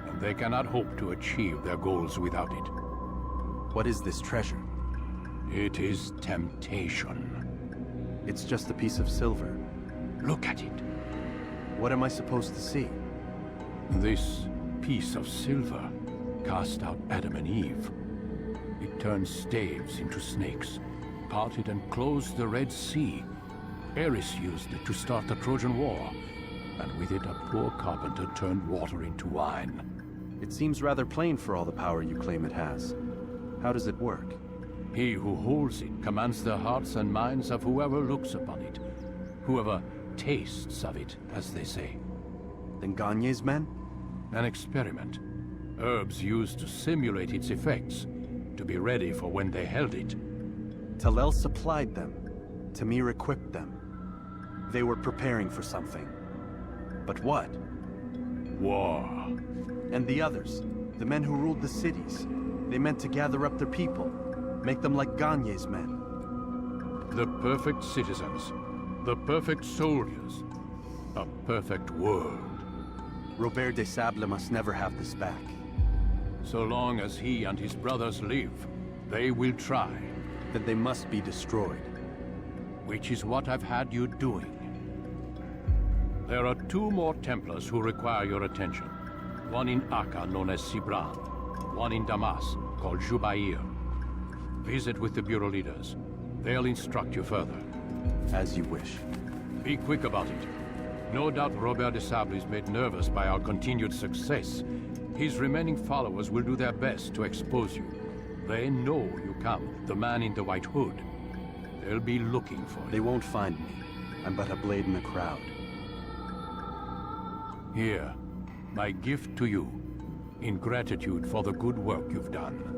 and they cannot hope to achieve their goals without it.
What is this treasure?
It is temptation.
It's just a piece of silver.
Look at it.
What am I supposed to see?
This piece of silver cast out Adam and Eve. It turned staves into snakes, parted and closed the Red Sea. Ares used it to start the Trojan War, and with it a poor carpenter turned water into wine.
It seems rather plain for all the power you claim it has. How does it work?
He who holds it commands the hearts and minds of whoever looks upon it, whoever tastes of it, as they say.
Then Gagne's men?
An experiment. Herbs used to simulate its effects, to be ready for when they held it.
Talel supplied them. Tamir equipped them. They were preparing for something. But what?
War.
And the others, the men who ruled the cities, they meant to gather up their people, make them like Gagne's men.
The perfect citizens, the perfect soldiers, a perfect world.
Robert de Sable must never have this back.
So long as he and his brothers live, they will try.
Then they must be destroyed.
Which is what I've had you doing. There are 2 more Templars who require your attention. One in Acre, known as Sibran. One in Damas, called Jubair. Visit with the Bureau leaders. They'll instruct you further.
As you wish.
Be quick about it. No doubt Robert de Sable is made nervous by our continued success. His remaining followers will do their best to expose you. They know you come, the man in the white hood. They'll be looking for you.
They won't find me. I'm but a blade in the crowd.
Here, my gift to you, in gratitude for the good work you've done.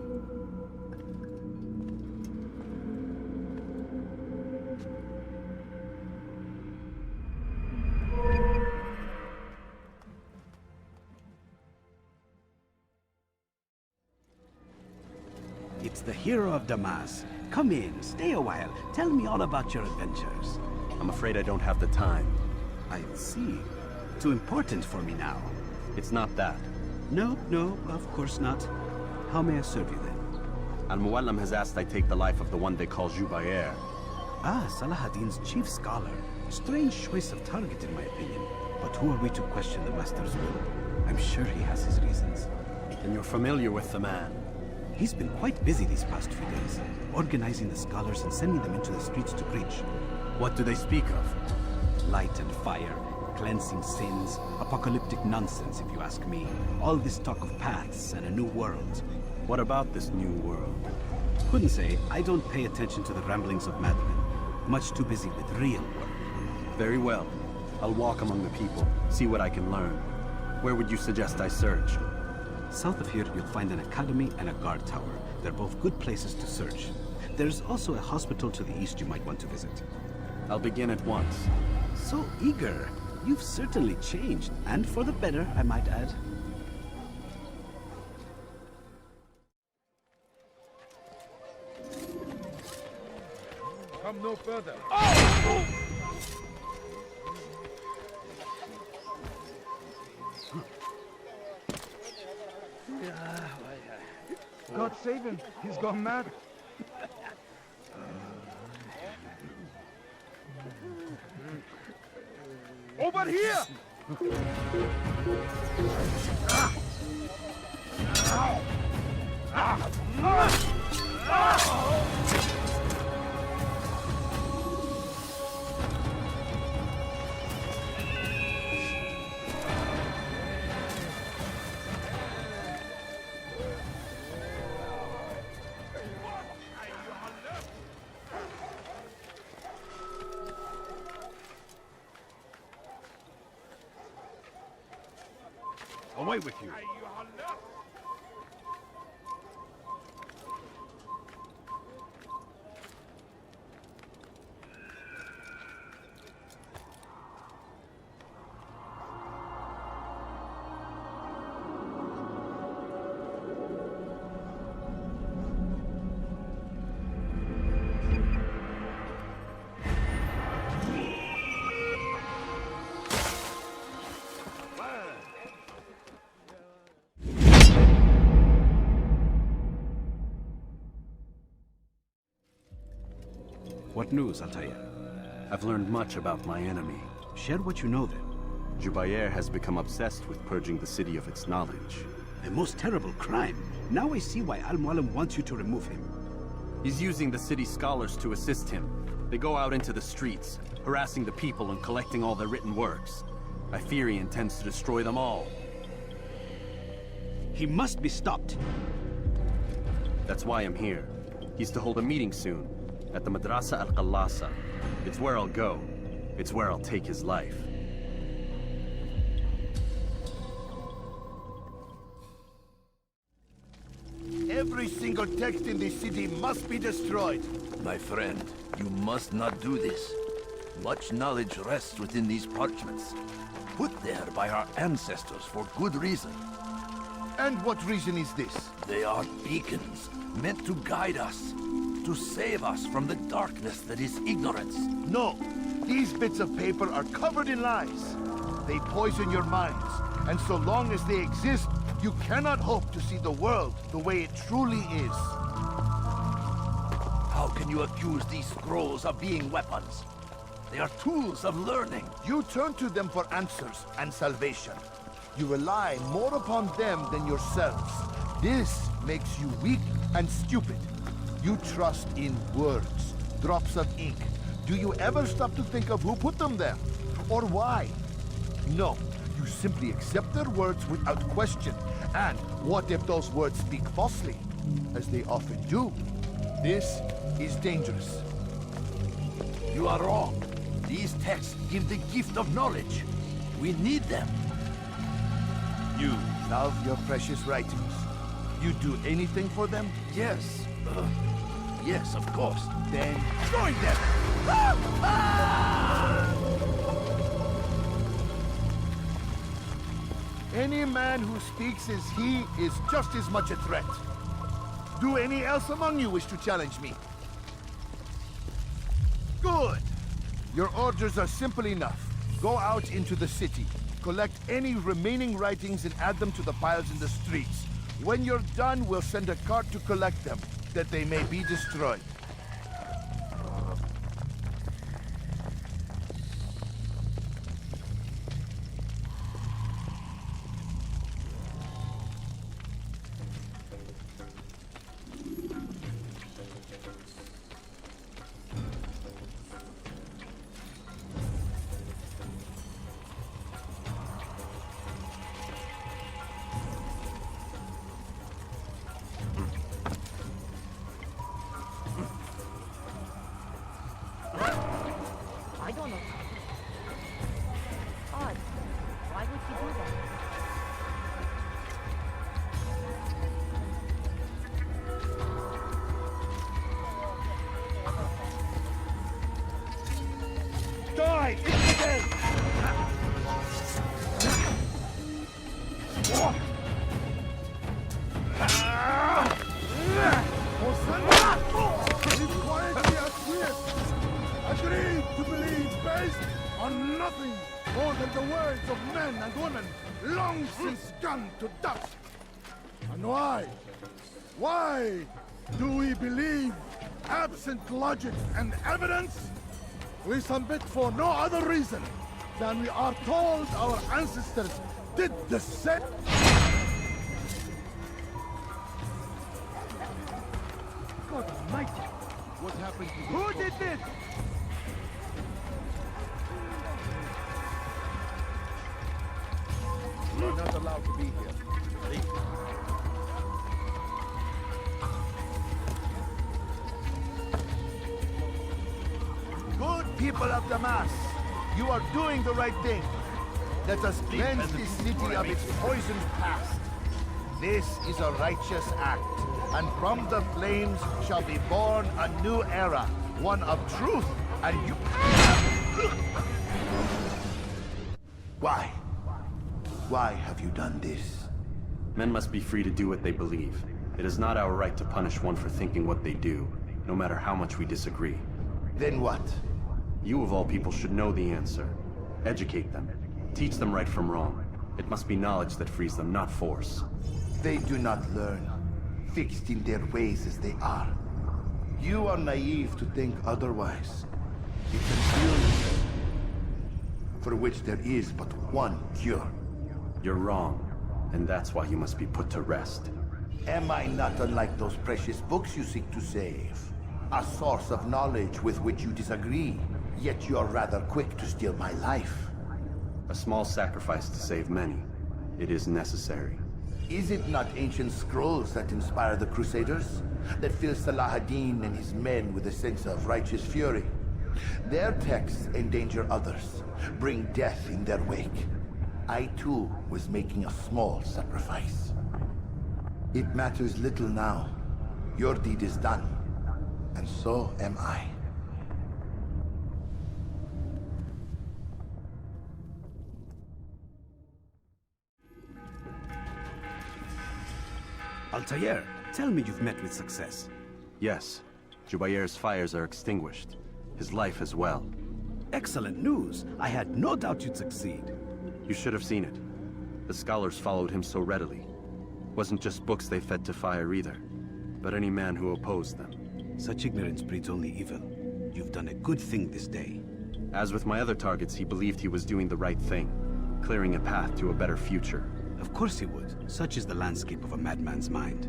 It's the hero of Damas. Come in, stay a while. Tell me all about your adventures.
I'm afraid I don't have the time.
I see. Too important for me now.
It's not that.
No, of course not. How may I serve you then?
Al-Muallam has asked I take the life of the one they call Jubair.
Ah, Salahadin's chief scholar. Strange choice of target in my opinion. But who are we to question the master's will? I'm sure he has his reasons.
And you're familiar with the man?
He's been quite busy these past few days, organizing the scholars and sending them into the streets to preach.
What do they speak of?
Light and fire, cleansing sins, apocalyptic nonsense if you ask me. All this talk of paths and a new world.
What about this new world?
Couldn't say. I don't pay attention to the ramblings of madmen. Much too busy with real work.
Very well. I'll walk among the people, see what I can learn. Where would you suggest I search?
South of here, you'll find an academy and a guard tower. They're both good places to search. There's also a hospital to the east you might want to visit.
I'll begin at once.
So eager. You've certainly changed, and for the better, I might add.
Come no further.
God save him. He's gone mad.
Over here! Away with you.
What news, Altair?
I've learned much about my enemy.
Share what you know then.
Jubair has become obsessed with purging the city of its knowledge.
A most terrible crime. Now I see why Al-Mualim wants you to remove him.
He's using the city scholars to assist him. They go out into the streets, harassing the people and collecting all their written works. I fear he intends to destroy them all.
He must be stopped.
That's why I'm here. He's to hold a meeting soon, at the Madrasa Al-Qallasa. It's where I'll go. It's where I'll take his life.
Every single text in this city must be destroyed.
My friend, you must not do this. Much knowledge rests within these parchments, put there by our ancestors for good reason.
And what reason is this?
They are beacons, meant to guide us, to save us from the darkness that is ignorance.
No, these bits of paper are covered in lies. They poison your minds, and so long as they exist, you cannot hope to see the world the way it truly is.
How can you accuse these scrolls of being weapons? They are tools of learning.
You turn to them for answers and salvation. You rely more upon them than yourselves. This makes you weak and stupid. You trust in words, drops of ink. Do you ever stop to think of who put them there? Or why? No, you simply accept their words without question. And what if those words speak falsely? As they often do. This is dangerous.
You are wrong. These texts give the gift of knowledge. We need them.
You love your precious writings. You do anything for them?
Yes. Yes, of course.
Then join them! Any man who speaks as he is just as much a threat. Do any else among you wish to challenge me? Good! Your orders are simple enough. Go out into the city, collect any remaining writings and add them to the piles in the streets. When you're done, we'll send a cart to collect them, that they may be destroyed.
I don't know. Odd. Why would you do that?
Die! Infidel!
Agreed to believe based on nothing more than the words of men and women long since gone to dust. And why? Why do we believe absent logic and evidence? We submit for no other reason than we are told our ancestors did the same. God almighty! What happened to you? Who did this? You're not allowed to be here. Leave.
Good people of Damas, you are doing the right thing. Let us cleanse this city of its poisoned past. This is a righteous act, and from the flames shall be born a new era, one of truth and you. Why? Why have you done this?
Men must be free to do what they believe. It is not our right to punish one for thinking what they do, no matter how much we disagree.
Then what?
You of all people should know the answer. Educate them. Teach them right from wrong. It must be knowledge that frees them, not force.
They do not learn, fixed in their ways as they are.
You are naive to think otherwise. It's an illness for which there is but one cure.
You're wrong, and that's why you must be put to rest.
Am I not unlike those precious books you seek to save? A source of knowledge with which you disagree, yet you are rather quick to steal my life.
A small sacrifice to save many. It is necessary.
Is it not ancient scrolls that inspire the Crusaders? That fill Salah ad-Din and his men with a sense of righteous fury? Their texts endanger others, bring death in their wake. I too was making a small sacrifice. It matters little now. Your deed is done, and so am I.
Altair, tell me you've met with success.
Yes. Jubair's fires are extinguished. His life as well.
Excellent news. I had no doubt you'd succeed.
You should have seen it. The scholars followed him so readily. Wasn't just books they fed to fire either, but any man who opposed them.
Such ignorance breeds only evil. You've done a good thing this day.
As with my other targets, he believed he was doing the right thing, clearing a path to a better future.
Of course he would. Such is the landscape of a madman's mind.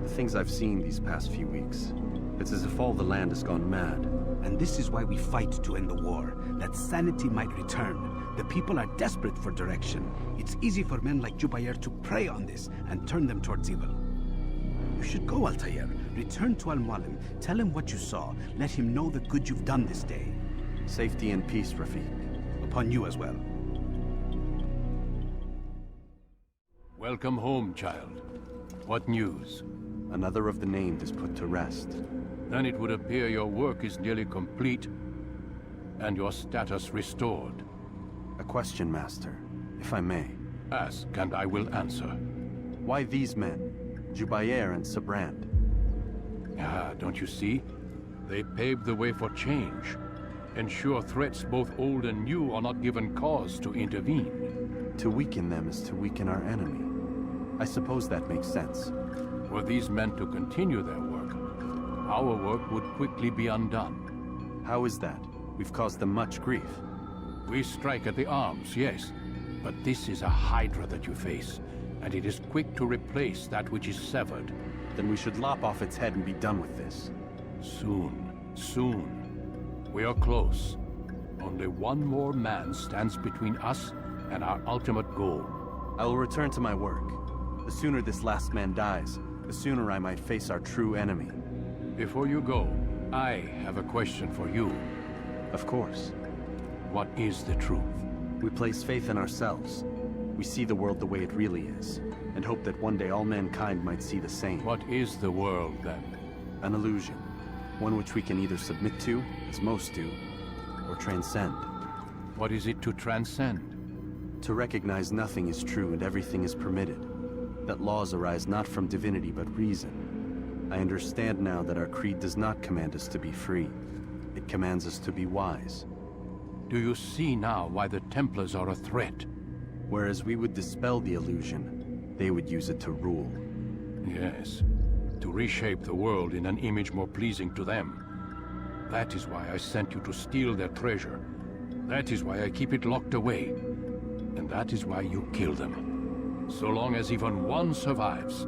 The things I've seen these past few weeks, it's as if all the land has gone mad.
And this is why we fight to end the war, that sanity might return. The people are desperate for direction. It's easy for men like Jubair to prey on this and turn them towards evil. You should go, Altair. Return to Al-Mualim. Tell him what you saw. Let him know the good you've done this day.
Safety and peace, Rafiq.
Upon you as well.
Welcome home, child. What news?
Another of the named is put to rest.
Then it would appear your work is nearly complete, and your status restored.
A question, Master, if I may.
Ask, and I will answer.
Why these men? Jubair and Sabrand?
Ah, don't you see? They paved the way for change. Ensure threats both old and new are not given cause to intervene.
To weaken them is to weaken our enemy. I suppose that makes sense.
Were these men to continue their work, our work would quickly be undone.
How is that? We've caused them much grief.
We strike at the arms, yes. But this is a hydra that you face, and it is quick to replace that which is severed.
Then we should lop off its head and be done with this.
Soon, soon. We are close. Only one more man stands between us and our ultimate goal.
I will return to my work. The sooner this last man dies, the sooner I might face our true enemy.
Before you go, I have a question for you.
Of course.
What is the truth?
We place faith in ourselves. We see the world the way it really is, and hope that one day all mankind might see the same.
What is the world, then?
An illusion. One which we can either submit to, as most do, or transcend.
What is it to transcend?
To recognize nothing is true and everything is permitted. That laws arise not from divinity but reason. I understand now that our creed does not command us to be free. It commands us to be wise.
Do you see now why the Templars are a threat?
Whereas we would dispel the illusion, they would use it to rule.
Yes, to reshape the world in an image more pleasing to them. That is why I sent you to steal their treasure. That is why I keep it locked away. And that is why you kill them. So long as even one survives,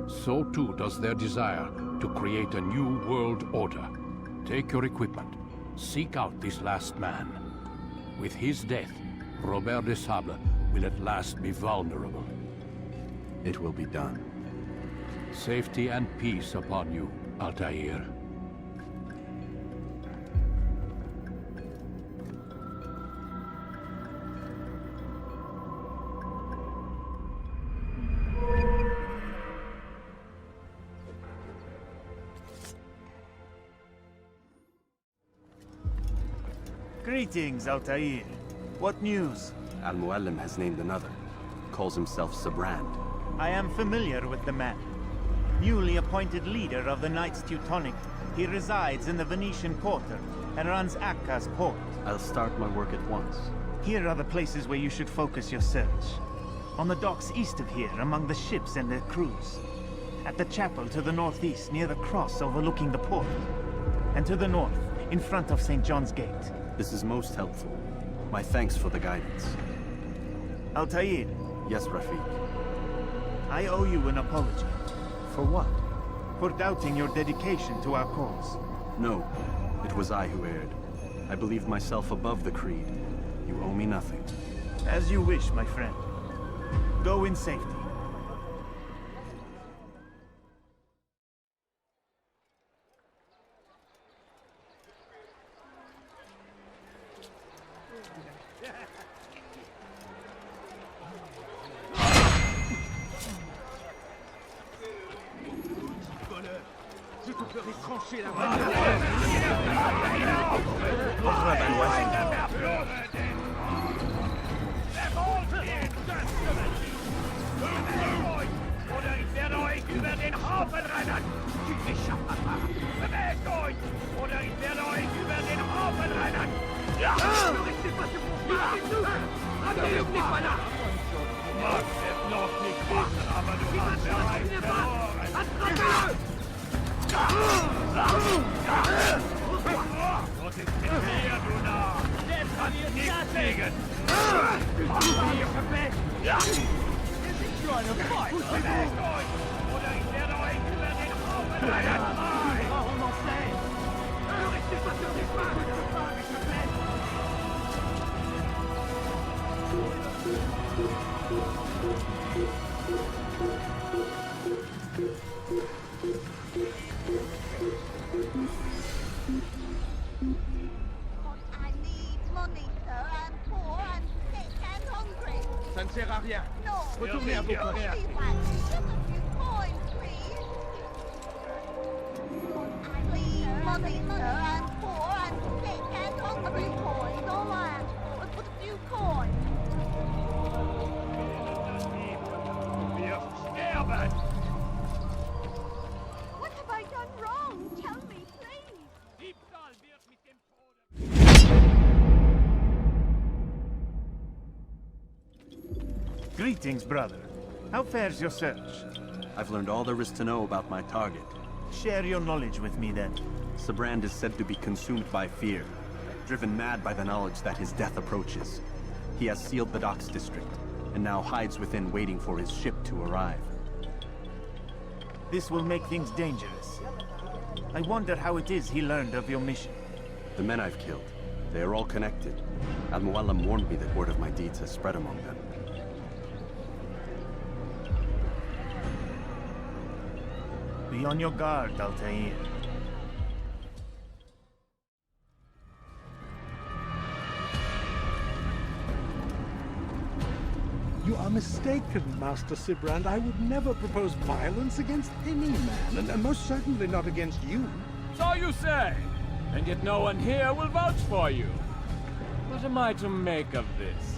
so too does their desire to create a new world order. Take your equipment. Seek out this last man. With his death, Robert de Sable will at last be vulnerable.
It will be done.
Safety and peace upon you, Altair.
Greetings, Altair. What news?
Al-Mualim has named another. Calls himself Sabrand.
I am familiar with the man. Newly appointed leader of the Knights Teutonic, he resides in the Venetian Quarter and runs Akka's port.
I'll start my work at once.
Here are the places where you should focus your search. On the docks east of here, among the ships and their crews. At the chapel to the northeast, near the cross overlooking the port. and to the north, in front of St. John's Gate.
This is most helpful. My thanks for the guidance.
Altair.
Yes, Rafiq.
I owe you an apology. For what? For doubting your dedication to our cause.
No, it was I who erred. I believed myself above the creed. You owe me nothing.
As you wish, my friend. Go in safety.
Je te ferai trancher la
Oder ich werde euch über den Haufen rennen! Bewegt euch! Oder ich werde euch über den Haufen rennen! Ja! Max ist noch nicht wach, aber du hast bereits verloren! Was ist mit mir, du Narr? Jetzt kann ihr nicht fliegen! Ja! Bewegt euch! Oder ich werde euch über den Haufen rennen!
I need money, sir. I'm poor and sick and hungry.
Ça ne sert à rien.
No.
Retournez à vos postes.
Just a few coins, please. I need money, sir. I'm poor and sick and hungry. Coins, all I ask for is but a few coins.
Wir sterben!
What have I done wrong? Tell me, please.
Diebstahl wird mit dem
Greetings, brother. How fares your search?
I've learned all there is to know about my target.
Share your knowledge with me, then.
Sabrand is said to be consumed by fear, driven mad by the knowledge that his death approaches. He has sealed the docks district, and now hides within waiting for his ship to arrive.
This will make things dangerous. I wonder how it is he learned of your mission.
The men I've killed, they are all connected. Al-Muallam warned me that word of my deeds has spread among them.
Be on your guard, Altair.
You are mistaken, Master Sibrand. I would never propose violence against any man, and most certainly not against you.
So you say, and yet no one here will vouch for you. What am I to make of this?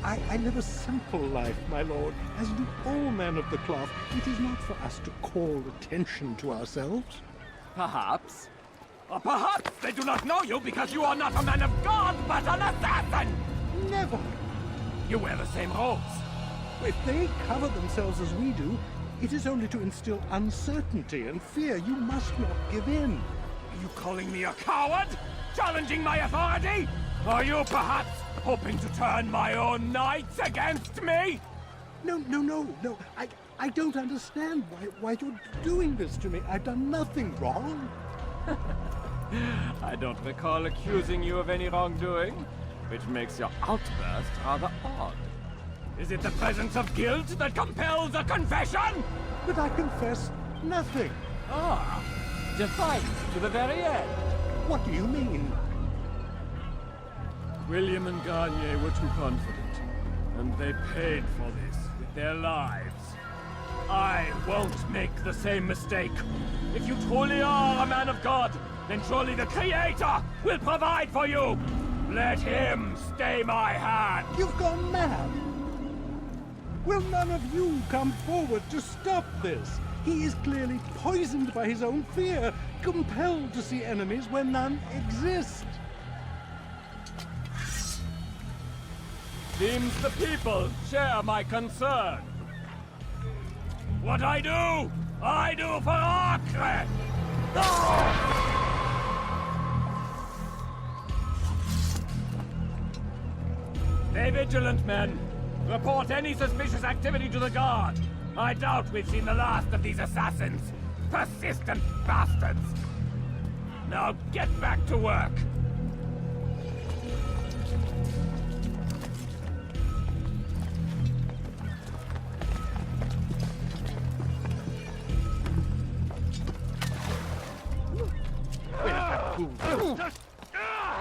I live a simple life, my lord, as do all men of the cloth. It is not for us to call attention to ourselves.
Perhaps. Or perhaps they do not know you because you are not a man of God, but an assassin!
Never!
You wear the same robes.
If they cover themselves as we do, it is only to instill uncertainty and fear. You must not give in.
Are you calling me a coward? Challenging my authority? Are you perhaps hoping to turn my own knights against me?
No. I don't understand why you're doing this to me. I've done nothing wrong.
I don't recall accusing you of any wrongdoing, which makes your outburst rather odd. Is it the presence of guilt that compels a confession?
But I confess nothing.
Ah, defiant to the very end.
What do you mean?
William and Garnier were too confident, and they paid for this with their lives. I won't make the same mistake. If you truly are a man of God, then surely the Creator will provide for you. Let him stay my hand.
You've gone mad. Will none of you come forward to stop this? He is clearly poisoned by his own fear, compelled to see enemies where none exist.
Seems the people share my concern. What I do for Acre! Stay vigilant, men. Report any suspicious activity to the guard. I doubt we've seen the last of these assassins. Persistent bastards. Now get back to work.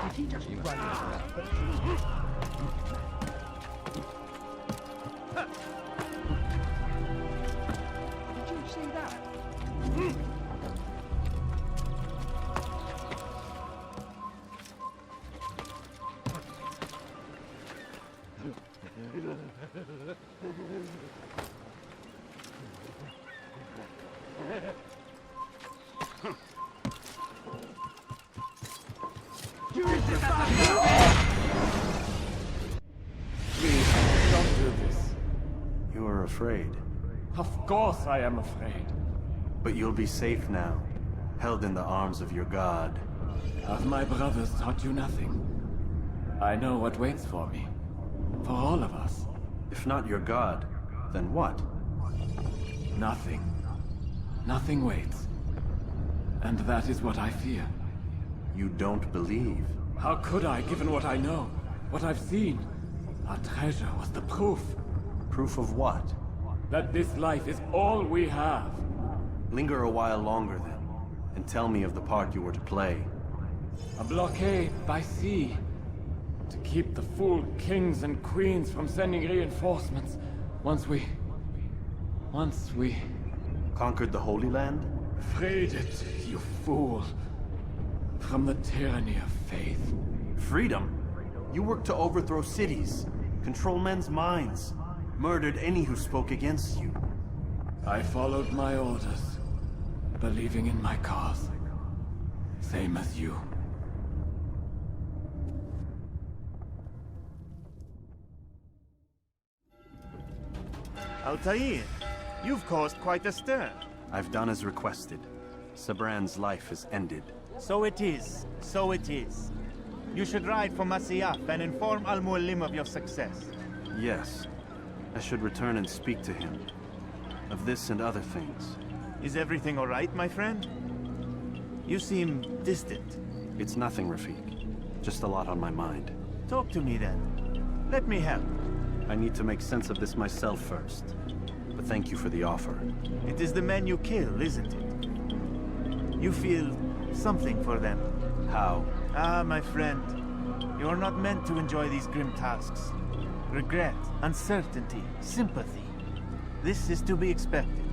Did he just run into that? Did you see that?
Please, don't do this.
You are afraid.
Of course I am afraid.
But you'll be safe now, held in the arms of your god.
Have my brothers taught you nothing? I know what waits for me. For all of us.
If not your god, then what?
Nothing. Nothing waits. And that is what I fear.
You don't believe?
How could I, given what I know? What I've seen? Our treasure was the proof.
Proof of what?
That this life is all we have.
Linger a while longer then, and tell me of the part you were to play.
A blockade by sea. To keep the fool kings and queens from sending reinforcements. Once we...
Conquered the Holy Land?
Freed it, you fool. From the tyranny of faith.
Freedom? You worked to overthrow cities, control men's minds, murdered any who spoke against you.
I followed my orders, believing in my cause. Same as you.
Altair, you've caused quite a stir.
I've done as requested. Sabran's life is ended.
So it is. So it is. You should ride for Masyaf and inform Al-Mualim of your success.
Yes. I should return and speak to him. Of this and other things.
Is everything all right, my friend? You seem distant.
It's nothing, Rafik. Just a lot on my mind.
Talk to me then. Let me help.
I need to make sense of this myself first. But thank you for the offer.
It is the men you kill, isn't it? You feel something for them.
How?
Ah, my friend. You are not meant to enjoy these grim tasks. Regret, uncertainty, sympathy. This is to be expected.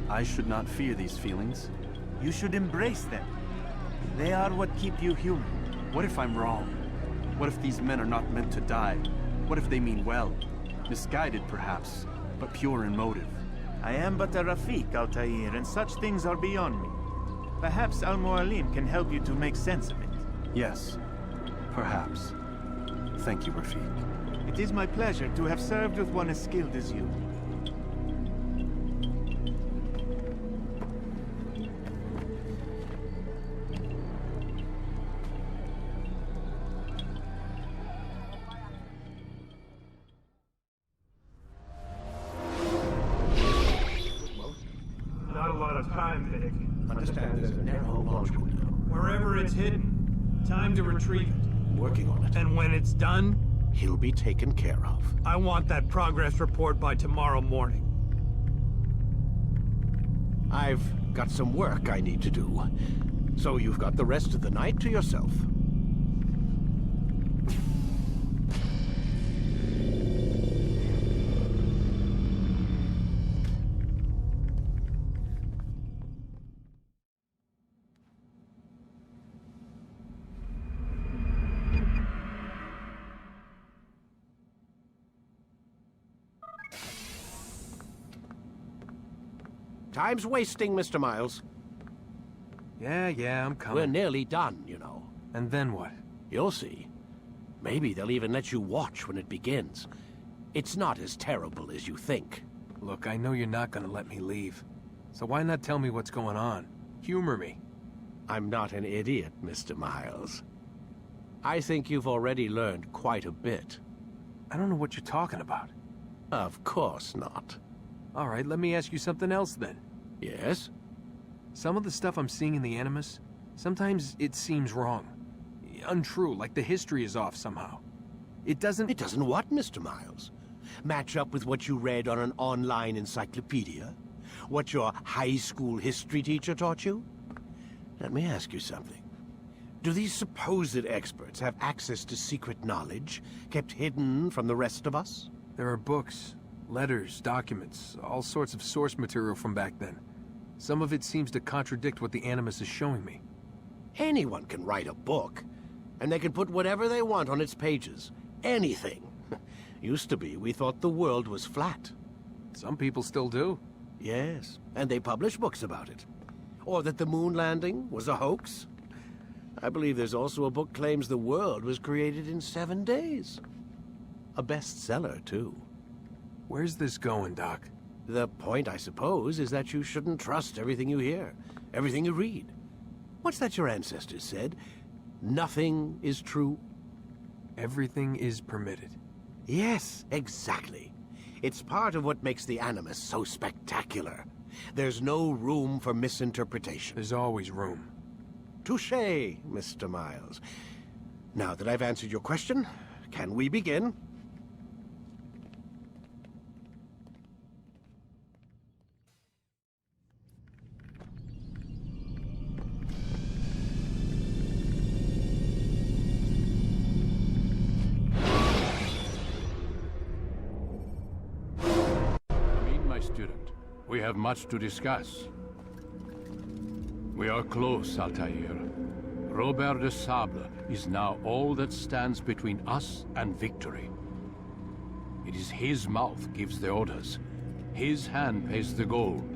I should not fear these feelings.
You should embrace them. They are what keep you human.
What if I'm wrong? What if these men are not meant to die? What if they mean well? Misguided, perhaps, but pure in motive.
I am but a Rafik, Altair, and such things are beyond me. Perhaps Al-Mualim can help you to make sense of it.
Yes, perhaps. Thank you, Rafik.
It is my pleasure to have served with one as skilled as you.
Not a lot of time, Vic.
Understand there's a narrow launch window.
Wherever it's hidden, time to retrieve it.
Working on it.
And when it's done,
He'll be taken care of.
I want that progress report by tomorrow morning.
I've got some work I need to do. So you've got the rest of the night to yourself. Time's wasting, Mr. Miles.
Yeah, I'm coming.
We're nearly done, you know.
And then what?
You'll see. Maybe they'll even let you watch when it begins. It's not as terrible as you think.
Look, I know you're not gonna let me leave. So why not tell me what's going on? Humor me.
I'm not an idiot, Mr. Miles. I think you've already learned quite a bit.
I don't know what you're talking about.
Of course not.
All right, let me ask you something else then.
Yes?
Some of the stuff I'm seeing in the Animus, sometimes it seems wrong. Untrue, like the history is off somehow. It doesn't...
It doesn't what, Mr. Miles? Match up with what you read on an online encyclopedia? What your high school history teacher taught you? Let me ask you something. Do these supposed experts have access to secret knowledge kept hidden from the rest of us?
There are books, letters, documents, all sorts of source material from back then. Some of it seems to contradict what the Animus is showing me.
Anyone can write a book, and they can put whatever they want on its pages. Anything. Used to be, we thought the world was flat.
Some people still do.
Yes, and they publish books about it. Or that the moon landing was a hoax. I believe there's also a book claims the world was created in 7 days. A bestseller, too.
Where's this going, Doc?
The point, I suppose, is that you shouldn't trust everything you hear, everything you read. What's that your ancestors said? Nothing is true?
Everything is permitted.
Yes, exactly. It's part of what makes the Animus so spectacular. There's no room for misinterpretation.
There's always room.
Touché, Mr. Miles. Now that I've answered your question, can we begin?
Student, we have much to discuss. We are close, Altair. Robert de Sable is now all that stands between us and victory. It is his mouth gives the orders. His hand pays the gold.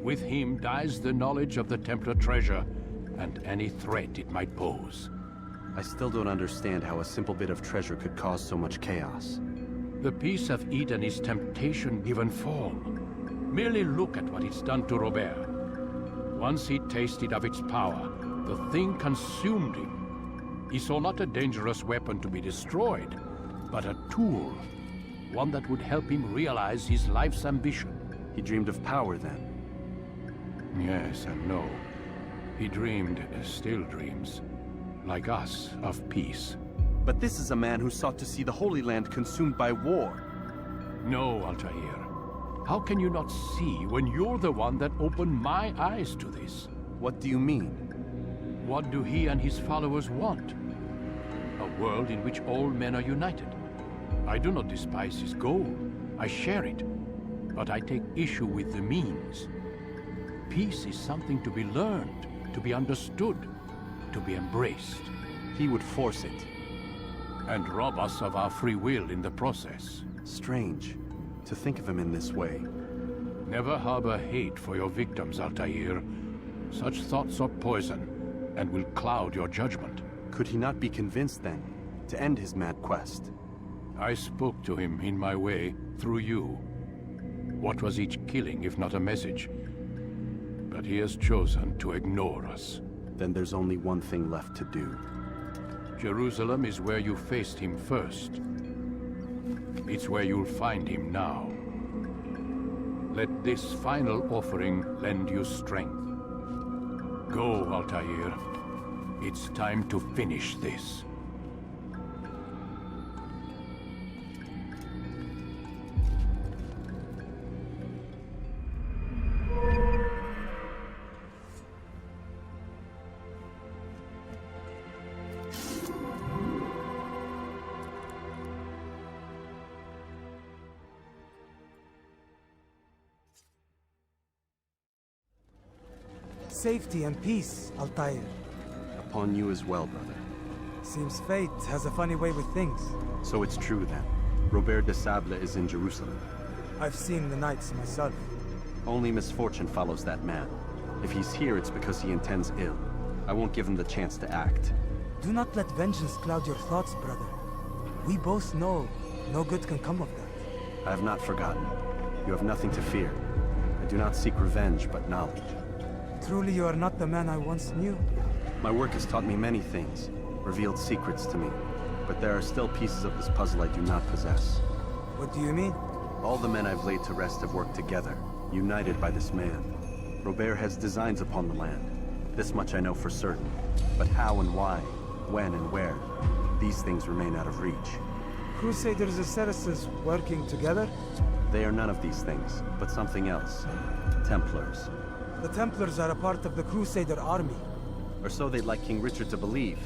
With him dies the knowledge of the Templar treasure and any threat it might pose.
I still don't understand how a simple bit of treasure could cause so much chaos.
The piece of Eden is temptation given form. Merely look at what it's done to Robert. Once he tasted of its power, the thing consumed him. He saw not a dangerous weapon to be destroyed, but a tool. One that would help him realize his life's ambition.
He dreamed of power then?
Yes and no. He dreamed, still dreams, like us, of peace.
But this is a man who sought to see the Holy Land consumed by war.
No, Altair. How can you not see when you're the one that opened my eyes to this?
What do you mean?
What do he and his followers want? A world in which all men are united. I do not despise his goal. I share it. But I take issue with the means. Peace is something to be learned, to be understood, to be embraced.
He would force it.
And rob us of our free will in the process.
Strange, to think of him in this way.
Never harbor hate for your victims, Altair. Such thoughts are poison, and will cloud your judgment.
Could he not be convinced, then, to end his mad quest?
I spoke to him in my way, through you. What was each killing, if not a message? But he has chosen to ignore us.
Then there's only one thing left to do.
Jerusalem is where you faced him first. It's where you'll find him now. Let this final offering lend you strength. Go, Altair. It's time to finish this.
Safety and peace, Altair.
Upon you as well, brother.
Seems fate has a funny way with things.
So it's true then. Robert de Sable is in Jerusalem.
I've seen the Knights myself.
Only misfortune follows that man. If he's here, it's because he intends ill. I won't give him the chance to act.
Do not let vengeance cloud your thoughts, brother. We both know no good can come of that.
I have not forgotten. You have nothing to fear. I do not seek revenge, but knowledge.
Truly you are not the man I once knew.
My work has taught me many things, revealed secrets to me. but there are still pieces of this puzzle I do not possess.
What do you mean?
All the men I've laid to rest have worked together, united by this man. Robert has designs upon the land. This much I know for certain. But how and why, when and where, these things remain out of reach.
Crusaders and Saracens working together?
They are none of these things, but something else. Templars.
The Templars are a part of the Crusader army.
Or so they'd like King Richard to believe.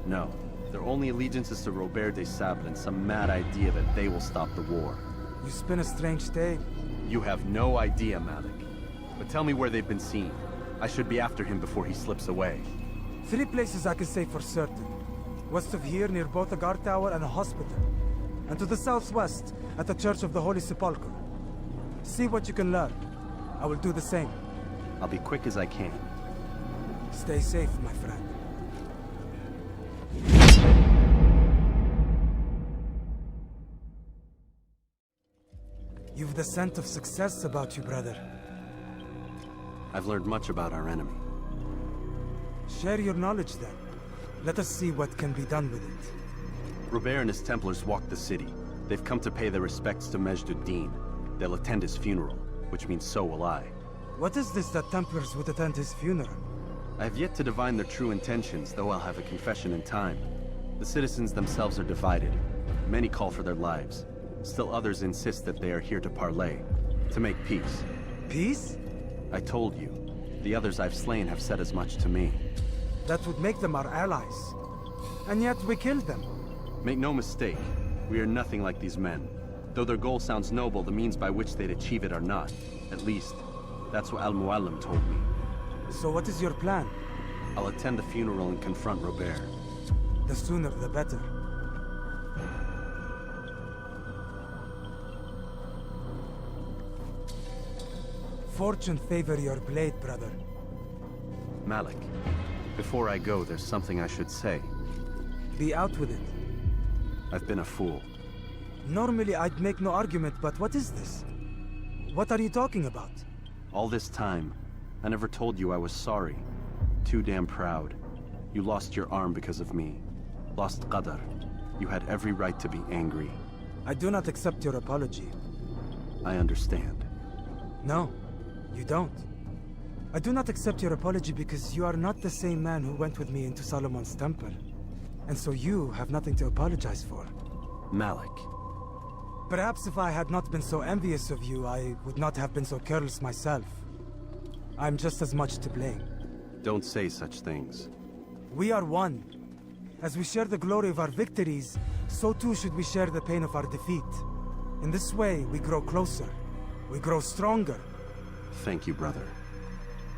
No, their only allegiance is to Robert de Sable and some mad idea that they will stop the war.
You spin a strange tale.
You have no idea, Malik. But tell me where they've been seen. I should be after him before he slips away.
3 places I can say for certain. West of here, near both a guard tower and a hospital. And to the southwest, at the Church of the Holy Sepulchre. See what you can learn. I will do the same.
I'll be quick as I can.
Stay safe, my friend. You've the scent of success about you, brother.
I've learned much about our enemy.
Share your knowledge then. Let us see what can be done with it.
Robert and his Templars walked the city. They've come to pay their respects to Majd-ud-Din. They'll attend his funeral, which means so will I.
What is this that Templars would attend his funeral?
I have yet to divine their true intentions, though I'll have a confession in time. The citizens themselves are divided. Many call for their lives. Still others insist that they are here to parley, to make peace.
Peace?
I told you. The others I've slain have said as much to me.
That would make them our allies. And yet we killed them.
Make no mistake, we are nothing like these men. Though their goal sounds noble, the means by which they'd achieve it are not. At least, that's what Al-Muallim told me.
So what is your plan?
I'll attend the funeral and confront Robert.
The sooner the better. Fortune favor your blade, brother.
Malik, before I go, there's something I should say.
Be out with it.
I've been a fool.
Normally I'd make no argument, but what is this? What are you talking about?
All this time, I never told you I was sorry. Too damn proud. You lost your arm because of me. Lost Qadar. You had every right to be angry.
I do not accept your apology.
I understand.
No, you don't. I do not accept your apology because you are not the same man who went with me into Solomon's temple. And so you have nothing to apologize for.
Malik.
Perhaps if I had not been so envious of you, I would not have been so careless myself. I'm just as much to blame.
Don't say such things.
We are one. As we share the glory of our victories, so too should we share the pain of our defeat. In this way, we grow closer. We grow stronger.
Thank you, brother.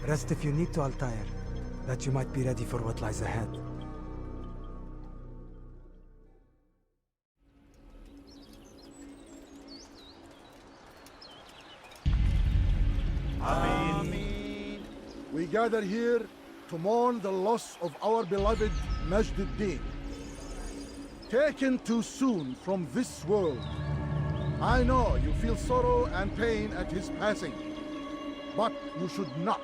Rest if you need to, Altair, that you might be ready for what lies ahead.
Amen. We gather here to mourn the loss of our beloved Majd-ud-Din. Taken too soon from this world. I know you feel sorrow and pain at his passing, but you should not.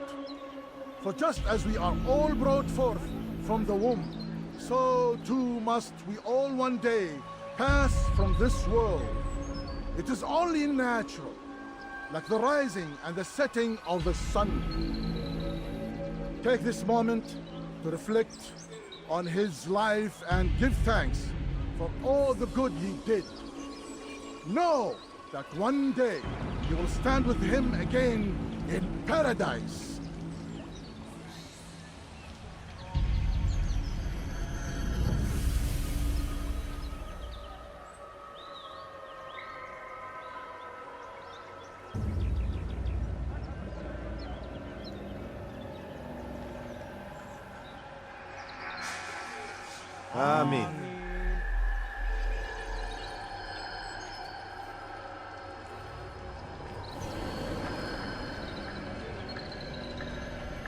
For just as we are all brought forth from the womb, so too must we all one day pass from this world. It is only natural, like the rising and the setting of the sun. Take this moment to reflect on his life and give thanks for all the good he did. Know that one day you will stand with him again in paradise. Amen.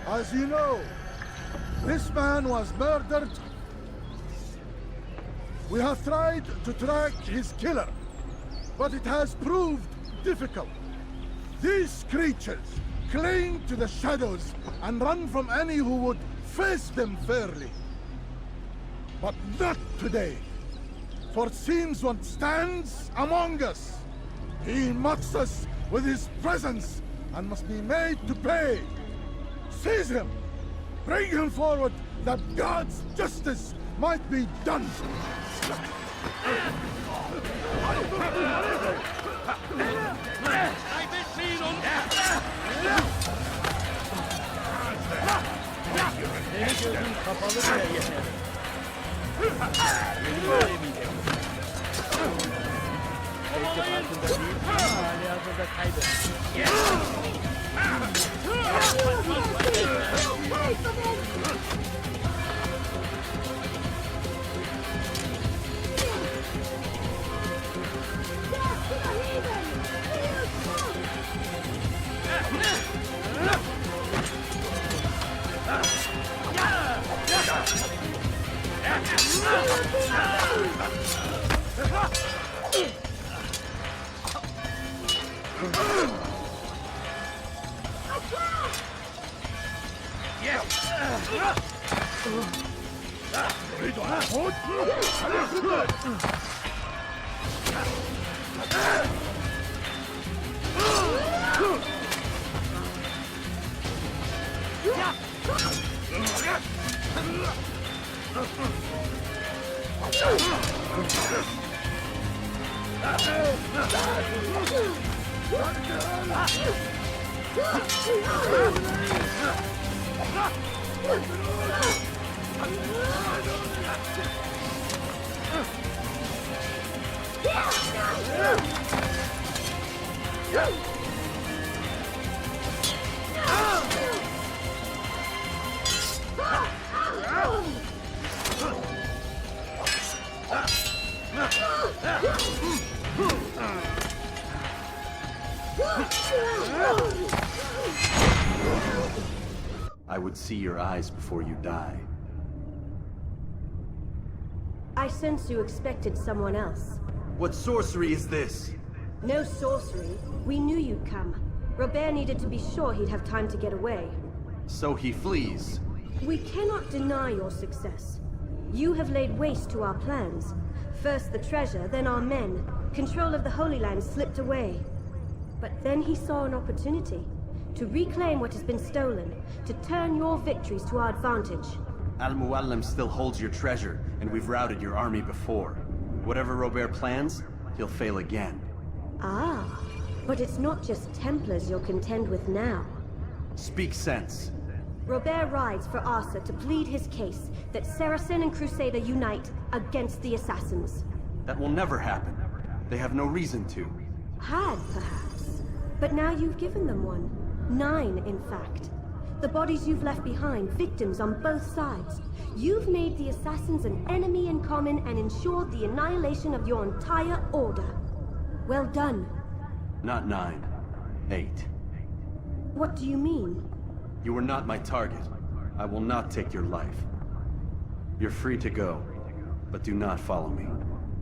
As you know, this man was murdered. We have tried to track his killer, but it has proved difficult. These creatures cling to the shadows and run from any who would face them fairly. But not today. For it seems one stands among us. He mocks us with his presence and must be made to pay. Seize him! Bring him forward that God's justice might be done!
I would see your eyes before you die.
I sense you expected someone else.
What sorcery is this?
No sorcery. We knew you'd come. Robert needed to be sure he'd have time to get away.
So he flees.
We cannot deny your success. You have laid waste to our plans. First the treasure, then our men. Control of the Holy Land slipped away. But then he saw an opportunity. To reclaim what has been stolen. To turn your victories to our advantage.
Al-Muallim still holds your treasure, and we've routed your army before. Whatever Robert plans, he'll fail again.
Ah, but it's not just Templars you'll contend with now.
Speak sense.
Robert rides for Arsa to plead his case that Saracen and Crusader unite against the Assassins.
That will never happen. They have no reason to.
Had, perhaps. But now you've given them one. 9, in fact. The bodies you've left behind, victims on both sides. You've made the Assassins an enemy in common and ensured the annihilation of your entire order. Well done.
Not 9. 8.
What do you mean?
You are not my target. I will not take your life. You're free to go, but do not follow me.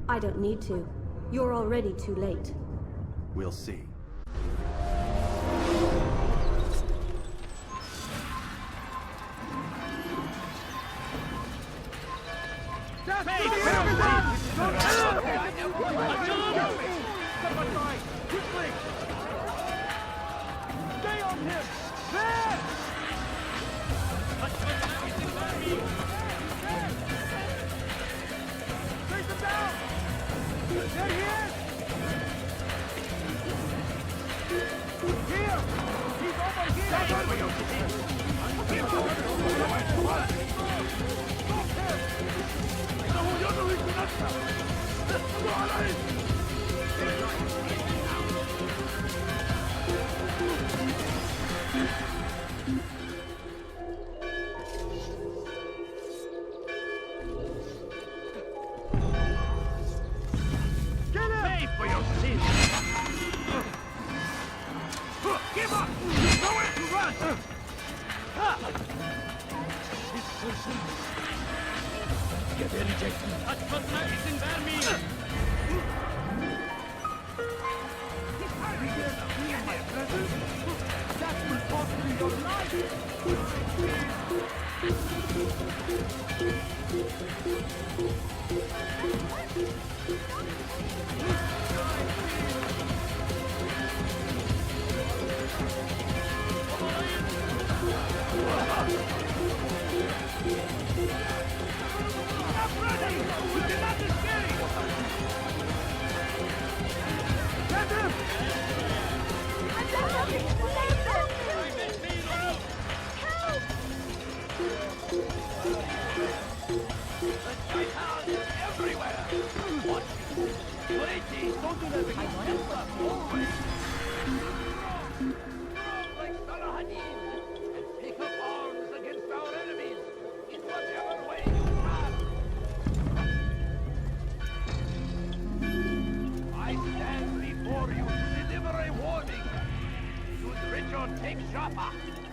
I don't need to. You're already too late.
We'll see.
Stay on him! There! Take him down! There he is! Here! He's over Pay for your sins! Give up! Nowhere to run! That will cost me your life!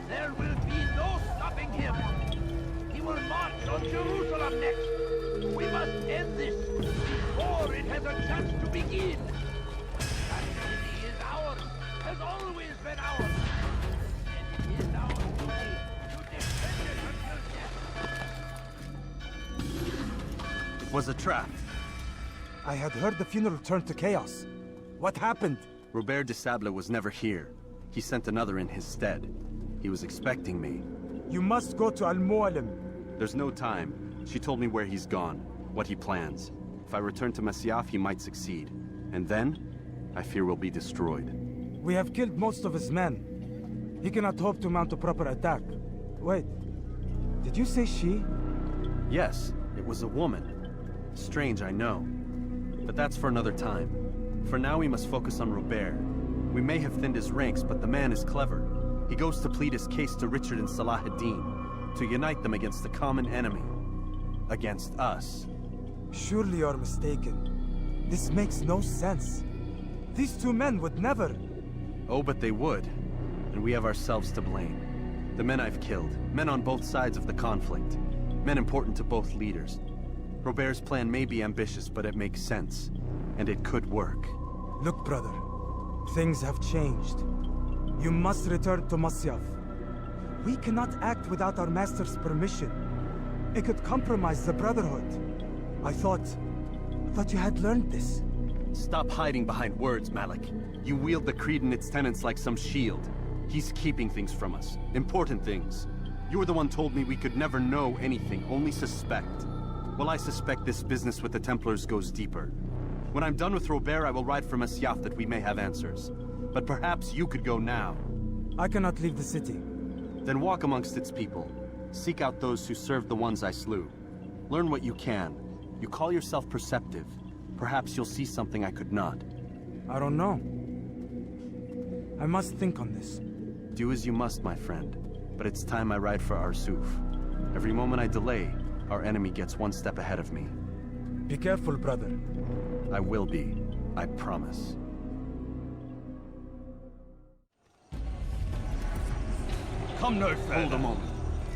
There will be no stopping him. He will march on Jerusalem next. We must end this before it has a chance to begin. That city is ours, has always been ours. And it is our duty to defend it until death.
It was a trap.
I had heard the funeral turned to chaos. What happened?
Robert de Sable was never here. He sent another in his stead. He was expecting me.
You must go to Al-Mualim.
There's no time. She told me where he's gone, what he plans. If I return to Masyaf, he might succeed. And then, I fear we'll be destroyed.
We have killed most of his men. He cannot hope to mount a proper attack. Wait, did you say she?
Yes, it was a woman. Strange, I know. But that's for another time. For now, we must focus on Robert. We may have thinned his ranks, but the man is clever. He goes to plead his case to Richard and Salah ad-Din, to unite them against the common enemy. Against us.
Surely you're mistaken. This makes no sense. These two men would never...
Oh, but they would. And we have ourselves to blame. The men I've killed, men on both sides of the conflict. Men important to both leaders. Robert's plan may be ambitious, but it makes sense. And it could work.
Look, brother. Things have changed. You must return to Masyaf. We cannot act without our master's permission. It could compromise the Brotherhood. I thought you had learned this.
Stop hiding behind words, Malik. You wield the creed and its tenets like some shield. He's keeping things from us. Important things. You were the one told me we could never know anything, only suspect. Well, I suspect this business with the Templars goes deeper. When I'm done with Robert, I will ride for Masyaf that we may have answers. But perhaps you could go now.
I cannot leave the city.
Then walk amongst its people. Seek out those who served the ones I slew. Learn what you can. You call yourself perceptive. Perhaps you'll see something I could not.
I don't know. I must think on this.
Do as you must, my friend. But it's time I ride for Arsuf. Every moment I delay, our enemy gets one step ahead of me.
Be careful, brother.
I will be. I promise.
Come no further.
Hold a moment.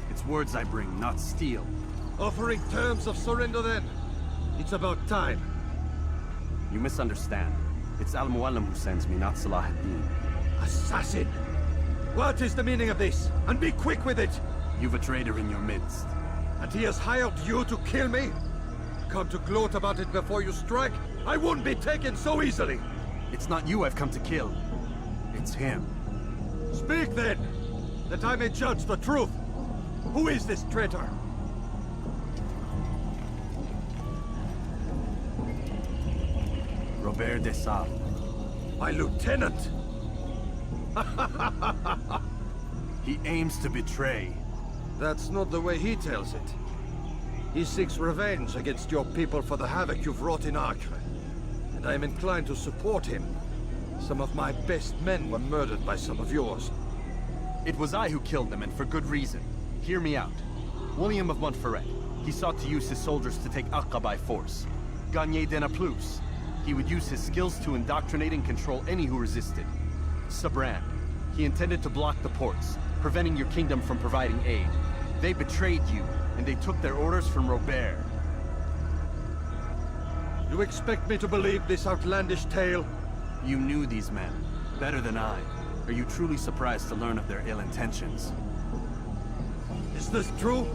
It's words I bring, not steel.
Offering terms of surrender then? It's about time.
You misunderstand. It's Al-Mualim who sends me, not Salah ad-Din.
Assassin! What is the meaning of this? And be quick with it!
You've a traitor in your midst.
And he has hired you to kill me? Come to gloat about it before you strike? I won't be taken so easily!
It's not you I've come to kill. It's him.
Speak then, that I may judge the truth. Who is this traitor?
Robert de Sable.
My lieutenant!
He aims to betray.
That's not the way he tells it. He seeks revenge against your people for the havoc you've wrought in Acre. And I am inclined to support him. Some of my best men were murdered by some of yours.
It was I who killed them, and for good reason. Hear me out. William of Montferrat. He sought to use his soldiers to take Acre by force. Gagné de Naplouse. He would use his skills to indoctrinate and control any who resisted. Sabran. He intended to block the ports, preventing your kingdom from providing aid. They betrayed you, and they took their orders from Robert.
You expect me to believe this outlandish tale?
You knew these men, better than I. Are you truly surprised to learn of their ill intentions?
Is this true?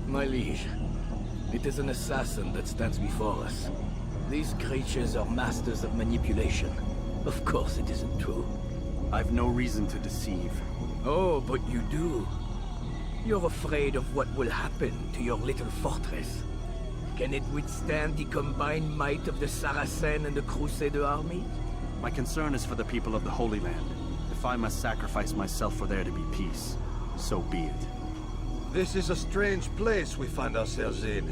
My liege, it is an assassin that stands before us. These creatures are masters of manipulation. Of course it isn't true.
I've no reason to deceive.
Oh, but you do. You're afraid of what will happen to your little fortress. Can it withstand the combined might of the Saracen and the Crusader army?
My concern is for the people of the Holy Land. If I must sacrifice myself for there to be peace, so be it.
This is a strange place we find ourselves in.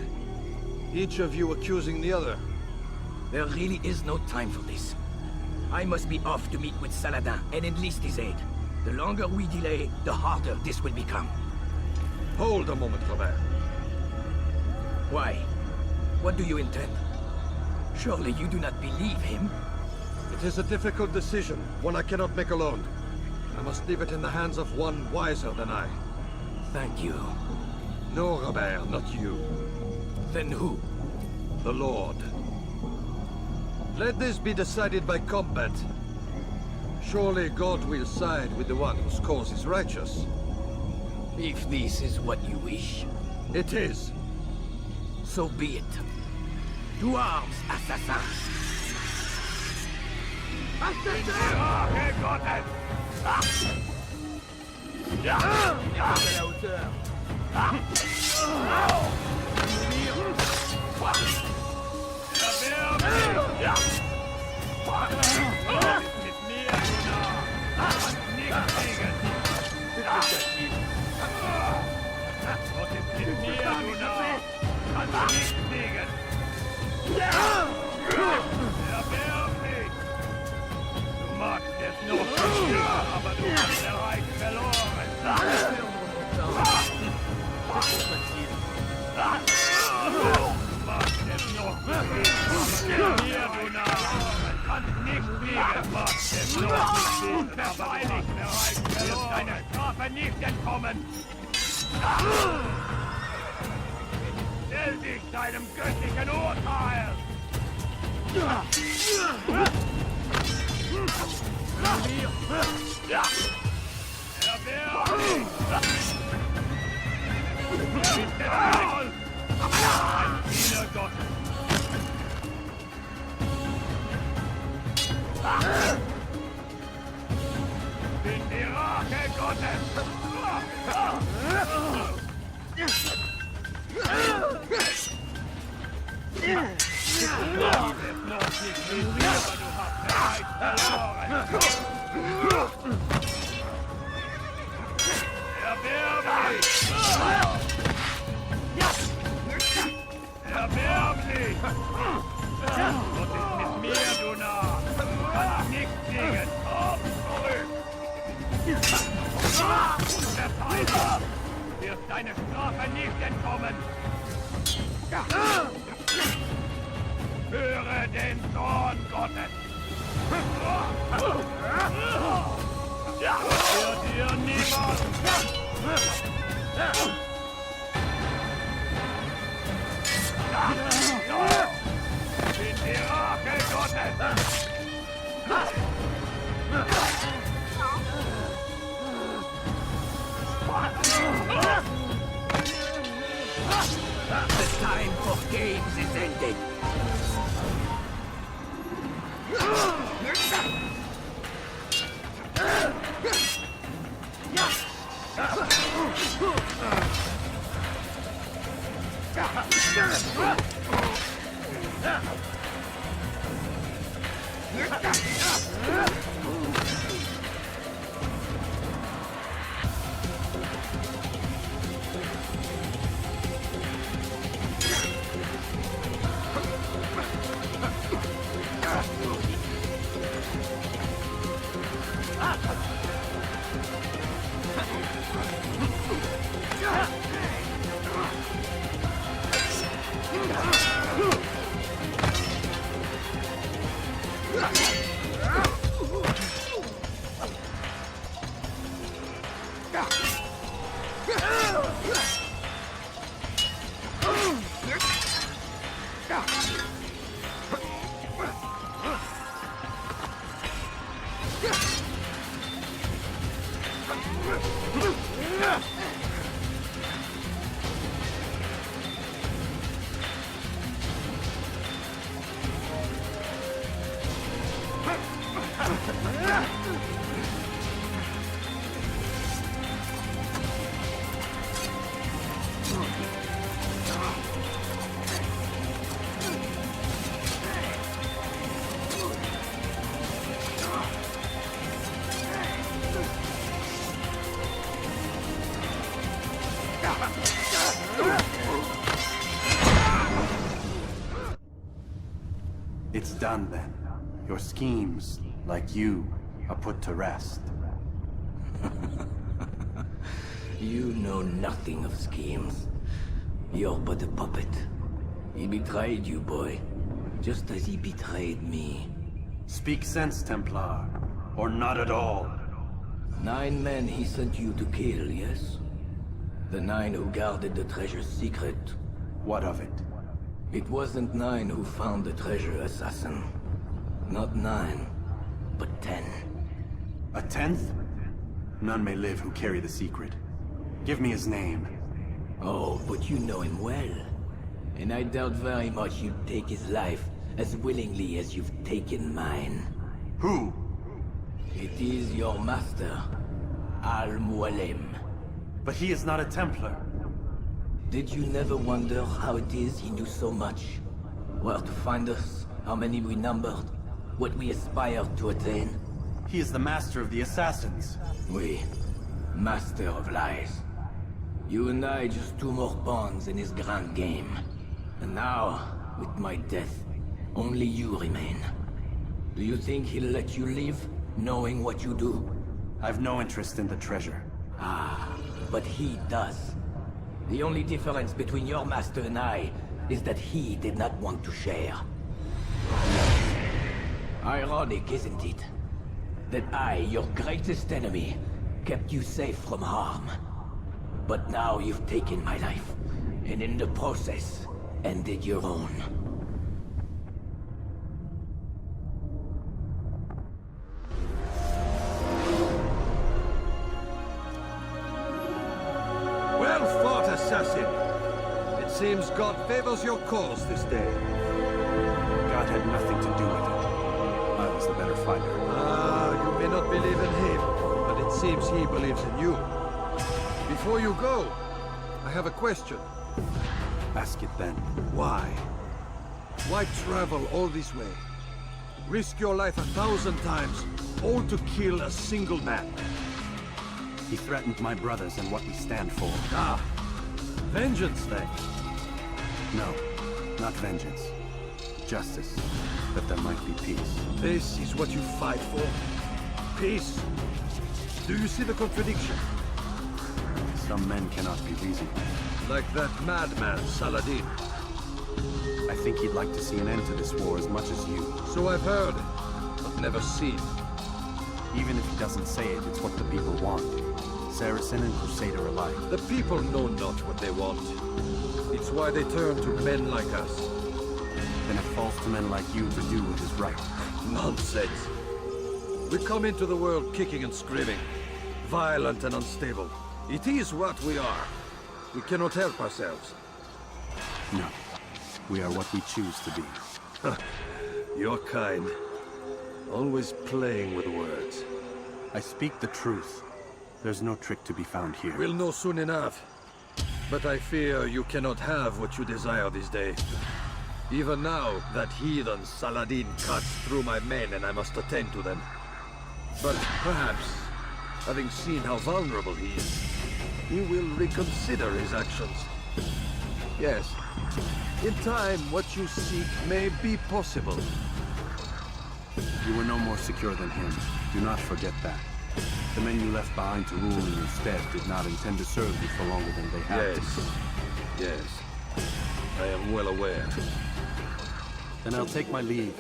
Each of you accusing the other.
There really is no time for this. I must be off to meet with Saladin and enlist his aid. The longer we delay, the harder this will become.
Hold a moment, Robert.
Why? What do you intend? Surely you do not believe him?
It is a difficult decision, one I cannot make alone. I must leave it in the hands of one wiser than I.
Thank you.
No, Robert, not you.
Then who?
The Lord. Let this be decided by combat. Surely God will side with the one whose cause is righteous.
If this is what you wish.
It is.
So be it. To arms, assassins!
Du magst es noch verstehen, aber du hast der Reich verloren. Du magst es noch verstehen, aber mir, du Narr, kannst nicht fliegen. Magst es noch nicht sehen, verteidigt der Reich verloren. Deiner Strafe nicht entkommen. Stell dich deinem göttlichen Urteil! Bin die Rache Gottes! Erbärmlich! Gott ist mit mir, du Narr! Kannst nicht siegen! Auf, zurück! Verteidiger! Du wirst deine Strafe nicht entkommen! Höre den Zorn Gottes! Für dir niemand! Bin die Rache Gottes!
The time for games is ended!
It's done then. Your schemes, like you, are put to rest.
You know nothing of schemes. You're but a puppet. He betrayed you, boy. Just as he betrayed me.
Speak sense, Templar. Or not at all.
9 men he sent you to kill, yes? The 9 who guarded the treasure's secret.
What of it?
It wasn't 9 who found the treasure, assassin. Not 9, but 10.
A 10th? None may live who carry the secret. Give me his name.
Oh, but you know him well. And I doubt very much you'd take his life as willingly as you've taken mine.
Who?
It is your master, Al-Mualim.
But he is not a Templar.
Did you never wonder how it is he knew so much? Where to find us, how many we numbered, what we aspired to attain?
He is the master of the assassins.
Oui, master of lies. You and I just 2 more pawns in his grand game. And now, with my death, only you remain. Do you think he'll let you live, knowing what you do?
I've no interest in the treasure.
Ah, but he does. The only difference between your master and I is that he did not want to share. Ironic, isn't it? That I, your greatest enemy, kept you safe from harm. But now you've taken my life, and in the process, ended your own.
Well fought, assassin. It seems God favors your cause this day.
God had nothing to do with it. I was the better fighter.
Ah, you may not believe in him, but it seems he believes in you. Before you go, I have a question.
Ask it then.
Why? Why travel all this way? Risk your life 1,000 times, all to kill a single man.
He threatened my brothers and what we stand for.
Ah, vengeance then?
No, not vengeance. Justice, that there might be peace.
This is what you fight for? Peace? Do you see the contradiction?
Some men cannot be reasoned.
Like that madman, Saladin.
I think he'd like to see an end to this war as much as you.
So I've heard, but never seen.
Even if he doesn't say it, it's what the people want. Saracen and Crusader alike.
The people know not what they want. It's why they turn to men like us.
Then it falls to men like you to do what is right.
Nonsense. We come into the world kicking and screaming. Violent and unstable. It is what we are. We cannot help ourselves.
No. We are what we choose to be.
You're kind. Always playing with words.
I speak the truth. There's no trick to be found here.
We'll know soon enough. But I fear you cannot have what you desire this day. Even now, that heathen Saladin cuts through my men and I must attend to them. But perhaps, having seen how vulnerable he is, he will reconsider his actions. Yes, in time, what you seek may be possible.
You were no more secure than him. Do not forget that. The men you left behind to rule in your stead did not intend to serve you for longer than they had to.
Yes. I am well aware.
Then I'll take my leave.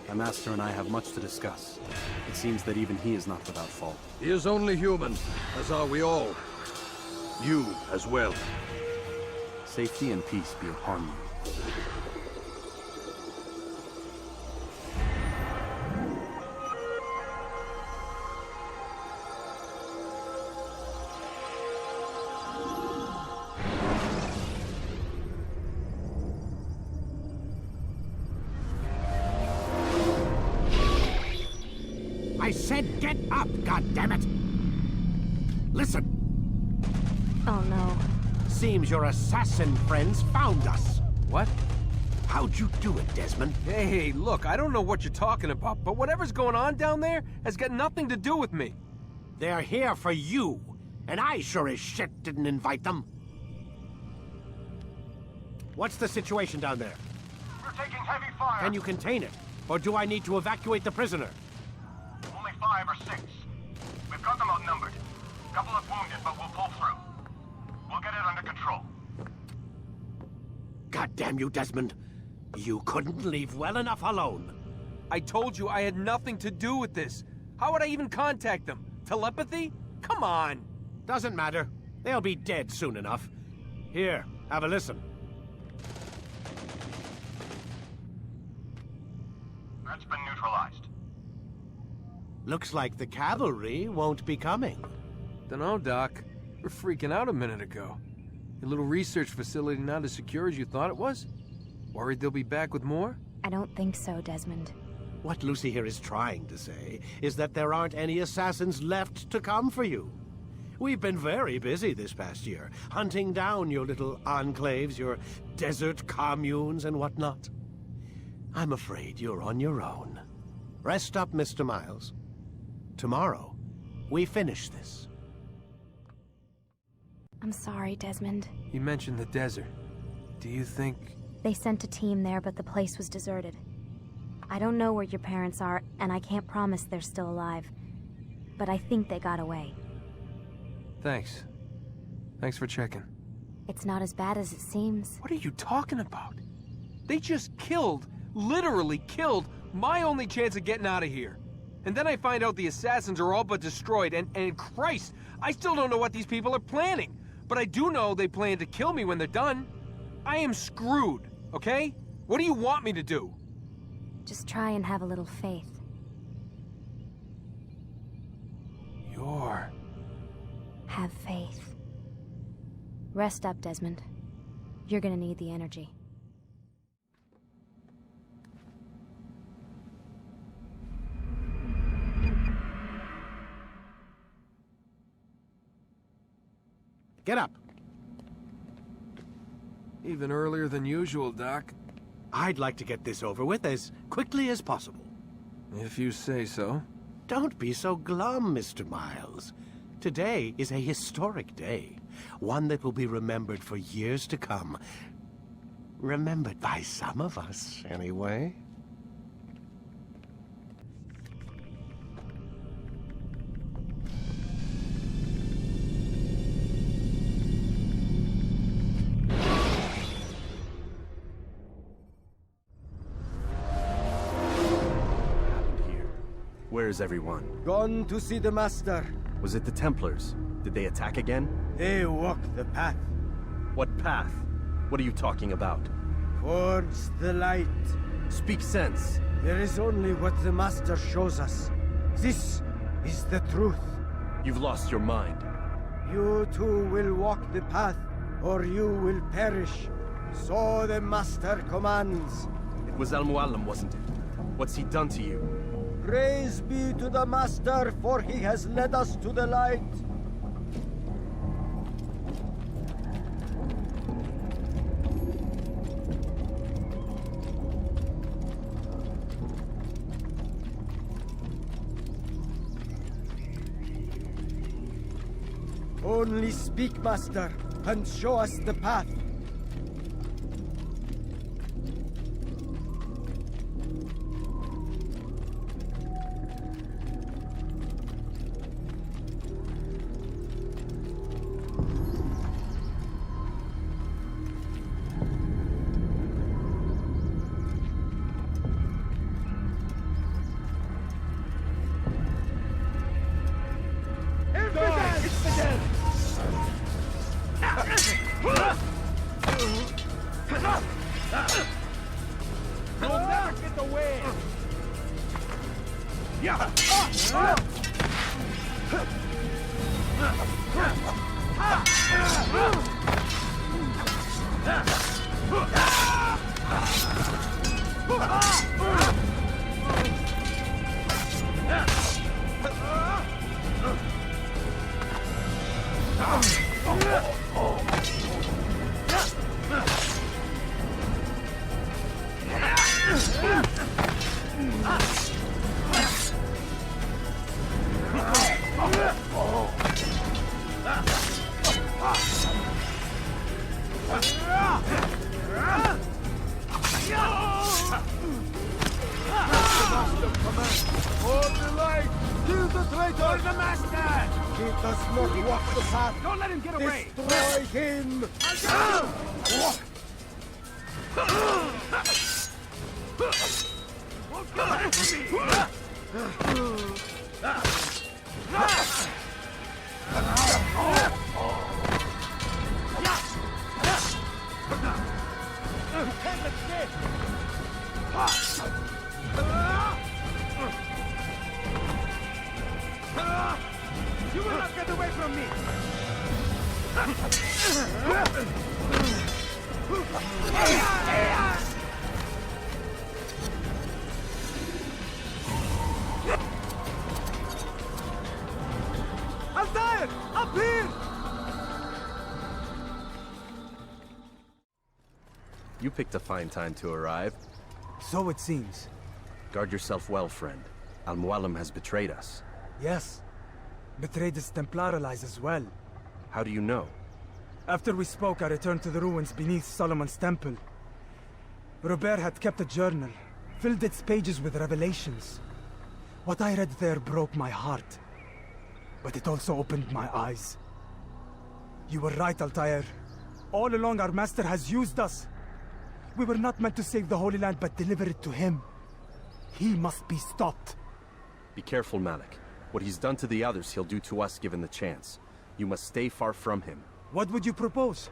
My master and I have much to discuss. It seems that even he is not without fault.
He is only human, as are we all. You as well.
Safety and peace be upon you.
I said get up, goddammit! Listen!
Oh no.
Seems your assassin friends found us.
What?
How'd you do it, Desmond?
Hey, look, I don't know what you're talking about, but whatever's going on down there has got nothing to do with me.
They're here for you, and I sure as shit didn't invite them. What's the situation down there?
We're taking heavy fire.
Can you contain it? Or do I need to evacuate the prisoner?
Only 5 or 6. We've got them outnumbered. Couple of wounded, but we'll pull through. We'll get it under control.
God damn you, Desmond. You couldn't leave well enough alone.
I told you I had nothing to do with this. How would I even contact them? Telepathy? Come on.
Doesn't matter. They'll be dead soon enough. Here, have a listen.
That's been neutralized.
Looks like the cavalry won't be coming.
Dunno, Doc. We're freaking out a minute ago. Your little research facility not as secure as you thought it was? Worried they'll be back with more?
I don't think so, Desmond.
What Lucy here is trying to say is that there aren't any assassins left to come for you. We've been very busy this past year, hunting down your little enclaves, your desert communes and whatnot. I'm afraid you're on your own. Rest up, Mr. Miles. Tomorrow, we finish this.
I'm sorry, Desmond.
You mentioned the desert. Do you think...
They sent a team there, but the place was deserted. I don't know where your parents are, and I can't promise they're still alive. But I think they got away.
Thanks. Thanks for checking.
It's not as bad as it seems.
What are you talking about? They just killed, literally killed, my only chance of getting out of here. And then I find out the assassins are all but destroyed, and Christ, I still don't know what these people are planning. But I do know they plan to kill me when they're done. I am screwed, okay? What do you want me to do?
Just try and have a little faith. Have faith. Rest up, Desmond. You're gonna need the energy.
Get up.
Even earlier than usual, Doc.
I'd like to get this over with as quickly as possible.
If you say so.
Don't be so glum, Mr. Miles. Today is a historic day. One that will be remembered for years to come. Remembered by some of us, anyway.
Where is everyone?
Gone to see the Master.
Was it the Templars? Did they attack again?
They walk the path.
What path? What are you talking about?
Towards the light.
Speak sense.
There is only what the Master shows us. This is the truth.
You've lost your mind.
You too will walk the path, or you will perish. So the Master commands.
It was Al-Mualim, wasn't it? What's he done to you?
Praise be to the Master, for he has led us to the light. Only speak, Master, and show us the path. does not walk the path.
Don't let him get away!
Destroy him!
You will not get away from me!
Altair! Up here!
You picked a fine time to arrive.
So it seems.
Guard yourself well, friend. Al-Mualim has betrayed us.
Yes. Betrayed his Templar allies as well.
How do you know?
After we spoke, I returned to the ruins beneath Solomon's temple. Robert had kept a journal, filled its pages with revelations. What I read there broke my heart. But it also opened my eyes. You were right, Altair. All along our master has used us. We were not meant to save the Holy Land, but deliver it to him. He must be stopped.
Be careful, Malik. What he's done to the others, he'll do to us given the chance. You must stay far from him.
What would you propose?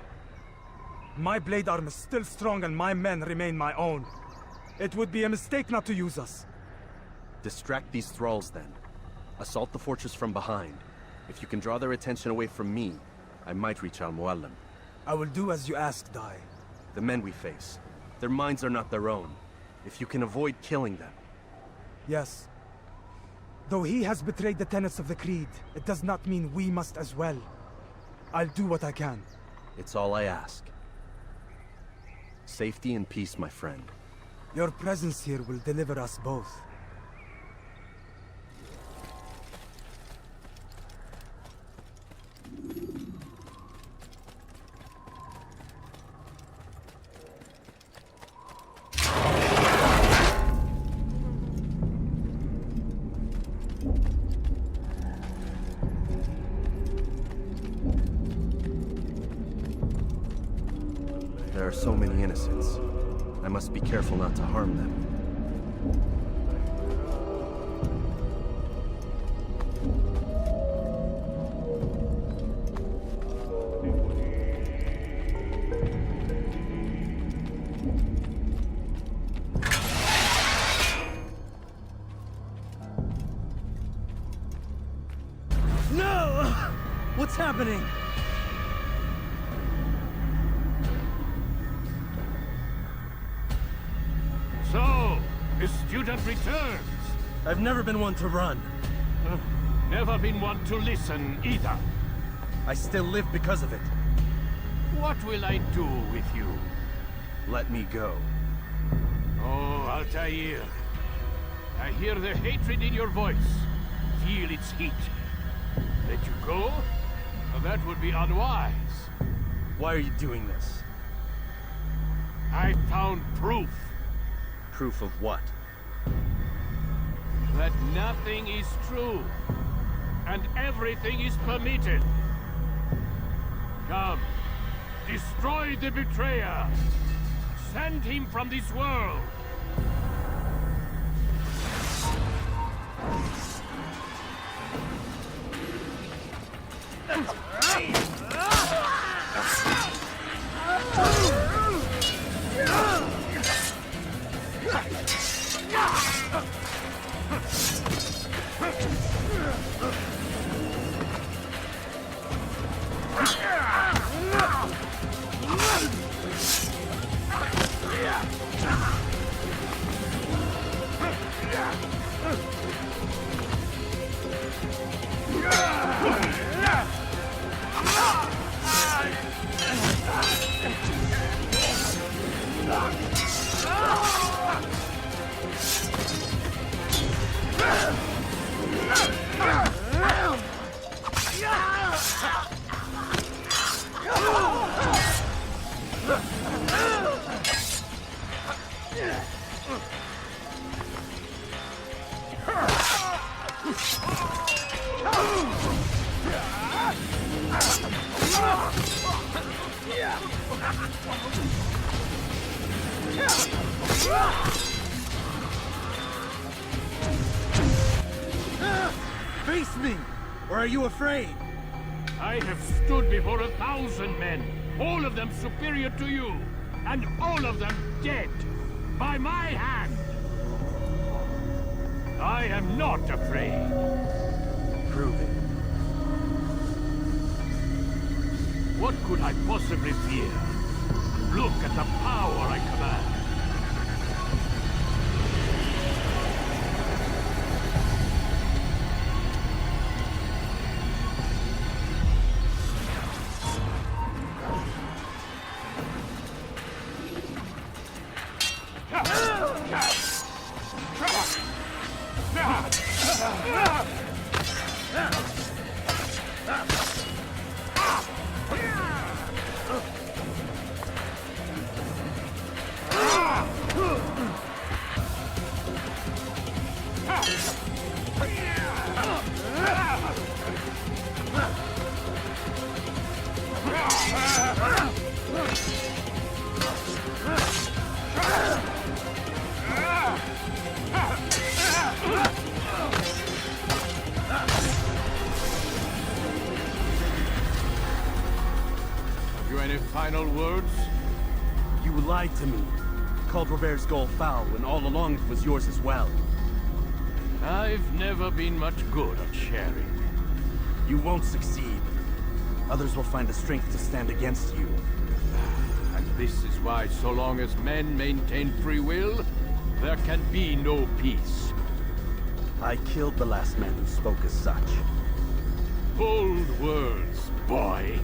My blade arm is still strong and my men remain my own. It would be a mistake not to use us.
Distract these thralls, then. Assault the fortress from behind. If you can draw their attention away from me, I might reach Al-Mualim.
I will do as you ask, Dai.
The men we face, their minds are not their own. If you can avoid killing them.
Yes. Though he has betrayed the tenets of the Creed, it does not mean we must as well. I'll do what I can.
It's all I ask. Safety and peace, my friend.
Your presence here will deliver us both.
There are so many innocents. I must be careful not to harm them.
No! What's happening?
So, the student returns.
I've never been one to run.
Never been one to listen either.
I still live because of it.
What will I do with you?
Let me go.
Oh, Altair. I hear the hatred in your voice. Feel its heat. Let you go? Well, that would be unwise.
Why are you doing this?
I found proof.
Proof of what?
That nothing is true. And everything is permitted. Come. Destroy the betrayer. Send him from this world.
Face me! Or are you afraid?
I have stood before 1,000 men, all of them superior to you, and all of them dead, by my hand. I am not afraid.
Prove it.
What could I possibly fear? Look at the power I command. Final words?
You lied to me. Called Robert's goal foul, when all along it was yours as well.
I've never been much good at sharing.
You won't succeed. Others will find the strength to stand against you.
And this is why, so long as men maintain free will, there can be no peace.
I killed the last man who spoke as such.
Bold words, boy.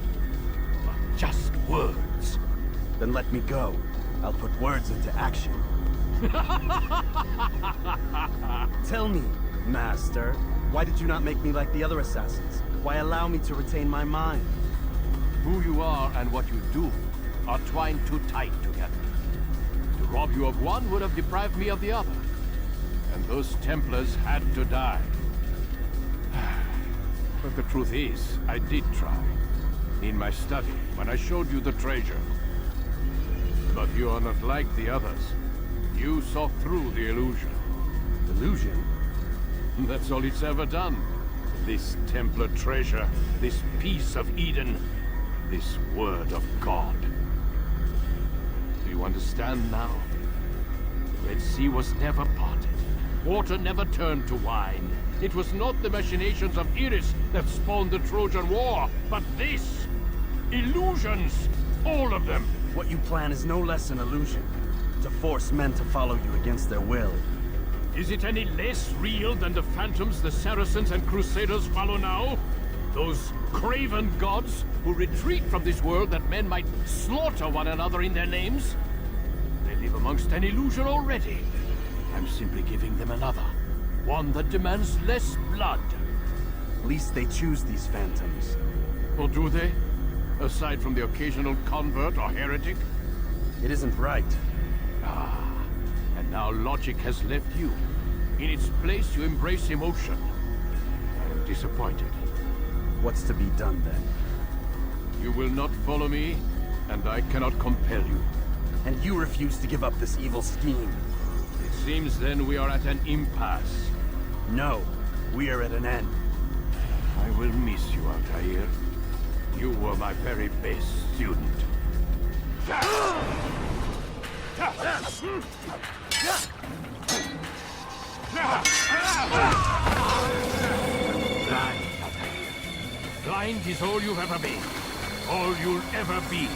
Just words.
Then let me go. I'll put words into action. Tell me, Master, why did you not make me like the other assassins? Why allow me to retain my mind?
Who you are and what you do are twined too tight together. To rob you of one would have deprived me of the other. And those Templars had to die. But the truth is, I did try. In my study, when I showed you the treasure. But you are not like the others. You saw through the illusion.
Illusion?
That's all it's ever done. This Templar treasure, this piece of Eden, this word of God. Do you understand now? The Red Sea was never parted. Water never turned to wine. It was not the machinations of Iris that spawned the Trojan War, but this! Illusions! All of them!
What you plan is no less an illusion. To force men to follow you against their will.
Is it any less real than the phantoms the Saracens and Crusaders follow now? Those craven gods who retreat from this world that men might slaughter one another in their names? They live amongst an illusion already. I'm simply giving them another. One that demands less blood.
At least they choose these phantoms.
Or do they? Aside from the occasional convert or heretic?
It isn't right.
Ah, and now logic has left you. In its place, you embrace emotion. I am disappointed.
What's to be done then?
You will not follow me, and I cannot compel you.
And you refuse to give up this evil scheme.
It seems then we are at an impasse.
No, we are at an end.
I will miss you, Altair. You were my very best student. Blind, Altair. Blind is all you've ever been. All you'll ever be.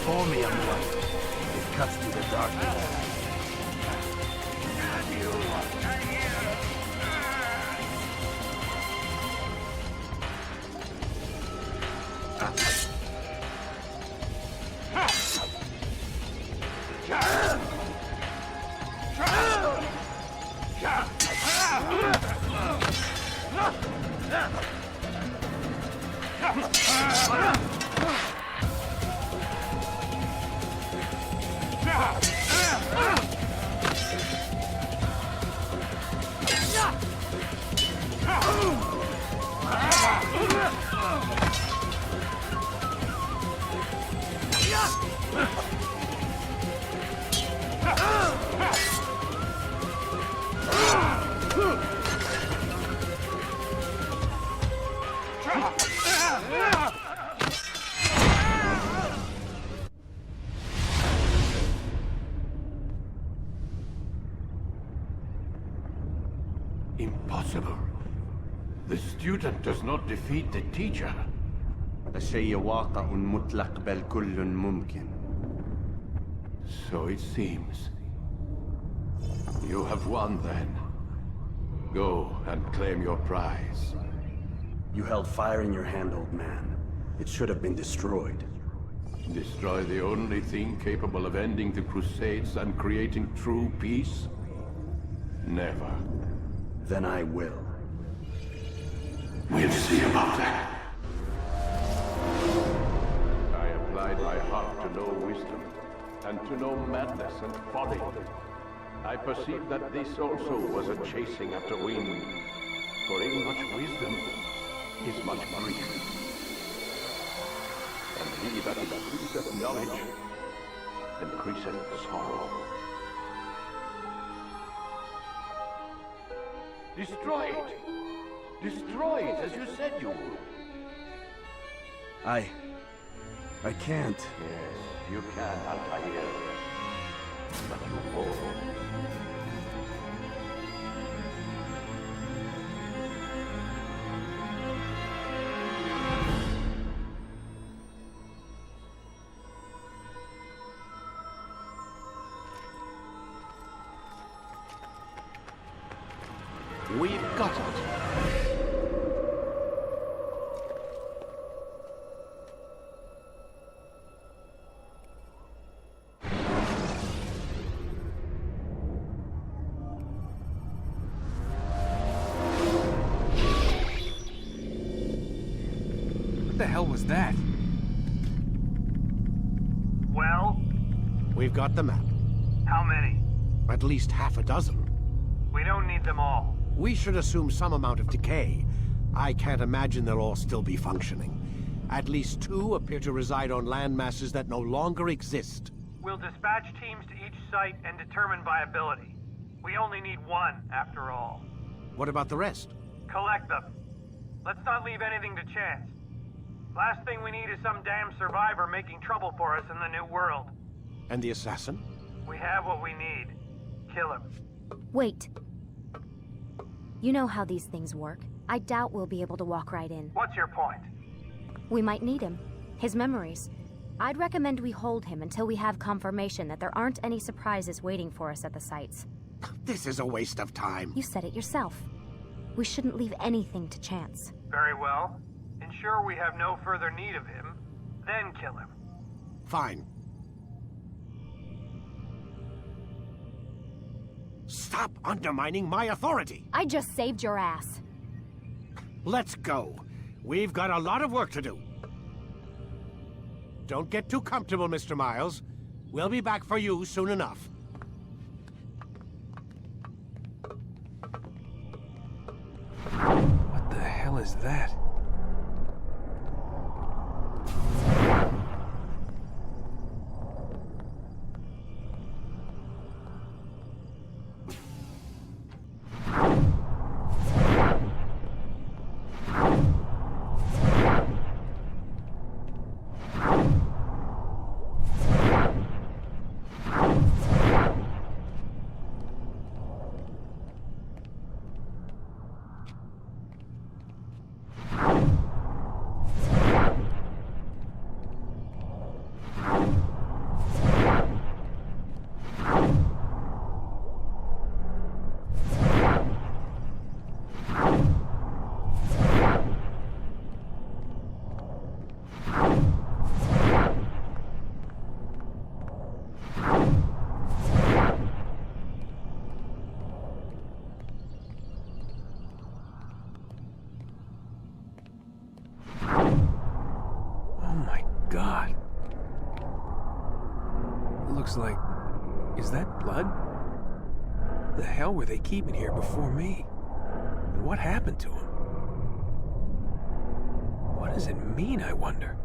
before me, young one. It cuts through the darkness.
Impossible. The student does not defeat the teacher.
الشيء واقع مطلق بل كل ممكن.
So it seems. You have won then. Go and claim your prize.
You held fire in your hand, old man. It should have been destroyed.
Destroy the only thing capable of ending the Crusades and creating true peace? Never.
Then I will.
We'll see about that. I applied my heart to know wisdom, and to know madness and folly. I perceived that this also was a chasing after wind. For in much wisdom is much grief. And he that increaseth knowledge increaseth sorrow. Destroy it! Destroy it, as you said you would.
I can't.
Yes, you can, Altair. But you won't.
We've got it.
What the hell was that?
Well?
We've got the map.
How many?
At least half a dozen.
We don't need them all.
We should assume some amount of decay. I can't imagine they'll all still be functioning. At least 2 appear to reside on land masses that no longer exist.
We'll dispatch teams to each site and determine viability. We only need 1, after all.
What about the rest?
Collect them. Let's not leave anything to chance. Last thing we need is some damn survivor making trouble for us in the new world.
And the assassin?
We have what we need. Kill him.
Wait. You know how these things work. I doubt we'll be able to walk right in.
What's your point?
We might need him. His memories. I'd recommend we hold him until we have confirmation that there aren't any surprises waiting for us at the sites.
This is a waste of time.
You said it yourself. We shouldn't leave anything to chance.
Very well. Ensure we have no further need of him, then kill him.
Fine. Stop undermining my authority!
I just saved your ass.
Let's go. We've got a lot of work to do. Don't get too comfortable, Mr. Miles. We'll be back for you soon enough.
What the hell is that? looks like... Is that blood? The hell were they keeping here before me? And what happened to him? What does it mean, I wonder?